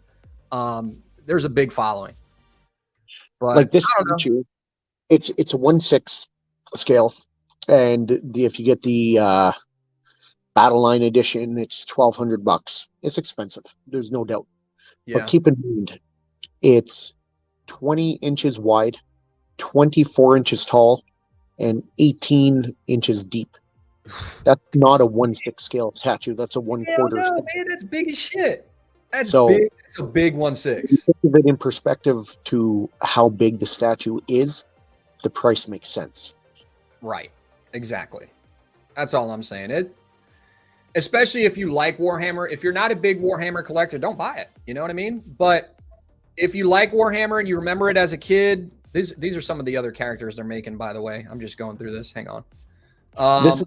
There's a big following. But like this statue, it's a 1/6 scale, and if you get the Battle Line edition, it's $1,200. It's expensive. There's no doubt. Yeah. But keep in mind, it's 20 inches wide, 24 inches tall, and 18 inches deep. That's not a 1/6 scale statue. That's a 1/4. No, man, that's big as shit. That's big. It's a big 1/6. Think of it in perspective to how big the statue is, the price makes sense. Right. Exactly. That's all I'm saying. It, especially if you like Warhammer. If you're not a big Warhammer collector, don't buy it. You know what I mean? But if you like Warhammer and you remember it as a kid, these are some of the other characters they're making, by the way. I'm just going through this. Hang on. This is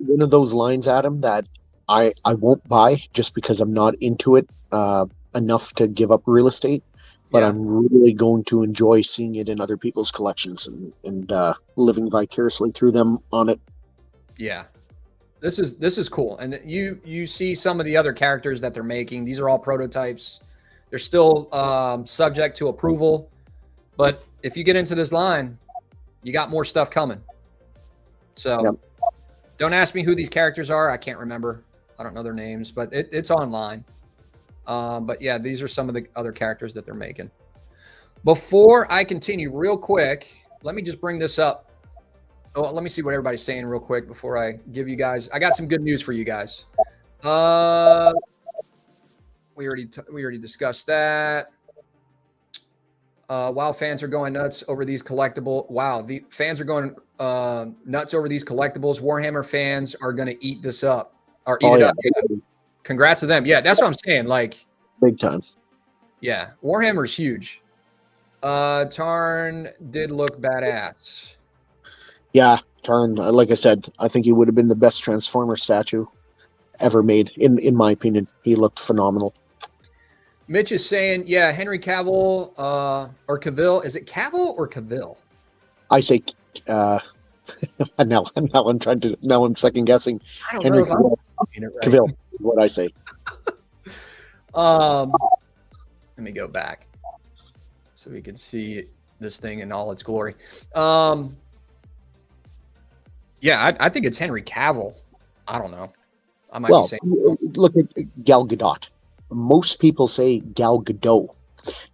one of those lines, Adam, that I won't buy just because I'm not into it enough to give up real estate. But I'm really going to enjoy seeing it in other people's collections and living vicariously through them on it. Yeah. This is cool. And you see some of the other characters that they're making. These are all prototypes. They're still subject to approval. But if you get into this line, you got more stuff coming. So don't ask me who these characters are. I can't remember. I don't know their names, but it's online. But yeah, these are some of the other characters that they're making. Before I continue, real quick, let me just bring this up. Oh, let me see what everybody's saying real quick before I give you guys. I got some good news for you guys. We already discussed that. WoW fans are going nuts over these collectibles. Wow, the fans are going nuts over these collectibles. Warhammer fans are going to eat this up or eat it up. Yeah. Congrats to them. Yeah, that's what I'm saying. Like, big time. Yeah, Warhammer's huge. Tarn did look badass. Yeah, Tarn. Like I said, I think he would have been the best Transformer statue ever made. In my opinion, he looked phenomenal. Mitch is saying, yeah, Henry Cavill or Cavill. Is it Cavill or Cavill? I say now I'm second guessing. I don't Henry know if Cavill. I'm it right. Cavill is what I say. Let me go back so we can see this thing in all its glory. Yeah, I think it's Henry Cavill. I don't know. I might be saying. Look at Gal Gadot. Most people say Gal Gadot.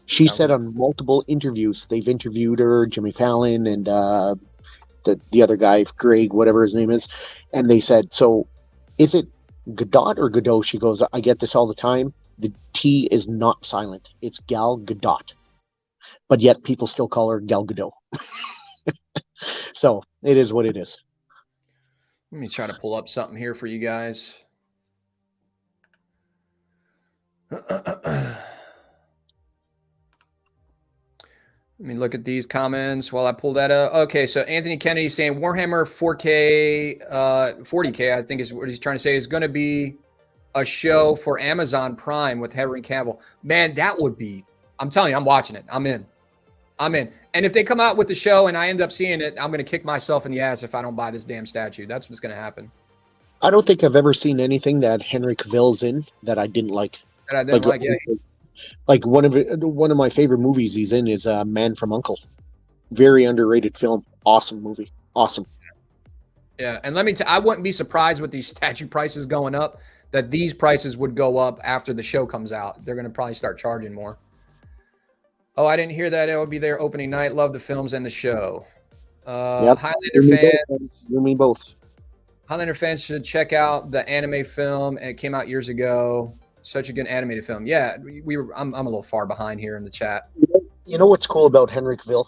She said on multiple interviews, they've interviewed her, Jimmy Fallon, and the other guy, Greg, whatever his name is, and they said, so is it Gadot or Gadot? She goes, I get this all the time. The T is not silent. It's Gal Gadot. but yet people still call her Gal Gadot. So it is what it is. Let me try to pull up something here for you guys. Let me look at these comments while I pull that up. Okay, so Anthony Kennedy saying Warhammer 4K, 40K, I think is what he's trying to say, is going to be a show for Amazon Prime with Henry Cavill. Man, that would be, I'm telling you, I'm watching it. I'm in. And if they come out with the show and I end up seeing it, I'm going to kick myself in the ass if I don't buy this damn statue. That's what's going to happen. I don't think I've ever seen anything that Henry Cavill's in that I didn't like. That I didn't like, yeah. Like one of my favorite movies he's in is Man from U.N.C.L.E. Very underrated film. Awesome movie. Awesome. Yeah, and let me I wouldn't be surprised with these statue prices going up, that these prices would go up after the show comes out. They're going to probably start charging more. Oh, I didn't hear that. It will be there opening night. Love the films and the show. Yep. Highlander fans. You mean both. Highlander fans should check out the anime film. It came out years ago. Such a good animated film. Yeah, I'm a little far behind here in the chat. You know what's cool about Henry Cavill?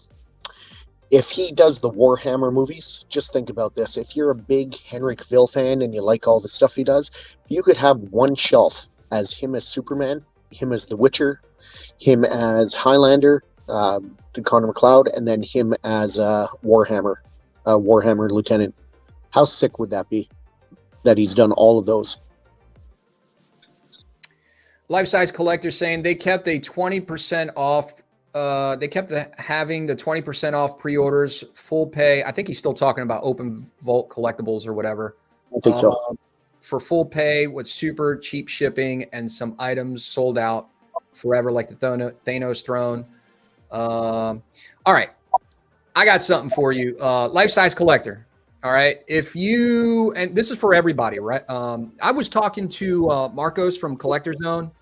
If he does the Warhammer movies, just think about this. If you're a big Henry Cavill fan and you like all the stuff he does, you could have one shelf as him as Superman, him as The Witcher, him as Highlander, Connor McLeod, and then him as Warhammer Lieutenant. How sick would that be that he's done all of those? Life Size Collector saying they kept a 20% off. They kept having the 20% off pre-orders, full pay. I think he's still talking about Open Vault Collectibles or whatever. I think so. For full pay with super cheap shipping and some items sold out forever, like the Thanos throne. All right. I got something for you. Life Size Collector. All right. If you, and this is for everybody, right? I was talking to Marcos from Collector Zone,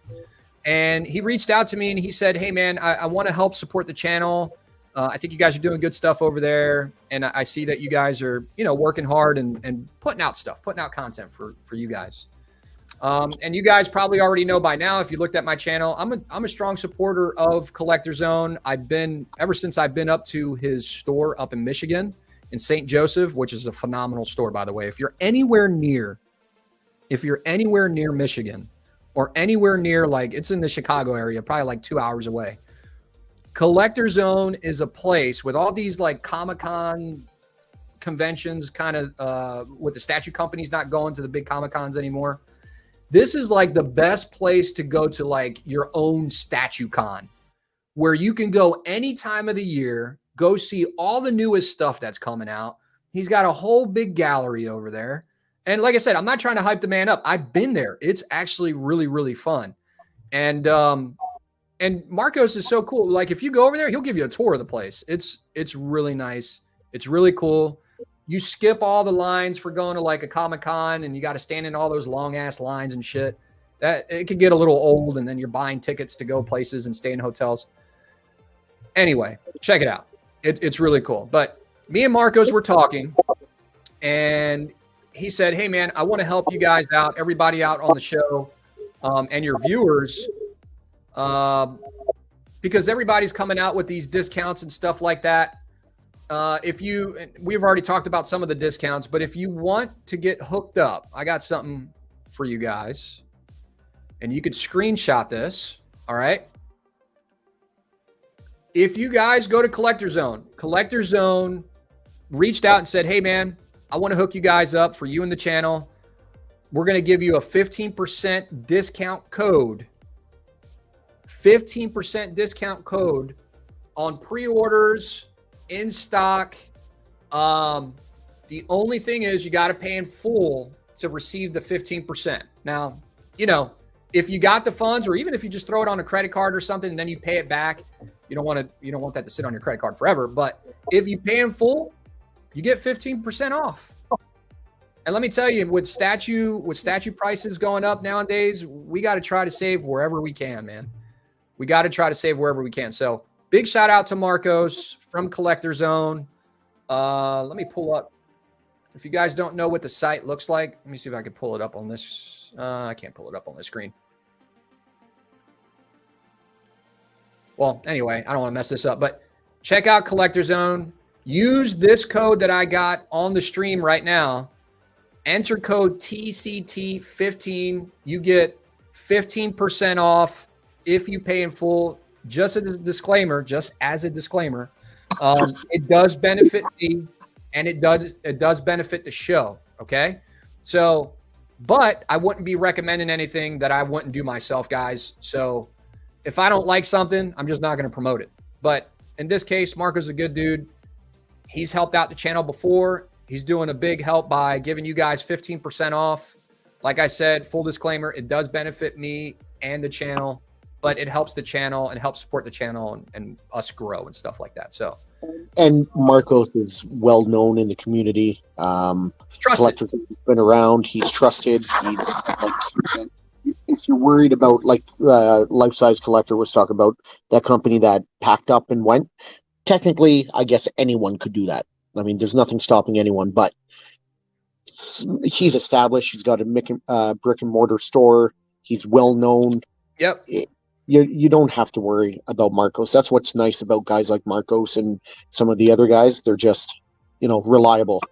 and he reached out to me and he said, hey, man, I want to help support the channel. I think you guys are doing good stuff over there. And I see that you guys are, working hard and putting out stuff, putting out content for you guys. And you guys probably already know by now, if you looked at my channel, I'm a strong supporter of Collector Zone. Ever since I've been up to his store up in Michigan, in St. Joseph, which is a phenomenal store, by the way. If you're anywhere near Michigan or anywhere near, like it's in the Chicago area, probably like 2 hours away, Collector Zone is a place with all these like Comic-Con conventions, kind of with the statue companies not going to the big Comic-Cons anymore. This is like the best place to go to like your own statue con, where you can go any time of the year, go see all the newest stuff that's coming out. He's got a whole big gallery over there. And like I said, I'm not trying to hype the man up. I've been there. It's actually really, really fun. And Marcos is so cool. Like if you go over there, he'll give you a tour of the place. It's really nice. It's really cool. You skip all the lines for going to like a Comic-Con and you got to stand in all those long ass lines and shit. That it could get a little old, and then you're buying tickets to go places and stay in hotels. Anyway, check it out. It's really cool. But me and Marcos were talking, and he said, hey, man, I want to help you guys out, everybody out on the show, and your viewers, because everybody's coming out with these discounts and stuff like that. We've already talked about some of the discounts, but if you want to get hooked up, I got something for you guys, and you could screenshot this. All right. If you guys go to Collector Zone reached out and said, hey, man, I want to hook you guys up for you and the channel. We're going to give you a 15% discount code. 15% discount code on pre-orders, in stock. The only thing is you got to pay in full to receive the 15%. Now, if you got the funds, or even if you just throw it on a credit card or something and then you pay it back, you don't want that to sit on your credit card forever. But if you pay in full, you get 15% off. And let me tell you, with statue prices going up nowadays, we got to try to save wherever we can, man. We got to try to save wherever we can. So big shout out to Marcos from Collector Zone. Let me pull up. If you guys don't know what the site looks like, let me see if I can pull it up on this. I can't pull it up on the screen. Well, anyway, I don't want to mess this up, but check out Collector Zone. Use this code that I got on the stream right now. Enter code TCT15. You get 15% off if you pay in full. Just as a disclaimer, it does benefit me, and it does benefit the show. Okay, so, but I wouldn't be recommending anything that I wouldn't do myself, guys. So if I don't like something, I'm just not going to promote it. But in this case, Marco's a good dude. He's helped out the channel before. He's doing a big help by giving you guys 15% off. Like I said, full disclaimer, it does benefit me and the channel, but it helps the channel and helps support the channel and us grow and stuff like that. So, and Marcos is well known in the community. Trusted. Has been around. He's trusted. He's like, if you're worried about, like, Life Size Collector was talking about, that company that packed up and went. Technically, I guess anyone could do that. I mean, there's nothing stopping anyone, but he's established. He's got a brick and mortar store. He's well known. Yep. You don't have to worry about Marcos. That's what's nice about guys like Marcos and some of the other guys. They're just, reliable.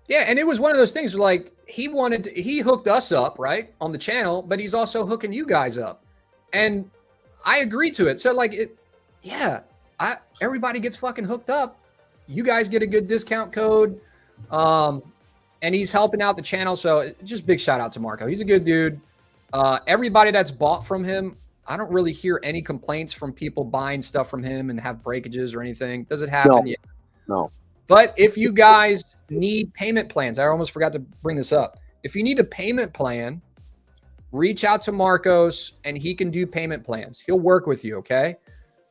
Yeah, and it was one of those things like he hooked us up, right, on the channel, but he's also hooking you guys up. And I agreed to it. So everybody gets fucking hooked up. You guys get a good discount code. And he's helping out the channel. So just big shout out to Marco. He's a good dude. Everybody that's bought from him, I don't really hear any complaints from people buying stuff from him and have breakages or anything. Does it happen? No. Yeah. No. But if you guys need payment plans, I almost forgot to bring this up. If you need a payment plan, reach out to Marcos and he can do payment plans. He'll work with you, okay?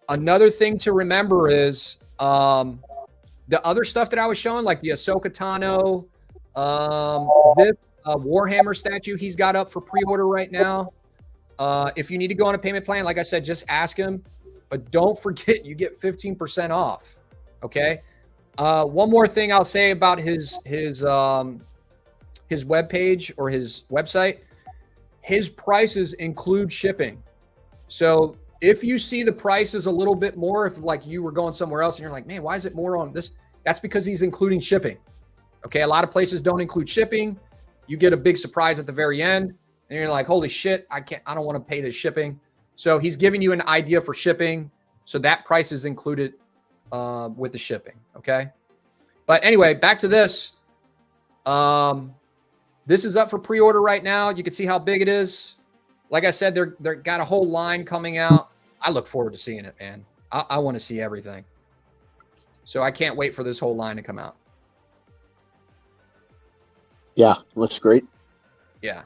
Another thing to remember is the other stuff that I was showing, like the Ahsoka Tano, this Warhammer statue he's got up for pre-order right now. If you need to go on a payment plan, like I said, just ask him. But don't forget, you get 15% off, okay? One more thing I'll say about his webpage or his website, his prices include shipping. So if you see the price is a little bit more, if like you were going somewhere else and you're like, man, why is it more on this? That's because he's including shipping. Okay. A lot of places don't include shipping. You get a big surprise at the very end and you're like, holy shit, I don't want to pay this shipping. So he's giving you an idea for shipping. So that price is included with the shipping. Okay. But anyway, back to this. This is up for pre-order right now. You can see how big it is. Like I said, they're got a whole line coming out. I look forward to seeing it, man. I want to see everything. So I can't wait for this whole line to come out. Yeah, looks great. Yeah.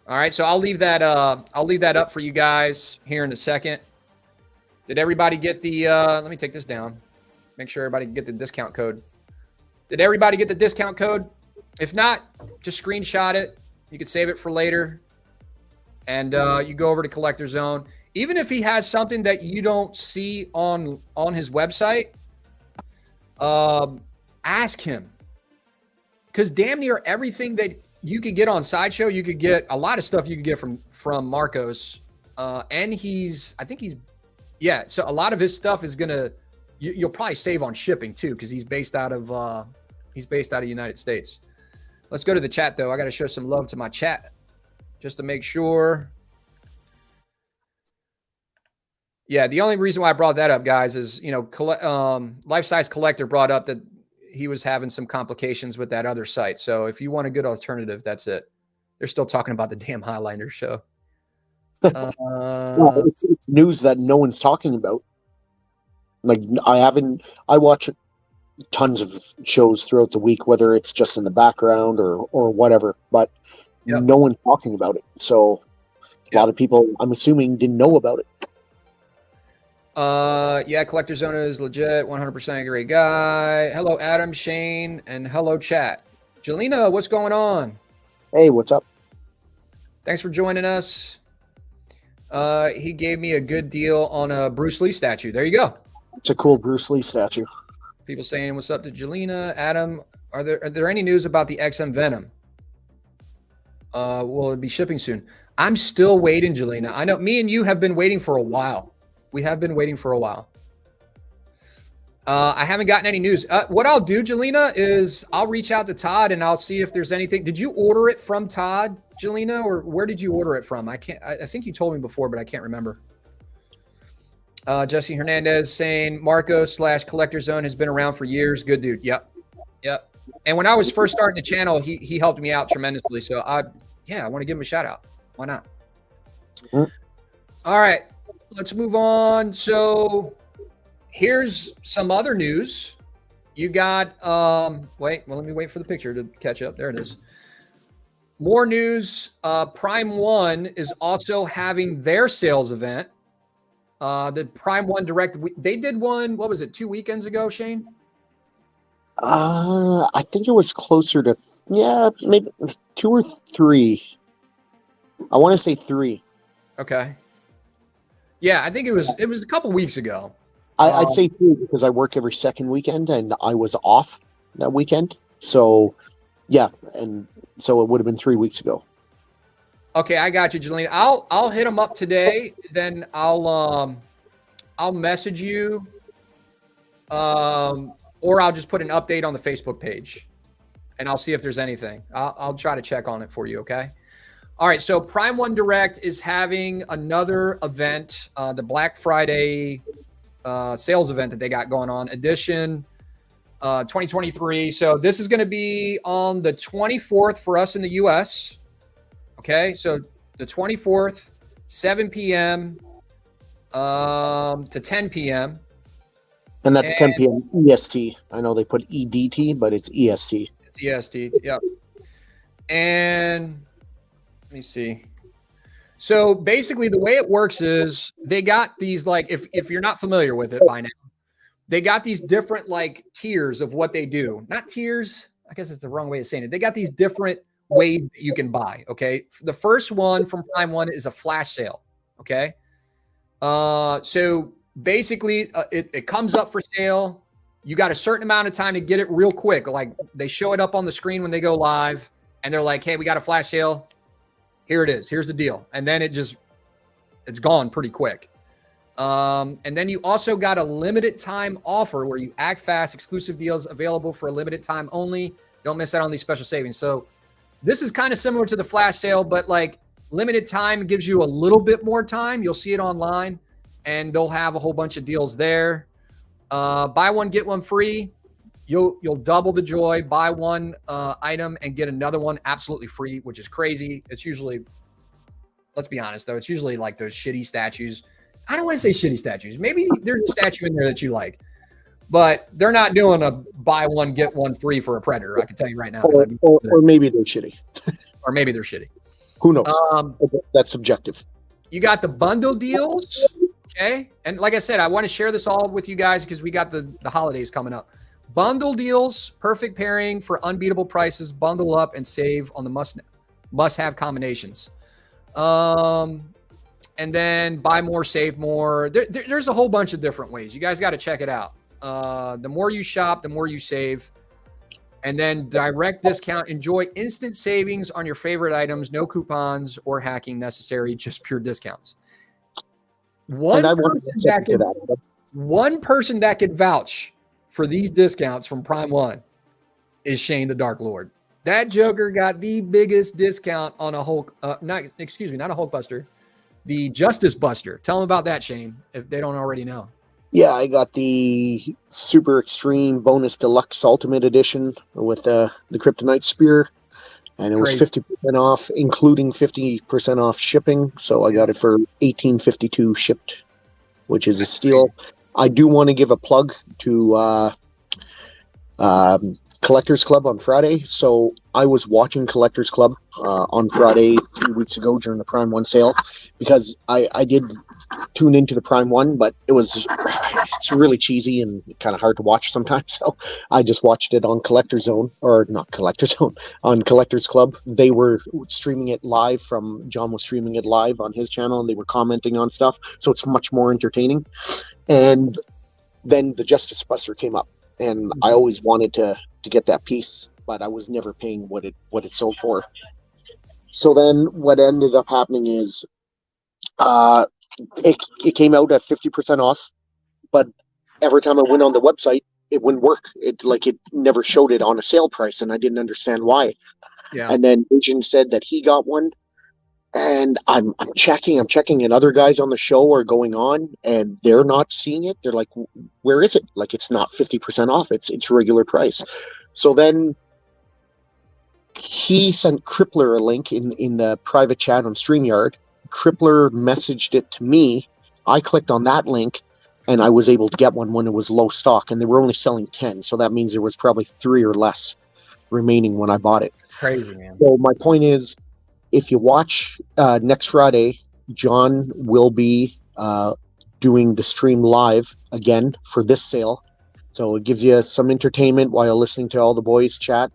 All right, so I'll leave that up for you guys here in a second. Did everybody get the let me take this down. Make sure everybody can get the discount code. Did everybody get the discount code? If not, just screenshot it. You could save it for later. And you go over to Collector Zone. Even if he has something that you don't see on his website, ask him. Because damn near everything that you could get on Sideshow, you could get a lot of stuff you could get from Marcos. And so a lot of his stuff is you'll probably save on shipping too, because he's based out of United States. Let's go to the chat though. I got to show some love to my chat just to make sure. Yeah, the only reason why I brought that up, guys, is Life Size Collector brought up that he was having some complications with that other site. So if you want a good alternative, that's it. They're still talking about the damn Highlander show. Well, it's news that no one's talking about. Like I watch tons of shows throughout the week, whether it's just in the background or whatever, but no one's talking about it. So a lot of people, I'm assuming, didn't know about it. Yeah, Collector Zone is legit, 100% a great guy. Hello, Adam, Shane, and hello, chat. Jelena, what's going on? Hey, what's up? Thanks for joining us. He gave me a good deal on a Bruce Lee statue. There you go. It's a cool Bruce Lee statue. People saying what's up to Jelena. Adam, are there any news about the XM Venom? Will it be shipping soon? I'm still waiting, Jelena. I know me and you have been waiting for a while. We have been waiting for a while. I haven't gotten any news. What I'll do, Jelena, is I'll reach out to Todd and I'll see if there's anything. Did you order it from Todd, Jelena, or where did you order it from? I think you told me before, but I can't remember. Jesse Hernandez saying Marco/Collector Zone has been around for years. Good dude. Yep. And when I was first starting the channel, he helped me out tremendously. So I want to give him a shout out. Why not? Mm-hmm. All right, let's move on. So here's some other news. You got, let me wait for the picture to catch up. There it is. More news. Prime One is also having their sales event. The Prime One Direct, they did one, what was it, 2 weekends ago, Shane? I think it was closer to, maybe 2 or 3. I want to say 3. Okay. Yeah, I think it was a couple weeks ago. I'd say 3 because I work every second weekend and I was off that weekend. So, yeah, and so it would have been 3 weeks ago. Okay, I got you, Jelena. I'll hit them up today. Then I'll message you, or I'll just put an update on the Facebook page, and I'll see if there's anything. I'll try to check on it for you. Okay. All right. So Prime One Direct is having another event, the Black Friday sales event that they got going on, edition 2023. So this is going to be on the 24th for us in the U.S. Okay, so the 24th, 7 p.m. To 10 p.m. And that's 10 p.m. EST. I know they put EDT, but it's EST. It's EST, yep. And let me see. So basically the way it works is they got these, like, if you're not familiar with it by now, they got these different like tiers of what they do. Not tiers, I guess it's the wrong way of saying it. They got these different ways that you can buy. Okay. The first one from Prime One is a flash sale. Okay. So basically it comes up for sale. You got a certain amount of time to get it real quick. Like they show it up on the screen when they go live and they're like, hey, we got a flash sale. Here it is. Here's the deal. And then it's gone pretty quick. And then you also got a limited time offer where you act fast, exclusive deals available for a limited time only. Don't miss out on these special savings. So this is kind of similar to the flash sale, but like limited time gives you a little bit more time. You'll see it online and they'll have a whole bunch of deals there. Buy one, get one free. You'll double the joy. Buy one item and get another one absolutely free, which is crazy. It's usually, let's be honest though, it's usually like those shitty statues. I don't want to say shitty statues. Maybe there's a statue in there that you like, but they're not doing a buy one, get one free for a Predator. I can tell you right now. Or maybe they're shitty. Or maybe they're shitty. Who knows? That's subjective. You got the bundle deals. Okay. And like I said, I want to share this all with you guys because we got the holidays coming up. Bundle deals, perfect pairing for unbeatable prices. Bundle up and save on the must-have combinations. And then buy more, save more. There's a whole bunch of different ways. You guys got to check it out. The more you shop, the more you save. And then direct discount. Enjoy instant savings on your favorite items. No coupons or hacking necessary. Just pure discounts. One person that could vouch for these discounts from Prime One is Shane the Dark Lord. That Joker got the biggest discount on a Hulk. Not a Hulkbuster. The Justice Buster. Tell them about that, Shane, if they don't already know. Yeah, I got the Super Extreme Bonus Deluxe Ultimate Edition with the Kryptonite Spear, and it was 50% off, including 50% off shipping. So I got it for $18.52 shipped, which is a steal. I do want to give a plug to Collectors Club on Friday. So I was watching Collectors Club on Friday 3 weeks ago during the Prime One sale because I did tune into the Prime One, but it's really cheesy and kind of hard to watch sometimes. So I just watched it on Collector Zone, or not Collector Zone, on Collectors Club. They were streaming it live John was streaming it live on his channel and they were commenting on stuff. So it's much more entertaining. And then the Justice Buster came up and I always wanted to get that piece, but I was never paying what it sold for. So then what ended up happening is it came out at 50% off, but every time I went on the website, it wouldn't work. It never showed it on a sale price, and I didn't understand why. Yeah. And then Vision said that he got one, and I'm checking, and other guys on the show are going on, and they're not seeing it. They're like, "Where is it? Like, it's not 50% off. It's regular price." So then he sent Crippler a link in the private chat on StreamYard. Crippler messaged it to me. I clicked on that link, and I was able to get one when it was low stock, and they were only selling 10. So that means there was probably 3 or less remaining when I bought it. Crazy, man. So my point is, if you watch next Friday, John will be doing the stream live again for this sale. So it gives you some entertainment while listening to all the boys chat.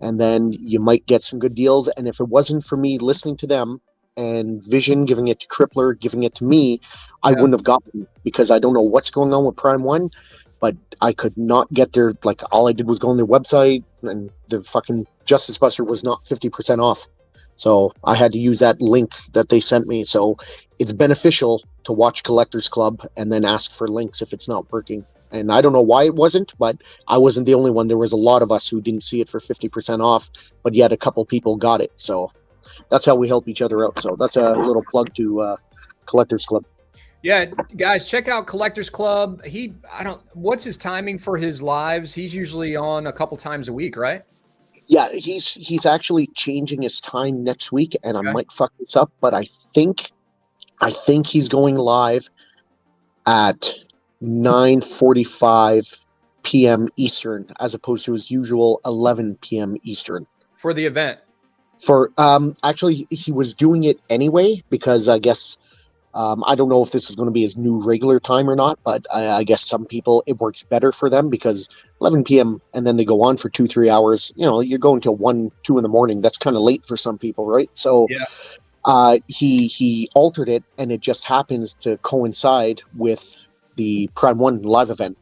And then you might get some good deals. And if it wasn't for me listening to them and Vision giving it to Crippler, giving it to me, I wouldn't have gotten it, because I don't know what's going on with Prime 1, but I could not get their, like, all I did was go on their website, and the fucking Justice Buster was not 50% off. So I had to use that link that they sent me. So it's beneficial to watch Collectors Club and then ask for links if it's not working. And I don't know why it wasn't, but I wasn't the only one. There was a lot of us who didn't see it for 50% off, but yet a couple people got it. So that's how we help each other out. So that's a little plug to Collectors Club. Yeah, guys, check out Collectors Club. What's his timing for his lives? He's usually on a couple times a week, right? Yeah, he's actually changing his time next week, and I might fuck this up, but I think he's going live at 9:45 p.m. Eastern, as opposed to his usual 11 p.m. Eastern. For the event. For actually, he was doing it anyway, because I guess I don't know if this is going to be his new regular time or not, but I guess some people, it works better for them, because 11 p.m. and then they go on for 2-3 hours. You know, you're going till 1-2 in the morning. That's kind of late for some people, right? So he altered it, and it just happens to coincide with the Prime 1 live event.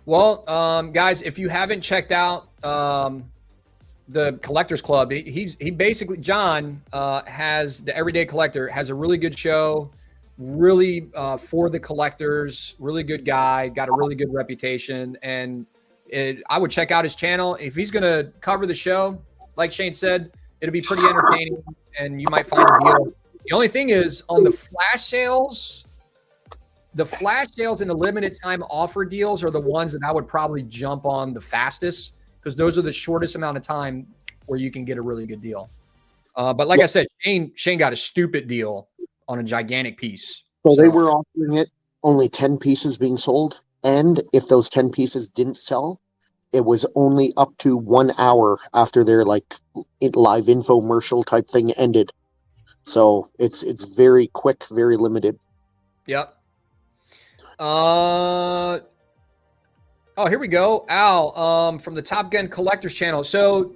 Well, guys, if you haven't checked out the Collectors Club, he basically, John has the Everyday Collector, has a really good show, really for the collectors, really good guy, got a really good reputation, and I would check out his channel. If he's going to cover the show, like Shane said, it'll be pretty entertaining, and you might find a deal. The only thing is, on the flash sales and the limited time offer deals are the ones that I would probably jump on the fastest, because those are the shortest amount of time where you can get a really good deal. But like I said, Shane got a stupid deal on a gigantic piece. So they were offering it only 10 pieces being sold. And if those 10 pieces didn't sell, it was only up to 1 hour after their live infomercial type thing ended. So it's very quick, very limited. Yep. Oh, here we go. Al, from the Top Gun Collectors channel. So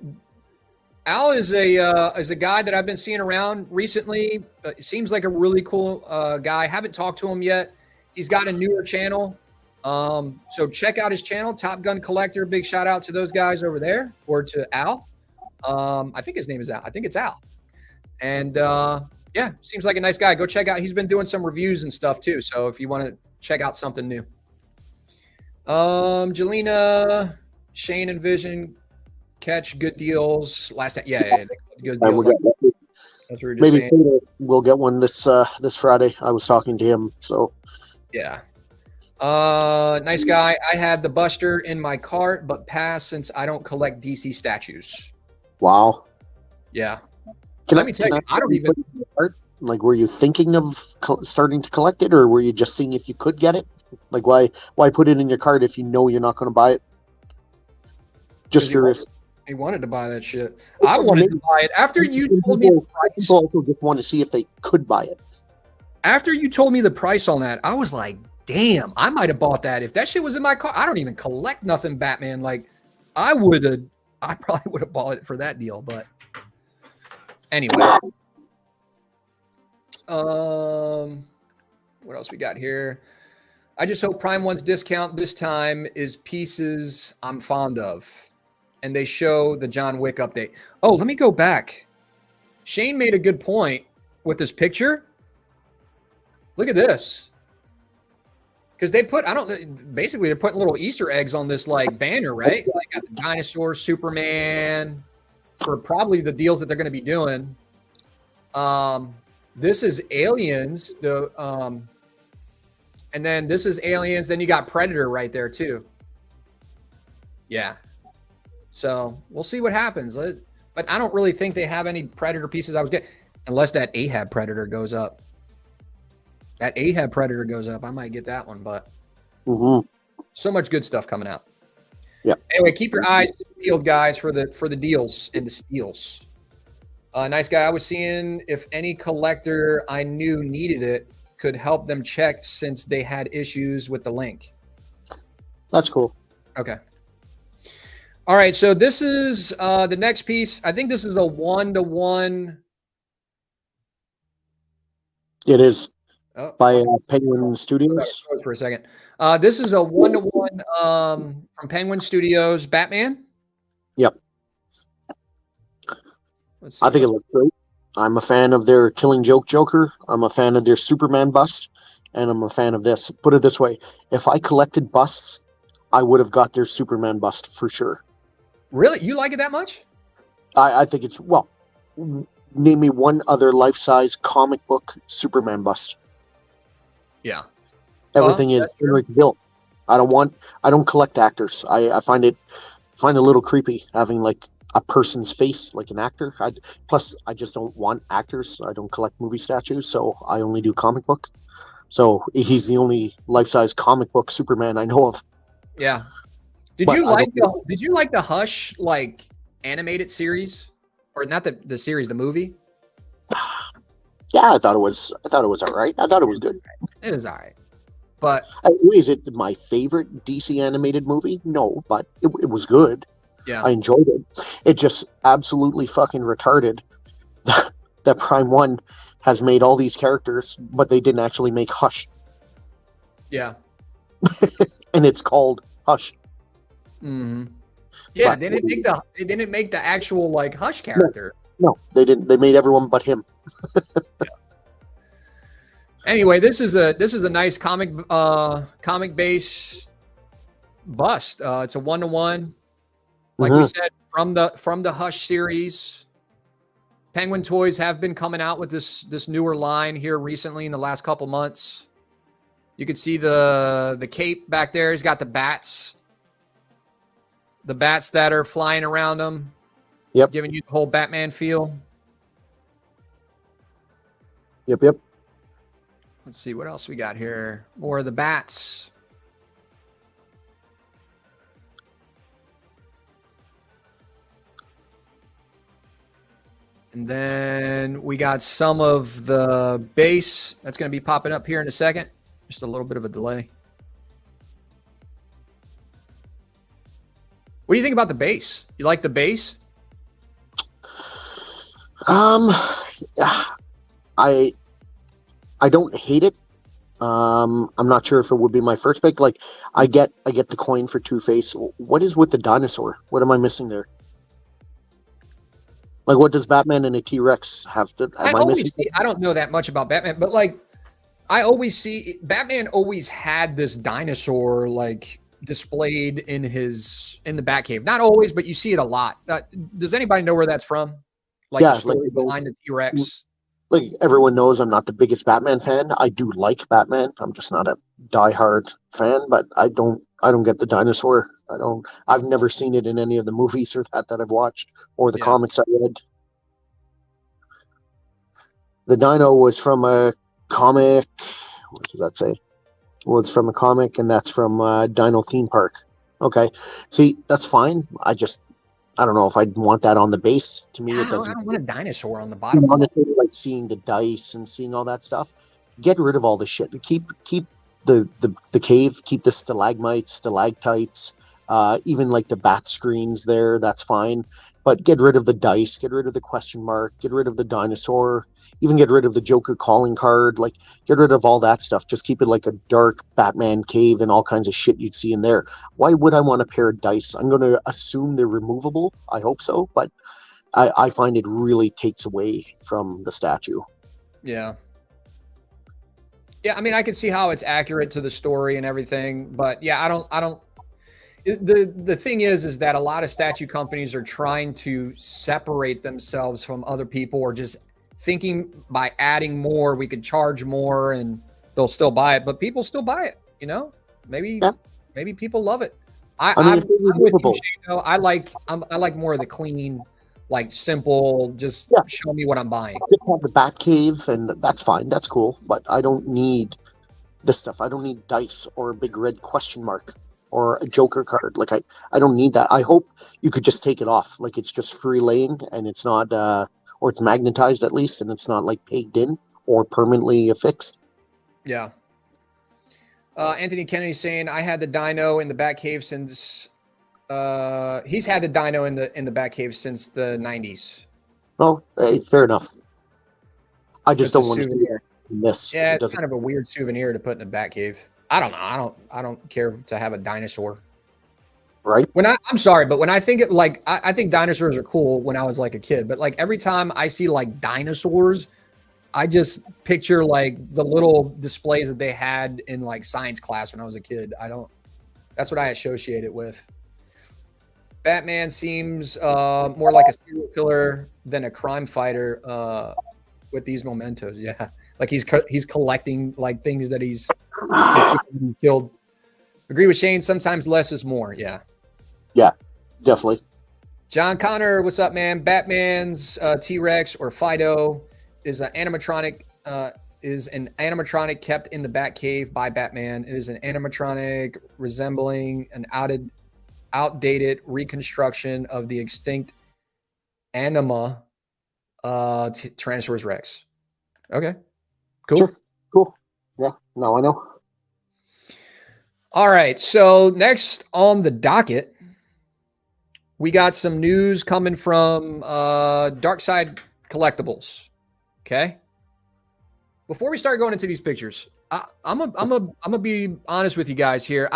Al is a guy that I've been seeing around recently. Seems like a really cool guy. Haven't talked to him yet. He's got a newer channel. So check out his channel, Top Gun Collector. Big shout out to those guys over there, or to Al. I think his name is Al. I think it's Al. And yeah, seems like a nice guy. Go check out. He's been doing some reviews and stuff too. So if you want to check out something new. Jelena, Shane and Vision catch good deals last night. Yeah, good deals. That's what we were just saying. Maybe we'll get one this Friday. I was talking to him, so yeah. Nice guy. I had the Buster in my cart, but passed since I don't collect DC statues. Wow. Yeah. Let me tell you, I don't even. Like, were you thinking of starting to collect it, or were you just seeing if you could get it? Like, why put it in your cart if you know you're not going to buy it? Just curious. He wanted to buy that shit. I wanted to buy it after you told me the price. People also just want to see if they could buy it. After you told me the price on that, I was like, damn, I might have bought that. If that shit was in my car, I don't even collect nothing Batman. Like, I probably would have bought it for that deal. But anyway. What else we got here? I just hope Prime 1's discount this time is pieces I'm fond of. And they show the John Wick update. Oh, let me go back. Shane made a good point with this picture. Look at this. Because they put, I don't know, basically they're putting little Easter eggs on this like banner, right? Like got the dinosaur, Superman, for probably the deals that they're going to be doing. This is Aliens, and then this is Aliens. Then you got Predator right there too. Yeah. So we'll see what happens. But I don't really think they have any Predator pieces I was getting, unless that Ahab Predator goes up. That Ahab Predator goes up, I might get that one, but so much good stuff coming out. Yeah. Anyway, keep your eyes peeled, guys, for the deals and the steals. Nice guy. I was seeing if any collector I knew needed it could help them check since they had issues with the link. That's cool. Okay. All right. So this is the next piece. I think this is a 1-to-1. It is. By Penguin Studios. For a second. This is a 1-to-1 from Penguin Studios Batman. Yep. I think it looks great. I'm a fan of their Killing Joke Joker. I'm a fan of their Superman bust. And I'm a fan of this. Put it this way. If I collected busts, I would have got their Superman bust for sure. Really? You like it that much? I think it's, well, name me one other life-size comic book Superman bust. Yeah. Everything is built. I don't collect actors. I find it a little creepy having like a person's face like an actor. Plus I just don't want actors. I don't collect movie statues, so I only do comic book. So he's the only life-size comic book Superman I know of. Yeah. Did you like the Hush like animated series? Or not the series, the movie? Yeah, I thought it was all right. I thought it was good. It was all right. But is it my favorite DC animated movie? No, but it was good. Yeah. I enjoyed it. It just absolutely fucking retarded that Prime 1 has made all these characters, but they didn't actually make Hush. Yeah. And it's called Hush. Mm-hmm. Yeah, they didn't make the actual like Hush character. No, they didn't. They made everyone but him. Yeah. Anyway, this is a nice comic based bust. It's a 1-to-1, like we said, from the Hush series. Penguin Toys have been coming out with this newer line here recently in the last couple months. You can see the cape back there. He's got the bats that are flying around him. Yep. Giving you the whole Batman feel. Yep. Let's see what else we got here. More of the bats. And then we got some of the base that's going to be popping up here in a second. Just a little bit of a delay. What do you think about the base? You like the base? I don't hate it. I'm not sure if it would be my first pick. Like, I get the coin for Two-Face. What is with the dinosaur? What am I missing there? Like, what does Batman and a T-Rex have to? I don't know that much about Batman, but like, I always see Batman always had this dinosaur like displayed in the Batcave. Not always, but you see it a lot. Does anybody know where that's from? Like, yeah, the story behind the T-Rex. Like, everyone knows I'm not the biggest Batman fan. I do like Batman. I'm just not a diehard fan, but I don't get the dinosaur. I've never seen it in any of the movies or that I've watched or the comics I read. The dino was from a comic. What does that say? Well, it's from a comic, and that's from Dino Theme Park. Okay. See, that's fine. I don't know if I'd want that on the base. To me, it doesn't. I don't want a dinosaur on the bottom. Honestly, like seeing the dice and seeing all that stuff. Get rid of all the shit. Keep the cave. Keep the stalagmites, stalactites, even like the bat screens there. That's fine. But get rid of the dice. Get rid of the question mark. Get rid of the dinosaur. Even get rid of the Joker calling card. Like, get rid of all that stuff. Just keep it like a dark Batman cave and all kinds of shit you'd see in there. Why would I want a pair of dice? I'm going to assume they're removable. I hope so. But I find it really takes away from the statue. Yeah. Yeah, I mean, I can see how it's accurate to the story and everything, but yeah, I don't. The thing is that a lot of statue companies are trying to separate themselves from other people, or just thinking by adding more, we could charge more, and they'll still buy it. But people still buy it, you know. Maybe people love it. I'm with you, Shane, I like more of the clean, like simple, just show me what I'm buying. I just have the Batcave, and that's fine. That's cool. But I don't need this stuff. I don't need dice or a big red question mark or a Joker card. Like I don't need that. I hope you could just take it off. Like it's just free laying, and it's not, or it's magnetized at least, and it's not like pegged in or permanently affixed. Yeah. Anthony Kennedy saying, I had the dino in the Batcave since he's had the dino in the Batcave since the 90s. Well, hey, fair enough. I just don't want to see this. Yeah, it's kind of a weird souvenir to put in a Batcave. I don't know. I don't care to have a dinosaur. Right. I'm sorry, but when I think I think dinosaurs are cool when I was like a kid, but like every time I see like dinosaurs, I just picture like the little displays that they had in like science class when I was a kid. That's what I associate it with. Batman seems more like a serial killer than a crime fighter with these mementos. Yeah. Like he's collecting like things that he's killed. Agree with Shane. Sometimes less is more. Yeah. Yeah, definitely. John Connor, what's up, man? Batman's T-Rex or Fido is an animatronic kept in the Batcave by Batman. It is an animatronic resembling an outdated reconstruction of the extinct anima Tyrannosaurus Rex. Okay, cool. Sure. Cool. Yeah, now I know. All right, so next on the docket, we got some news coming from Side Collectibles. Okay. Before we start going into these pictures, I'm gonna be honest with you guys here.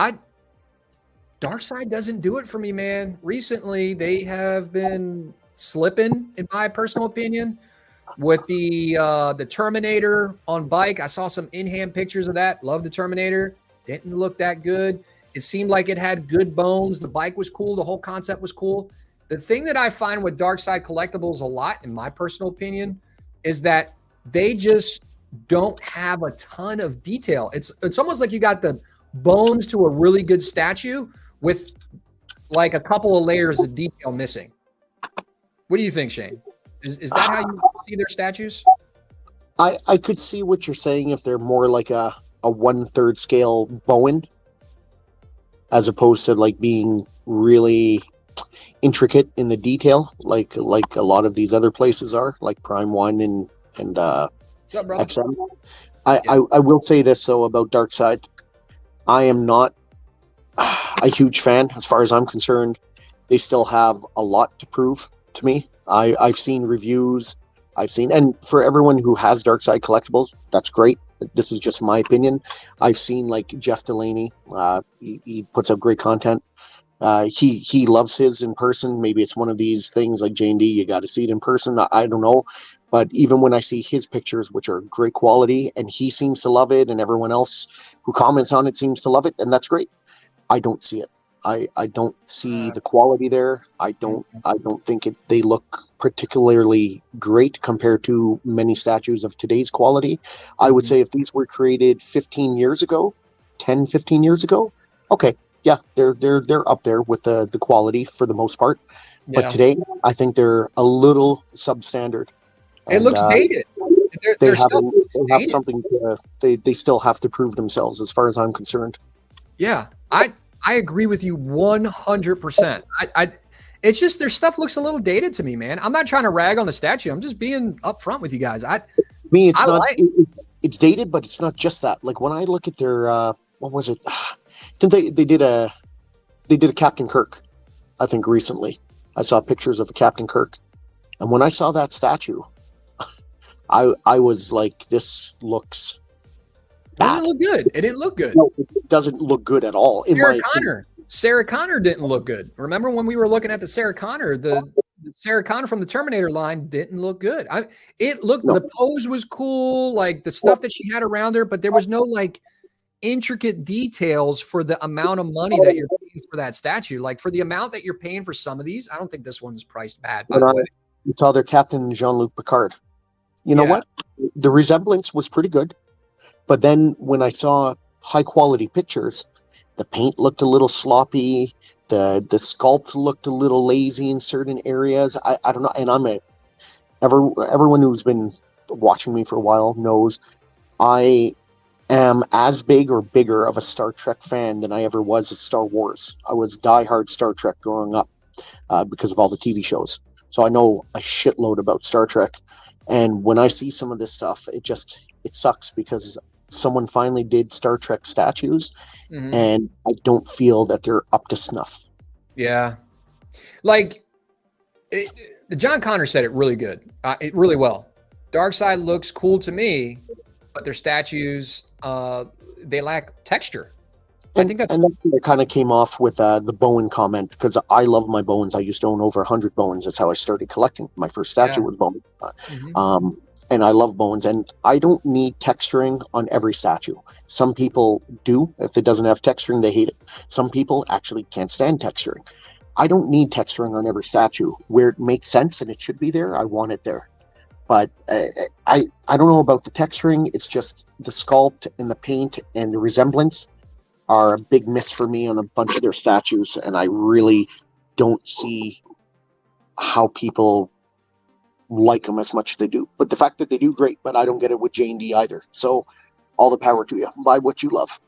Darkside doesn't do it for me, man. Recently, they have been slipping, in my personal opinion, with the Terminator on bike. I saw some in-hand pictures of that. Love the Terminator. Didn't look that good. It seemed like it had good bones. The bike was cool. The whole concept was cool. The thing that I find with Side Collectibles a lot, in my personal opinion, is that they just don't have a ton of detail. It's almost like you got the bones to a really good statue with like a couple of layers of detail missing. What do you think, Shane? Is that how you see their statues? I could see what you're saying if they're more like a 1/3 scale Bowen, as opposed to like being really intricate in the detail, like a lot of these other places are, like Prime One and What's up, brother? XM. I will say this though about Darkside. I am not a huge fan as far as I'm concerned. They still have a lot to prove to me. I've seen reviews. And for everyone who has Side Collectibles, that's great. This is just my opinion. I've seen like Jeff Delaney. He puts up great content. He loves his in person. Maybe it's one of these things like J&D, you got to see it in person. I don't know. But even when I see his pictures, which are great quality, and he seems to love it, and everyone else who comments on it seems to love it, and that's great. I don't see it. I don't see the quality there. I don't think they look particularly great compared to many statues of today's quality. I would say if these were created 15 years ago, 10, 15 years ago, okay, yeah, they're up there with the quality for the most part. Yeah. But today, I think they're a little substandard. It looks dated. They have something they still have to prove themselves as far as I'm concerned. Yeah, I agree with you 100%. It's just their stuff looks a little dated to me, man. I'm not trying to rag on the statue. I'm just being upfront with you guys. It's dated, but it's not just that. Like when I look at their what was it? They did a Captain Kirk, I think recently. I saw pictures of a Captain Kirk, and when I saw that statue, I was like, this looks bad. Doesn't look good. It didn't look good. No, it doesn't look good at all. Sarah Connor didn't look good. Remember when we were looking at the Sarah Connor, the Sarah Connor from the Terminator line didn't look good. It looked, No. the pose was cool, like the stuff that she had around her, but there was no like intricate details for the amount of money that you're paying for that statue. Like for the amount that you're paying for some of these, I don't think this one's priced bad, by the way. You saw their captain, Jean-Luc Picard. You know what? The resemblance was pretty good. But then when I saw high quality pictures, the paint looked a little sloppy. The sculpt looked a little lazy in certain areas. I don't know. And everyone who's been watching me for a while knows I am as big or bigger of a Star Trek fan than I ever was of Star Wars. I was diehard Star Trek growing up because of all the TV shows. So I know a shitload about Star Trek. And when I see some of this stuff, it sucks because someone finally did Star Trek statues, and I don't feel that they're up to snuff. Yeah. Like, John Connor said it really good. Really well. Darkseid looks cool to me, but their statues, they lack texture. I think that's... And that kind of came off with the Bowen comment, because I love my Bowens. I used to own over 100 Bowens. That's how I started collecting. My first statue was Bowen. And I love Bowens, and I don't need texturing on every statue. Some people do. If it doesn't have texturing, they hate it. Some people actually can't stand texturing. I don't need texturing on every statue. Where it makes sense and it should be there, I want it there. But I don't know about the texturing. It's just the sculpt and the paint and the resemblance are a big miss for me on a bunch of their statues, and I really don't see how people like them as much as they do. But the fact that they do, great, but I don't get it with J&D either. So all the power to you. Buy what you love.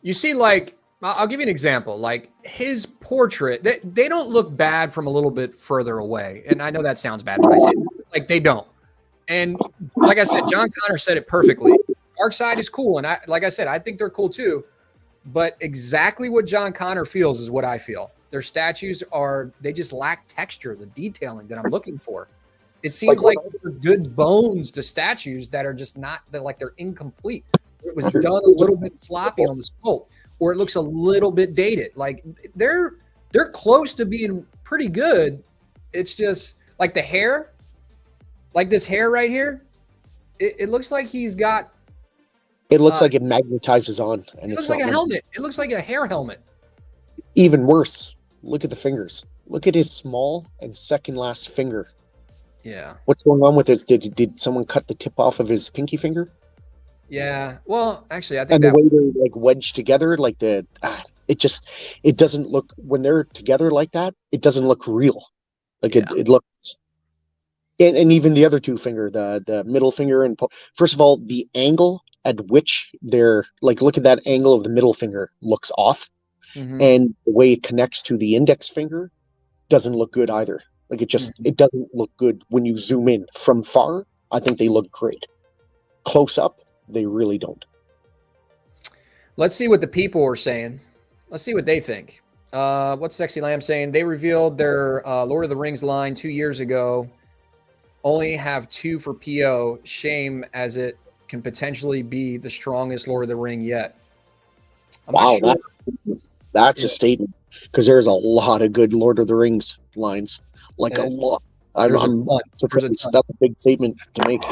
You see, like, I'll give you an example. Like his portrait, they don't look bad from a little bit further away. And I know that sounds bad when I say it. Like they don't. And like I said, John Connor said it perfectly. Darkseid is cool. And like I said, I think they're cool too. But exactly what John Connor feels is what I feel. Their statues they just lack texture, the detailing that I'm looking for. It seems like they're good bones to statues that are just not, they're incomplete. It was done a little bit sloppy on the sculpt, or it looks a little bit dated. Like they're close to being pretty good. It's just like the hair, like this hair right here. It looks like he's got. It looks like it magnetizes on, and it looks like a helmet. It looks like a hair helmet. Even worse, look at the fingers. Look at his small and second last finger. Yeah. What's going on with it? Did someone cut the tip off of his pinky finger? Yeah. Well, actually, I think the way they're like wedged together, like it doesn't look, when they're together like that, it doesn't look real. Like it looks. And even the other two finger, the middle finger, and first of all, the angle at which they're like, look at that angle of the middle finger looks off, and the way it connects to the index finger doesn't look good either. Like it doesn't look good when you zoom in. From far, I think they look great. Close up, they really don't. Let's see what the people are saying. Let's see what they think. What's Sexy Lamb saying? They revealed their Lord of the Rings line 2 years ago. Only have 2 for PO. Shame, as it can potentially be the strongest Lord of the Ring yet. Wow, that's a statement, because there's a lot of good Lord of the Rings lines. Like a lot. That's a big statement to make.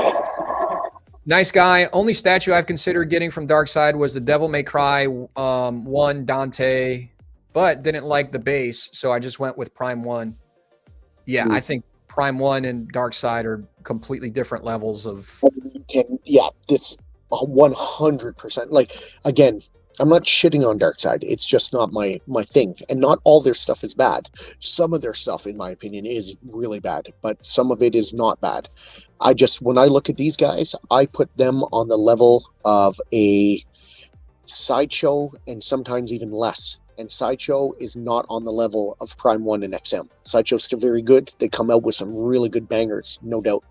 Nice guy. Only statue I've considered getting from Darkseid was the Devil May Cry 1 Dante, but didn't like the base, so I just went with Prime 1. Yeah, I think Prime 1 and Darkseid are completely different levels of... This 100%. Like, again, I'm not shitting on Darkseid. It's just not my thing. And not all their stuff is bad. Some of their stuff, in my opinion, is really bad, but some of it is not bad. When I look at these guys, I put them on the level of a Sideshow and sometimes even less. And Sideshow is not on the level of Prime 1 and XM. Sideshow's still very good. They come out with some really good bangers, no doubt.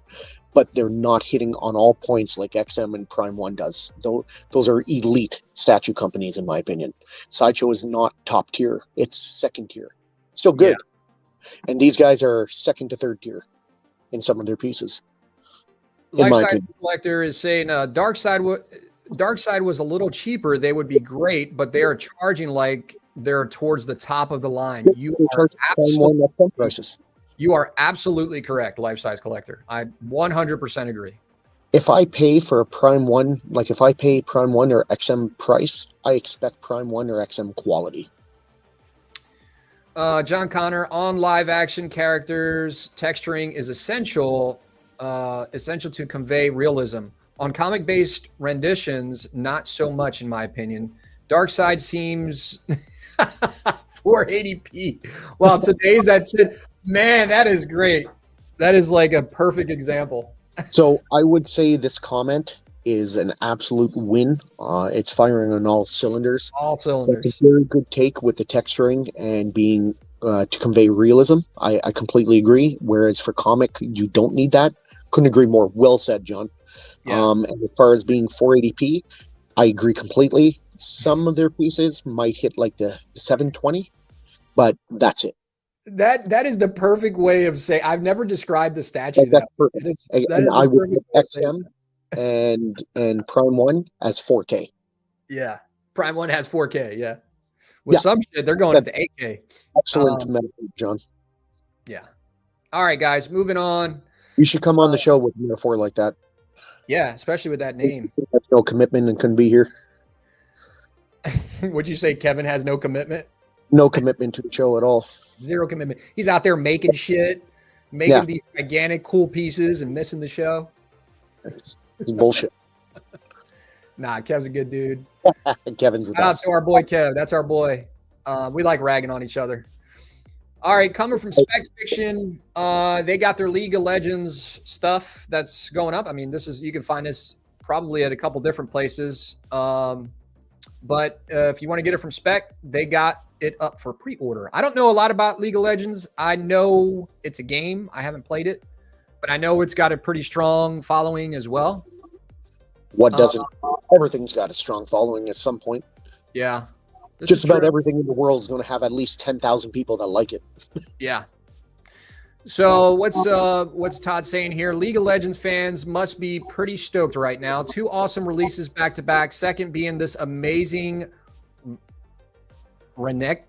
But they're not hitting on all points like XM and Prime 1 does. Those are elite statue companies, in my opinion. Sideshow is not top tier. It's second tier. Still good. Yeah. And these guys are second to third tier in some of their pieces. Life-size collector is saying Darkseid was a little cheaper. They would be great, but they are charging like they're towards the top of the line. You are absolutely prices. You are absolutely correct, life size collector. I 100% agree. If I pay for a Prime 1, like if I pay Prime 1 or XM price, I expect Prime 1 or XM quality. John Connor, on live action characters, texturing is essential to convey realism. On comic-based renditions, not so much, in my opinion. Darkseid seems 480p. Well, today's that's it. Man, that is great. That is like a perfect example. So I would say this comment is an absolute win. It's firing on all cylinders. All cylinders. It's a very good take with the texturing and being to convey realism. I completely agree. Whereas for comic, you don't need that. Couldn't agree more. Well said, John. Yeah. And as far as being 480p, I agree completely. Some of their pieces might hit like the 720, but that's it. That is the perfect way of saying. I've never described the statue that way. I would put XM and Prime 1 as 4K. Yeah. Prime 1 has 4K, yeah. With some shit, they're going up to 8K. Excellent metaphor, John. Yeah. All right, guys, moving on. You should come on the show with a metaphor like that. Yeah, especially with that name. That's no commitment and couldn't be here. Would you say Kevin has no commitment? No commitment to the show at all. Zero commitment. He's out there making shit, making these gigantic cool pieces and missing the show. It's bullshit. Nah, Kev's a good dude. Kevin's the best. Shout out to our boy Kev. That's our boy. We like ragging on each other. All right, coming from Spec Fiction, they got their League of Legends stuff that's going up. I mean, you can find this probably at a couple different places. But if you want to get it from Spec, they got it up for pre-order. I don't know a lot about League of Legends. I know it's a game. I haven't played it, but I know it's got a pretty strong following as well. What doesn't? Everything's got a strong following at some point. Yeah. Just about everything in the world is going to have at least 10,000 people that like it. Yeah. So what's Todd saying here? League of Legends fans must be pretty stoked right now. 2 awesome releases back to back. Second being this amazing Renekton?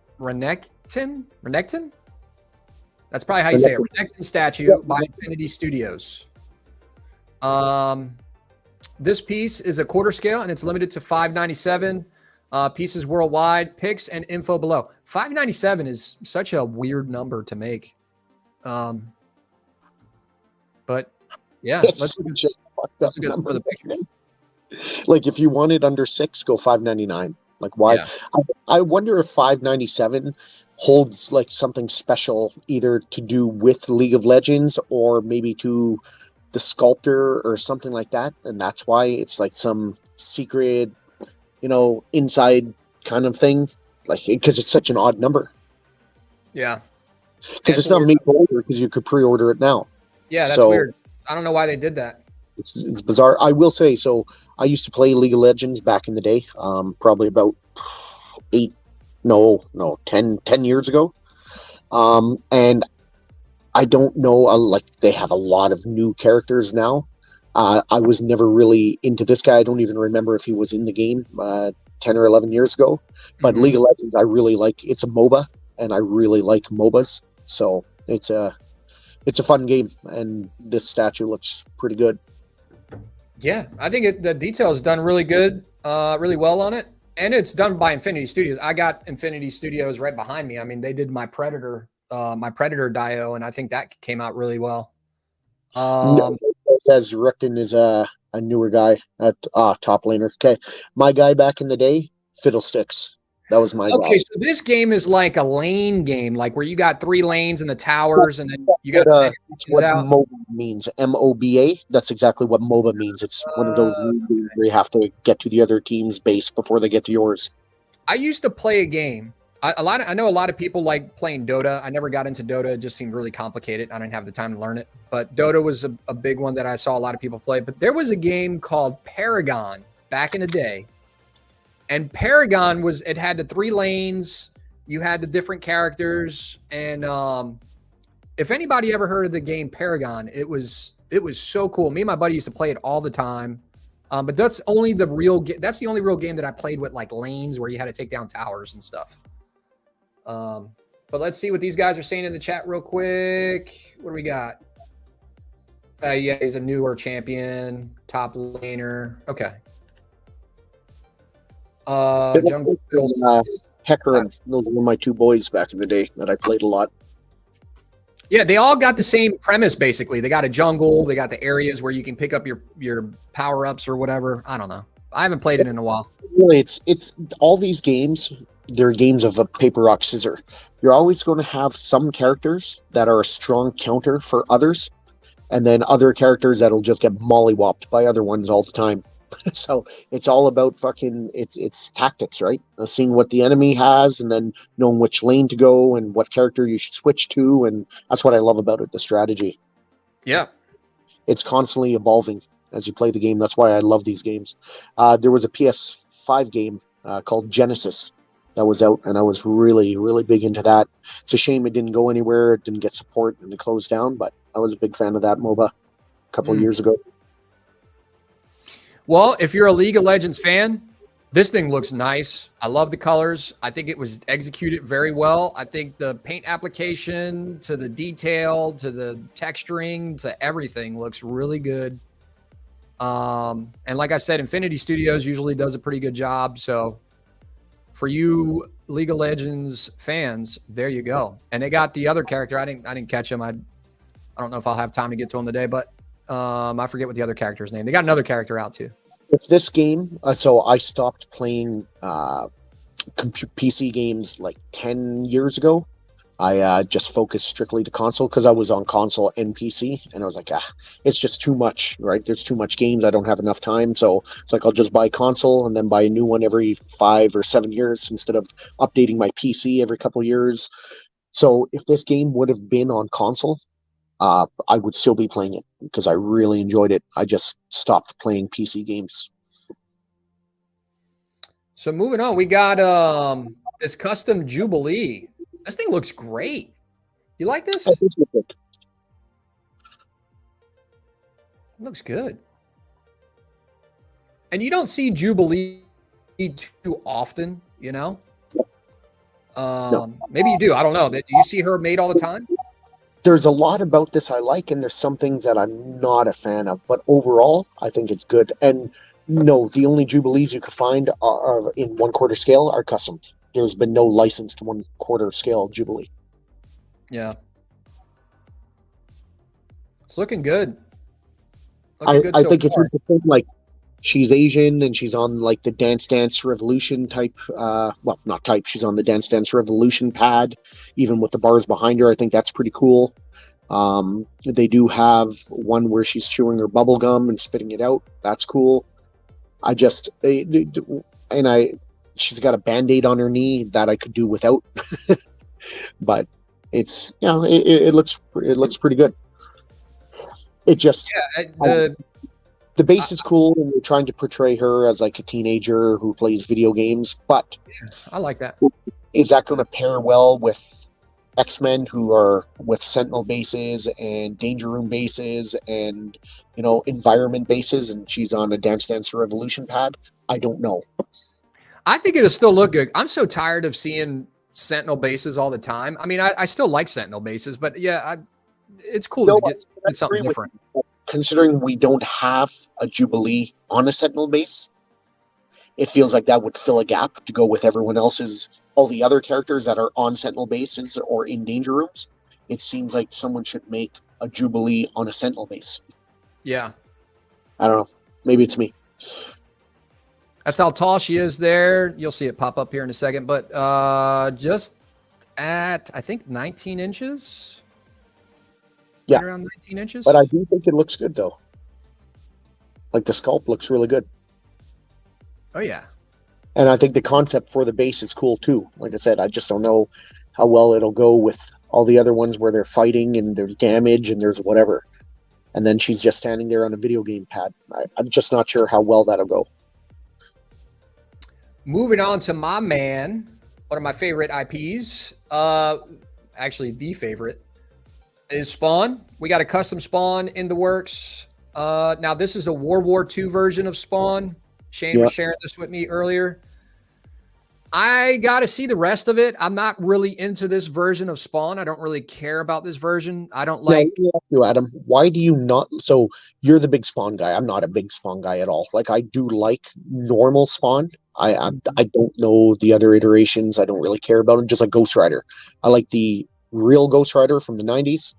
That's probably how you say it. Renekton statue by Infinity Studios. This piece is a quarter scale and it's limited to $5.97. Pieces worldwide. Pics and info below. $5.97 is such a weird number to make. But yeah, let's look at some of the pictures. Like if you want it under 6, go $5.99. Like why? Yeah. I wonder if $5.97 holds like something special, either to do with League of Legends or maybe to the sculptor or something like that, and that's why it's like some secret, inside kind of thing, like because it's such an odd number. Yeah, because it's not made to order, because you could pre-order it now. Yeah, that's weird. I don't know why they did that. It's bizarre. I will say, so I used to play League of Legends back in the day, probably about 10 years ago. And I don't know, like they have a lot of new characters now. I was never really into this guy. I don't even remember if he was in the game 10 or 11 years ago. But League of Legends, I really like. It's a MOBA, and I really like MOBAs. So it's a fun game, and this statue looks pretty good. Yeah, I think the detail is done really good, really well on it. And it's done by Infinity Studios. I got Infinity Studios right behind me. I mean, they did my Predator Dio, and I think that came out really well. It says Rickton is a newer guy at top laner. Okay, my guy back in the day, Fiddlesticks. That was my guy. Okay, so this game is like a lane game, like where you got 3 lanes and the towers, and then you got that's what MOBA means. MOBA. That's exactly what MOBA means. It's one of those games where you have to get to the other team's base before they get to yours. I used to play a game. I know a lot of people like playing Dota. I never got into Dota. It just seemed really complicated. I didn't have the time to learn it. But Dota was a big one that I saw a lot of people play. But there was a game called Paragon back in the day. And Paragon it had the 3 lanes. You had the different characters. And if anybody ever heard of the game Paragon, it was so cool. Me and my buddy used to play it all the time. But that's only the real that's the only real game that I played with like lanes where you had to take down towers and stuff. But let's see what these guys are saying in the chat real quick. What do we got? Yeah, he's a newer champion, top laner. Okay. Jungle Hecarim. Those were my two boys back in the day that I played a lot. Yeah, they all got the same premise, basically. They got a jungle. They got the areas where you can pick up your power-ups or whatever. I don't know. I haven't played it in a while. Really, it's all these games, they're games of a paper, rock, scissor. You're always going to have some characters that are a strong counter for others, and then other characters that'll just get mollywopped by other ones all the time. So it's all about fucking it's tactics, right? Seeing what the enemy has and then knowing which lane to go and what character you should switch to, and that's what I love about it, the strategy. Yeah. It's constantly evolving as you play the game. That's why I love these games. There was a PS5 game called Genesis that was out, and I was really, really big into that. It's a shame it didn't go anywhere. It didn't get support and they closed down, but I was a big fan of that MOBA a couple of years ago. Well, if you're a League of Legends fan, this thing looks nice. I love the colors. I think it was executed very well. I think the paint application to the detail, to the texturing, to everything looks really good. And like I said, Infinity Studios usually does a pretty good job. So for you League of Legends fans, there you go. And they got the other character. I didn't catch him. I don't know if I'll have time to get to him today, but I forget what the other character's name. They got another character out too. If this game, so I stopped playing PC games like 10 years ago. I just focused strictly to console because I was on console and PC, and I was like, it's just too much, right? There's too much games. I don't have enough time. So it's like I'll just buy console and then buy a new one every 5 or 7 years instead of updating my PC every couple of years. So if this game would have been on console, I would still be playing it because I really enjoyed it. I just stopped playing PC games. So moving on, we got this custom Jubilee. This thing looks great. You like this? Oh, this looks good. It looks good. And you don't see Jubilee too often, you know? No. Maybe you do. I don't know. Do you see her made all the time? There's a lot about this I like, and there's some things that I'm not a fan of. But overall, I think it's good. And no, the only Jubilees you could find are in 1/4 scale are custom. There's been no licensed 1/4 scale Jubilee. Yeah. It's looking good. I think it's interesting, like, she's Asian and she's on like the Dance Dance Revolution type, well, not type, she's on the Dance Dance Revolution pad, even with the bars behind her. I think that's pretty cool. They do have one where she's chewing her bubble gum and spitting it out. That's cool. She's got a Band-Aid on her knee that I could do without. But it's, it looks pretty good. It just, the base is cool, and they're trying to portray her as like a teenager who plays video games. But I like that. Is that going to pair well with X-Men, who are with Sentinel bases and Danger Room bases and environment bases, and she's on a Dance Dance Revolution pad? I don't know. I think it'll still look good. I'm so tired of seeing Sentinel bases all the time. I mean, I still like Sentinel bases, but yeah, it's cool to get something different. Considering we don't have a Jubilee on a Sentinel base, it feels like that would fill a gap to go with all the other characters that are on Sentinel bases or in Danger Rooms. It seems like someone should make a Jubilee on a Sentinel base. Yeah. I don't know. Maybe it's me. That's how tall she is there. You'll see it pop up here in a second, but just at, I think, 19 inches. Yeah, right around 19 inches. But I do think it looks good, though. Like, the sculpt looks really good. Oh, yeah. And I think the concept for the base is cool, too. Like I said, I just don't know how well it'll go with all the other ones where they're fighting and there's damage and there's whatever. And then she's just standing there on a video game pad. I'm just not sure how well that'll go. Moving on to my man, one of my favorite IPs, actually the favorite, is Spawn. We got a custom Spawn in the works. Now, this is a World War II version of Spawn. Shane was sharing this with me earlier. I got to see the rest of it. I'm not really into this version of Spawn. I don't really care about this version. I don't Now, like. let me ask you, Adam, why do you not? So you're the big Spawn guy. I'm not a big Spawn guy at all. Like I do like normal Spawn. I don't know the other iterations. I don't really care about it. Just like Ghost Rider. I like the real Ghost Rider from the 90s.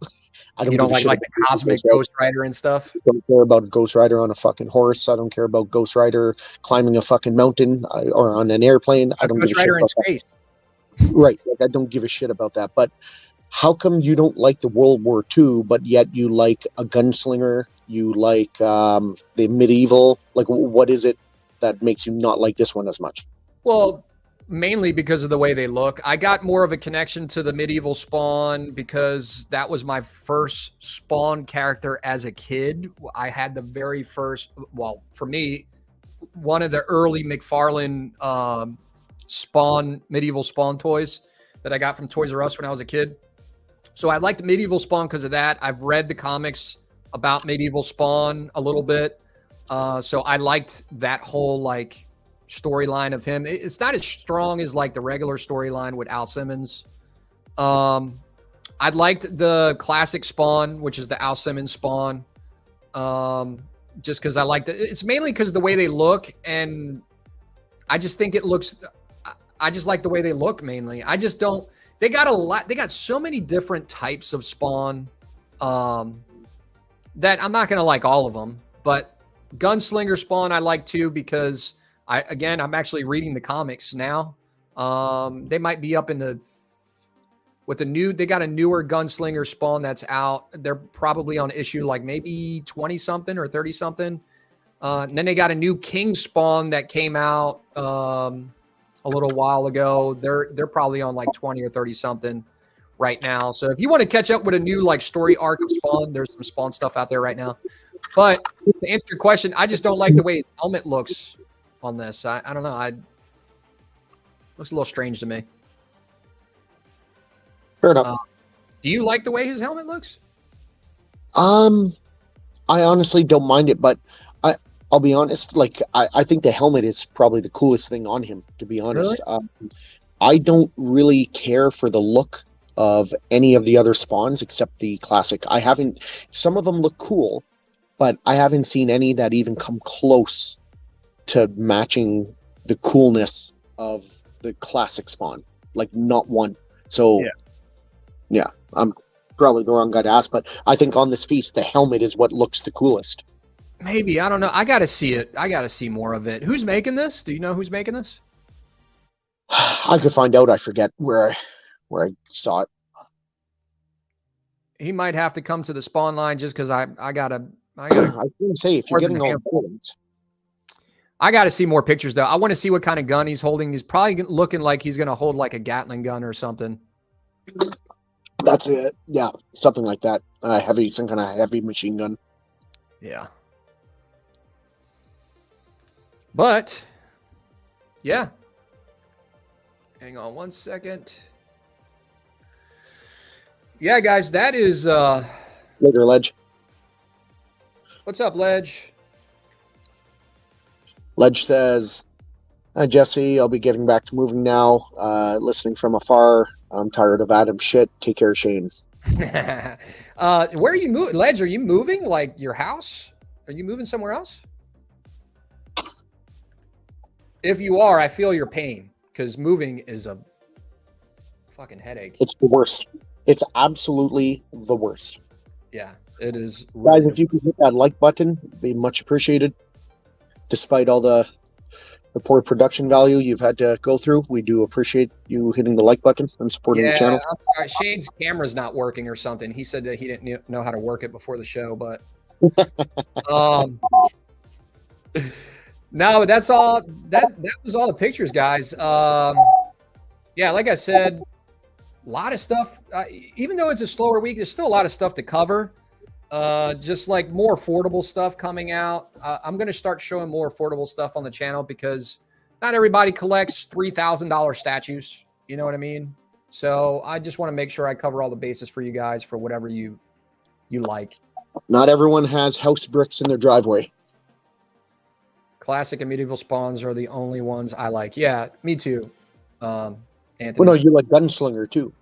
I don't You give don't a like shit the about cosmic Ghost Rider and stuff. I don't care about Ghost Rider on a fucking horse. I don't care about Ghost Rider climbing a fucking mountain or on an airplane. I don't give Ghost a shit Rider in about that. space. Right. Like I don't give a shit about that. But how come you don't like the World War II, but yet you like a gunslinger? You like the medieval? Like, what is it that makes you not like this one as much? Well, mainly because of the way they look. I got more of a connection to the medieval Spawn because that was my first Spawn character as a kid. I had the very first, well, for me, one of the early McFarlane Spawn, medieval Spawn toys that I got from Toys R Us when I was a kid. So I like the medieval Spawn because of that. I've read the comics about medieval Spawn a little bit. So I liked that whole like storyline of him. It's not as strong as like the regular storyline with Al Simmons. I liked the classic Spawn, which is the Al Simmons Spawn. Just because I liked it. It's mainly because the way they look, and I just think it looks. I just like the way they look mainly. I just don't. They got a lot. They got so many different types of Spawn that I'm not gonna like all of them. But Gunslinger Spawn I like too because I'm actually reading the comics now. They might be up in the with the new. They got a newer Gunslinger Spawn that's out. They're probably on issue like maybe 20 something or 30 something. And then they got a new King Spawn that came out a little while ago. They're probably on like 20 or 30 something right now. So if you want to catch up with a new like story arc of Spawn, there's some Spawn stuff out there right now. But to answer your question, I just don't like the way his helmet looks on this. I don't know. Looks a little strange to me. Fair enough. Do you like the way his helmet looks? I honestly don't mind it, but I'll be honest. Like I think the helmet is probably the coolest thing on him. To be honest, Really? I don't really care for the look of any of the other Spawns except the classic. I haven't. Some of them look cool, but I haven't seen any that even come close to matching the coolness of the classic Spawn. Like not one. So yeah, I'm probably the wrong guy to ask, but I think on this piece the helmet is what looks the coolest. Maybe. I don't know. I got to see it. I got to see more of it. Who's making this? Do you know who's making this? I could find out. I forget where I saw it. He might have to come to the Spawn line just because I gotta. I was going to say if you're getting all the I got to see more pictures though. I want to see what kind of gun he's holding. He's probably looking like he's going to hold like a Gatling gun or something. That's it. Yeah, something like that. Some kind of heavy machine gun. Yeah. But yeah. Hang on one second. Yeah, guys, that is Later, Ledge. What's up, Ledge? Ledge says, "Hi Jesse, I'll be getting back to moving now. Listening from afar. I'm tired of Adam shit. Take care, Shane." Where are you moving? Ledge, are you moving? Like your house? Are you moving somewhere else? If you are, I feel your pain because moving is a fucking headache. It's the worst. It's absolutely the worst. Yeah, it is. Really Guys, if you could hit that like button, it'd be much appreciated. Despite all the poor production value you've had to go through, we do appreciate you hitting the like button and supporting the channel. I'm sorry, Shane's camera's not working or something. He said that he didn't know how to work it before the show, but no, that's all. That was all the pictures, guys. Yeah, like I said, a lot of stuff. Even though it's a slower week, there's still a lot of stuff to cover. Just like more affordable stuff coming out. I'm going to start showing more affordable stuff on the channel because not everybody collects $3,000 statues. You know what I mean? So I just want to make sure I cover all the bases for you guys for whatever you like. Not everyone has house bricks in their driveway. Classic and medieval spawns are the only ones I like. Yeah, me too. Anthony. Well, no, you like Gunslinger too.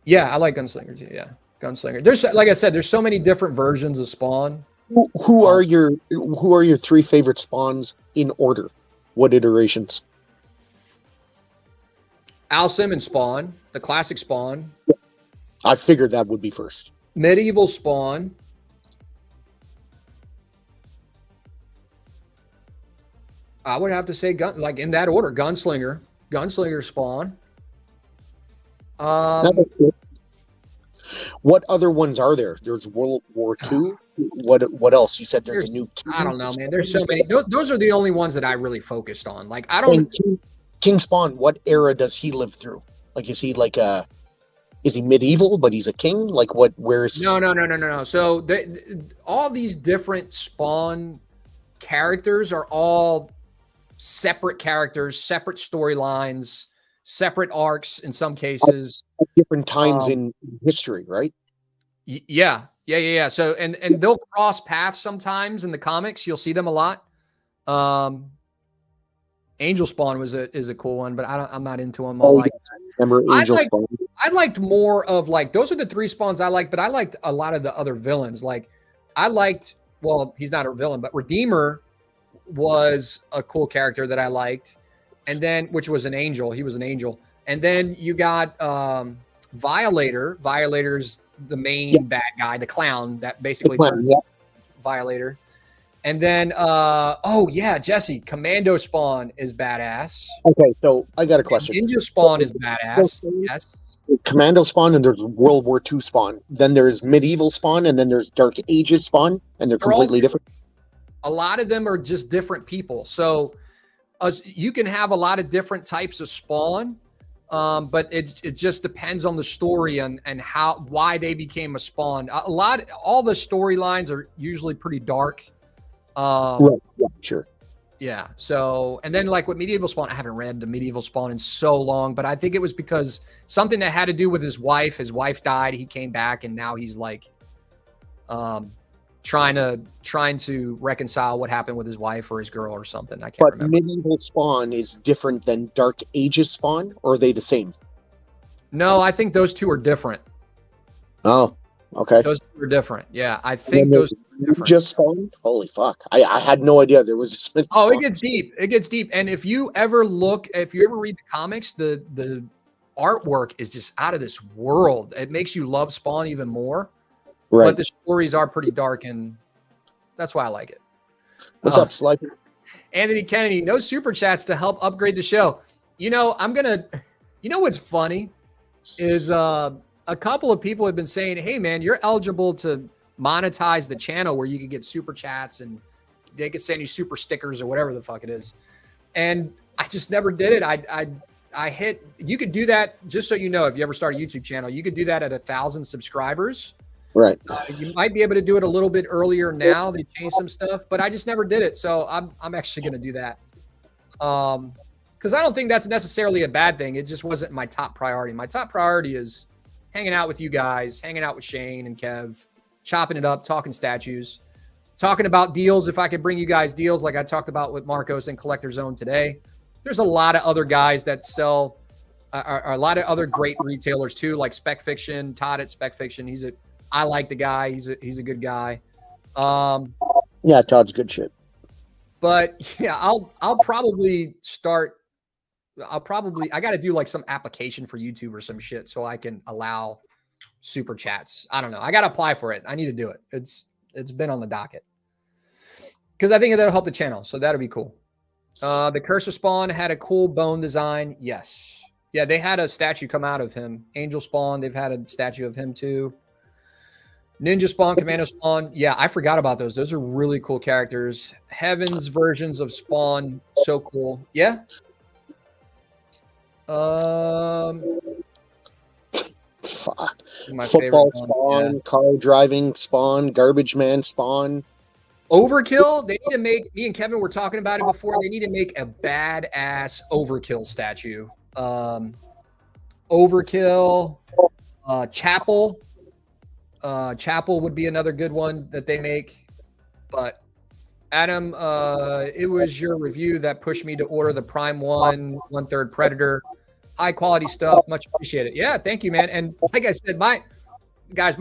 Yeah, I like Gunslinger too. Yeah, Gunslinger. There's, like I said, there's so many different versions of Spawn. Who are your 3 favorite spawns in order? What iterations? Al Simmons Spawn, the classic Spawn. I figured that would be first. Medieval Spawn. I would have to say, like in that order, Gunslinger Spawn. What other ones are there? There's World War II. What else? You said there's a new King. I don't know, man. There's so many. Those are the only ones that I really focused on. Like, I don't. King Spawn, what era does he live through? Like, is he medieval, but he's a king? Like, where's... No. So all these different Spawn characters are all separate characters, separate storylines, separate arcs in some cases. At different times in history, right? Yeah. So, and they'll cross paths sometimes in the comics. You'll see them a lot. Angel Spawn is a cool one, but I'm not into them. Remember Angel Spawn? I liked more of, like, those are the 3 Spawns I liked, but I liked a lot of the other villains. Like, well, he's not a villain, but Redeemer was a cool character that I liked. And then, which was an angel. He was an angel. And then you got Violator. Violator's the main bad guy, the clown that basically turns Violator. And then, Jesse, Commando Spawn is badass. Okay, so I got a question. Ninja Spawn is badass. Yes. Commando Spawn, and there's World War II Spawn. Then there's Medieval Spawn, and then there's Dark Ages Spawn, and they're completely different. A lot of them are just different people. So you can have a lot of different types of Spawn, but it just depends on the story and why they became a Spawn. All the storylines are usually pretty dark. Right. Yeah, sure. Yeah. So, and then, like, with Medieval Spawn, I haven't read the Medieval Spawn in so long, but I think it was because something that had to do with his wife. His wife died. He came back, and now he's like, trying to reconcile what happened with his wife or his girl or something. I can't remember. Medieval Spawn is different than Dark Ages Spawn, or are they the same? No, I think those two are different. Oh, okay. Those two are different. Yeah, I think those. Just Spawn? Holy fuck! I had no idea there was this many. Oh, it gets deep. It gets deep. And if you ever read the comics, the artwork is just out of this world. It makes you love Spawn even more. Right. But the stories are pretty dark, and that's why I like it. What's up, Slifer? Anthony Kennedy, no super chats to help upgrade the show. You know what's funny is a couple of people have been saying, hey man, you're eligible to monetize the channel where you can get super chats and they could send you super stickers or whatever the fuck it is. And I just never did it. You could do that, just so you know, if you ever start a YouTube channel, you could do that at 1,000 subscribers. Right. You might be able to do it a little bit earlier now. They changed some stuff, but I just never did it. So I'm actually going to do that. Because I don't think that's necessarily a bad thing. It just wasn't my top priority. My top priority is hanging out with you guys, hanging out with Shane and Kev, chopping it up, talking statues, talking about deals. If I could bring you guys deals like I talked about with Marcos and Collector Zone today. There's a lot of other guys that sell, a lot of other great retailers too, like Spec Fiction, Todd at Spec Fiction. I like the guy. He's a good guy. Yeah, Todd's good shit. But yeah, I'll probably start. I got to do like some application for YouTube or some shit so I can allow super chats. I don't know. I got to apply for it. I need to do it. It's been on the docket because I think that'll help the channel. So that'll be cool. The Cursor Spawn had a cool bone design. Yes. Yeah, they had a statue come out of him. Angel Spawn, they've had a statue of him too. Ninja Spawn, Commando Spawn. Yeah, I forgot about those. Those are really cool characters. Heaven's versions of Spawn. So cool. Yeah. Fuck. My Football favorite Spawn, yeah. Car driving Spawn, Garbage Man Spawn. Overkill. They need to make, me and Kevin were talking about it before. They need to make a badass Overkill statue. Overkill, Chapel. Chapel would be another good one that they make, but Adam, it was your review that pushed me to order the Prime 1/3 Predator. High quality stuff. Much appreciated. Yeah, thank you, man. And like I said, my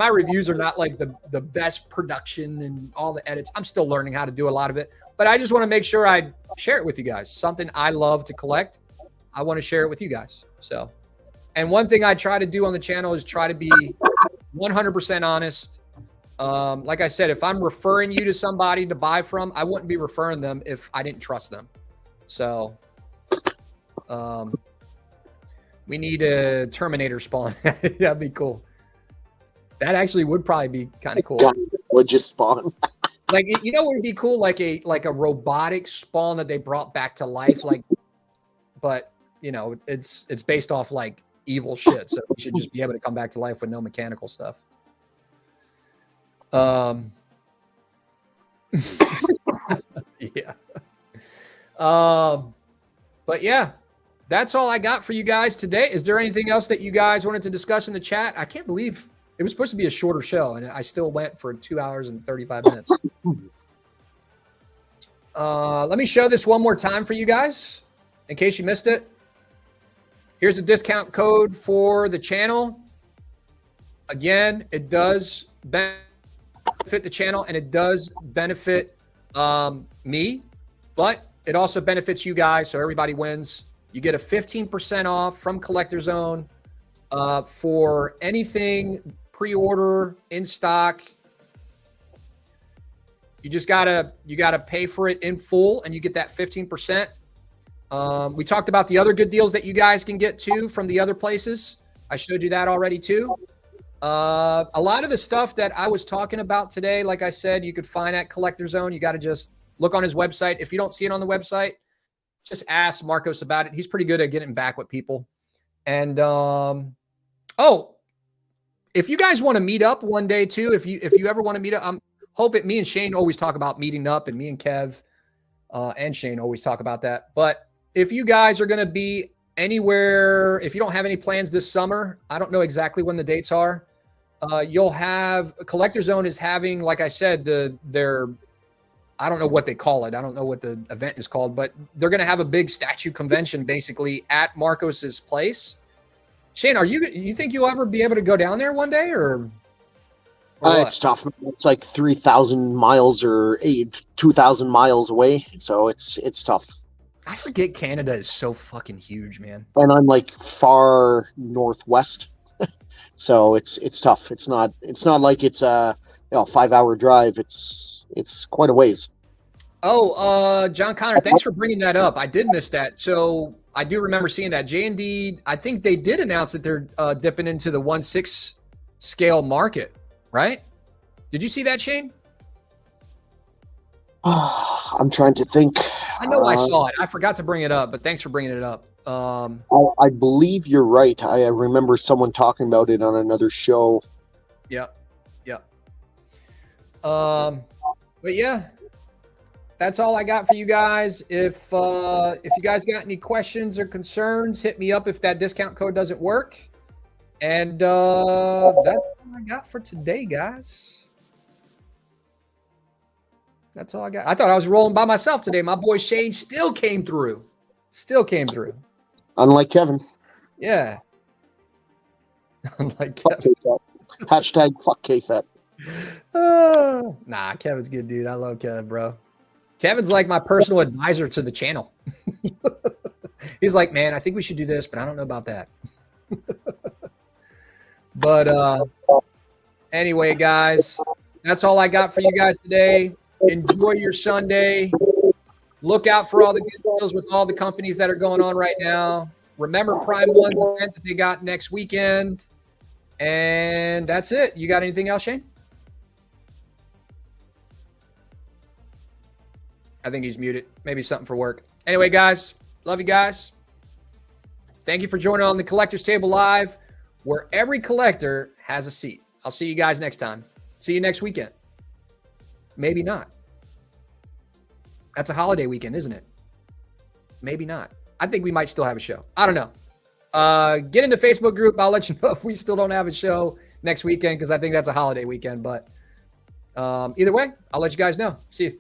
reviews are not like the best production and all the edits. I'm still learning how to do a lot of it, but I just want to make sure I share it with you guys. Something I love to collect. I want to share it with you guys. So, and one thing I try to do on the channel is try to be 100% honest. Like I said, if I'm referring you to somebody to buy from, I wouldn't be referring them if I didn't trust them. So, we need a Terminator spawn. That'd be cool. That actually would probably be kind of cool. Would just spawn. Like, you know what would be cool? Like a robotic spawn that they brought back to life. Like, but you know, it's based off like evil shit. So we should just be able to come back to life with no mechanical stuff. Yeah. But yeah, that's all I got for you guys today. Is there anything else that you guys wanted to discuss in the chat? I can't believe it was supposed to be a shorter show, and I still went for 2 hours and 35 minutes. Let me show this one more time for you guys, in case you missed it. Here's the discount code for the channel. Again, it does benefit the channel, and it does benefit me, but it also benefits you guys, so everybody wins. You get a 15% off from Collector Zone for anything pre-order in stock. You just gotta pay for it in full, and you get that 15%. We talked about the other good deals that you guys can get too from the other places. I showed you that already too. A lot of the stuff that I was talking about today, like I said, you could find at Collector Zone. You got to just look on his website. If you don't see it on the website, just ask Marcos about it. He's pretty good at getting back with people. And if you guys want to meet up one day too, if you ever want to meet up, I'm hoping me and Shane always talk about meeting up, and me and Kev and Shane always talk about that. But if you guys are going to be anywhere, if you don't have any plans this summer, I don't know exactly when the dates are. You'll have Collector Zone is having, like I said, their I don't know what they call it. I don't know what the event is called, but they're going to have a big statue convention basically at Marcos's place. Shane, you think you'll ever be able to go down there one day, or it's tough. It's like 3,000 miles or 2,000 miles away, so it's tough. I forget Canada is so fucking huge, man. And I'm like far northwest, so it's tough. It's not like it's a 5-hour drive. It's quite a ways. Oh, John Connor, thanks for bringing that up. I did miss that. So I do remember seeing that. J&D, I think they did announce that they're dipping into the 1/6 scale market, right? Did you see that, Shane? I'm trying to think. I know I saw it. I forgot to bring it up, but thanks for bringing it up. I believe you're right. I remember someone talking about it on another show. Yep. But yeah, that's all I got for you guys. If you guys got any questions or concerns, hit me up if that discount code doesn't work. And that's all I got for today, guys. That's all I got. I thought I was rolling by myself today. My boy Shane still came through. Unlike Kevin. Yeah. Unlike Kevin. Hashtag fuck KFET. Nah, Kevin's good, dude. I love Kevin, bro. Kevin's like my personal advisor to the channel. He's like, man, I think we should do this, but I don't know about that. But anyway, guys, that's all I got for you guys today. Enjoy your Sunday. Look out for all the good deals with all the companies that are going on right now. Remember Prime 1's event that they got next weekend. And that's it. You got anything else, Shane? I think he's muted. Maybe something for work. Anyway, guys, love you guys. Thank you for joining on the Collector's Table Live, where every collector has a seat. I'll see you guys next time. See you next weekend. Maybe not. That's a holiday weekend, isn't it? Maybe not. I think we might still have a show. I don't know. Get in the Facebook group. I'll let you know if we still don't have a show next weekend, because I think that's a holiday weekend. But either way, I'll let you guys know. See you.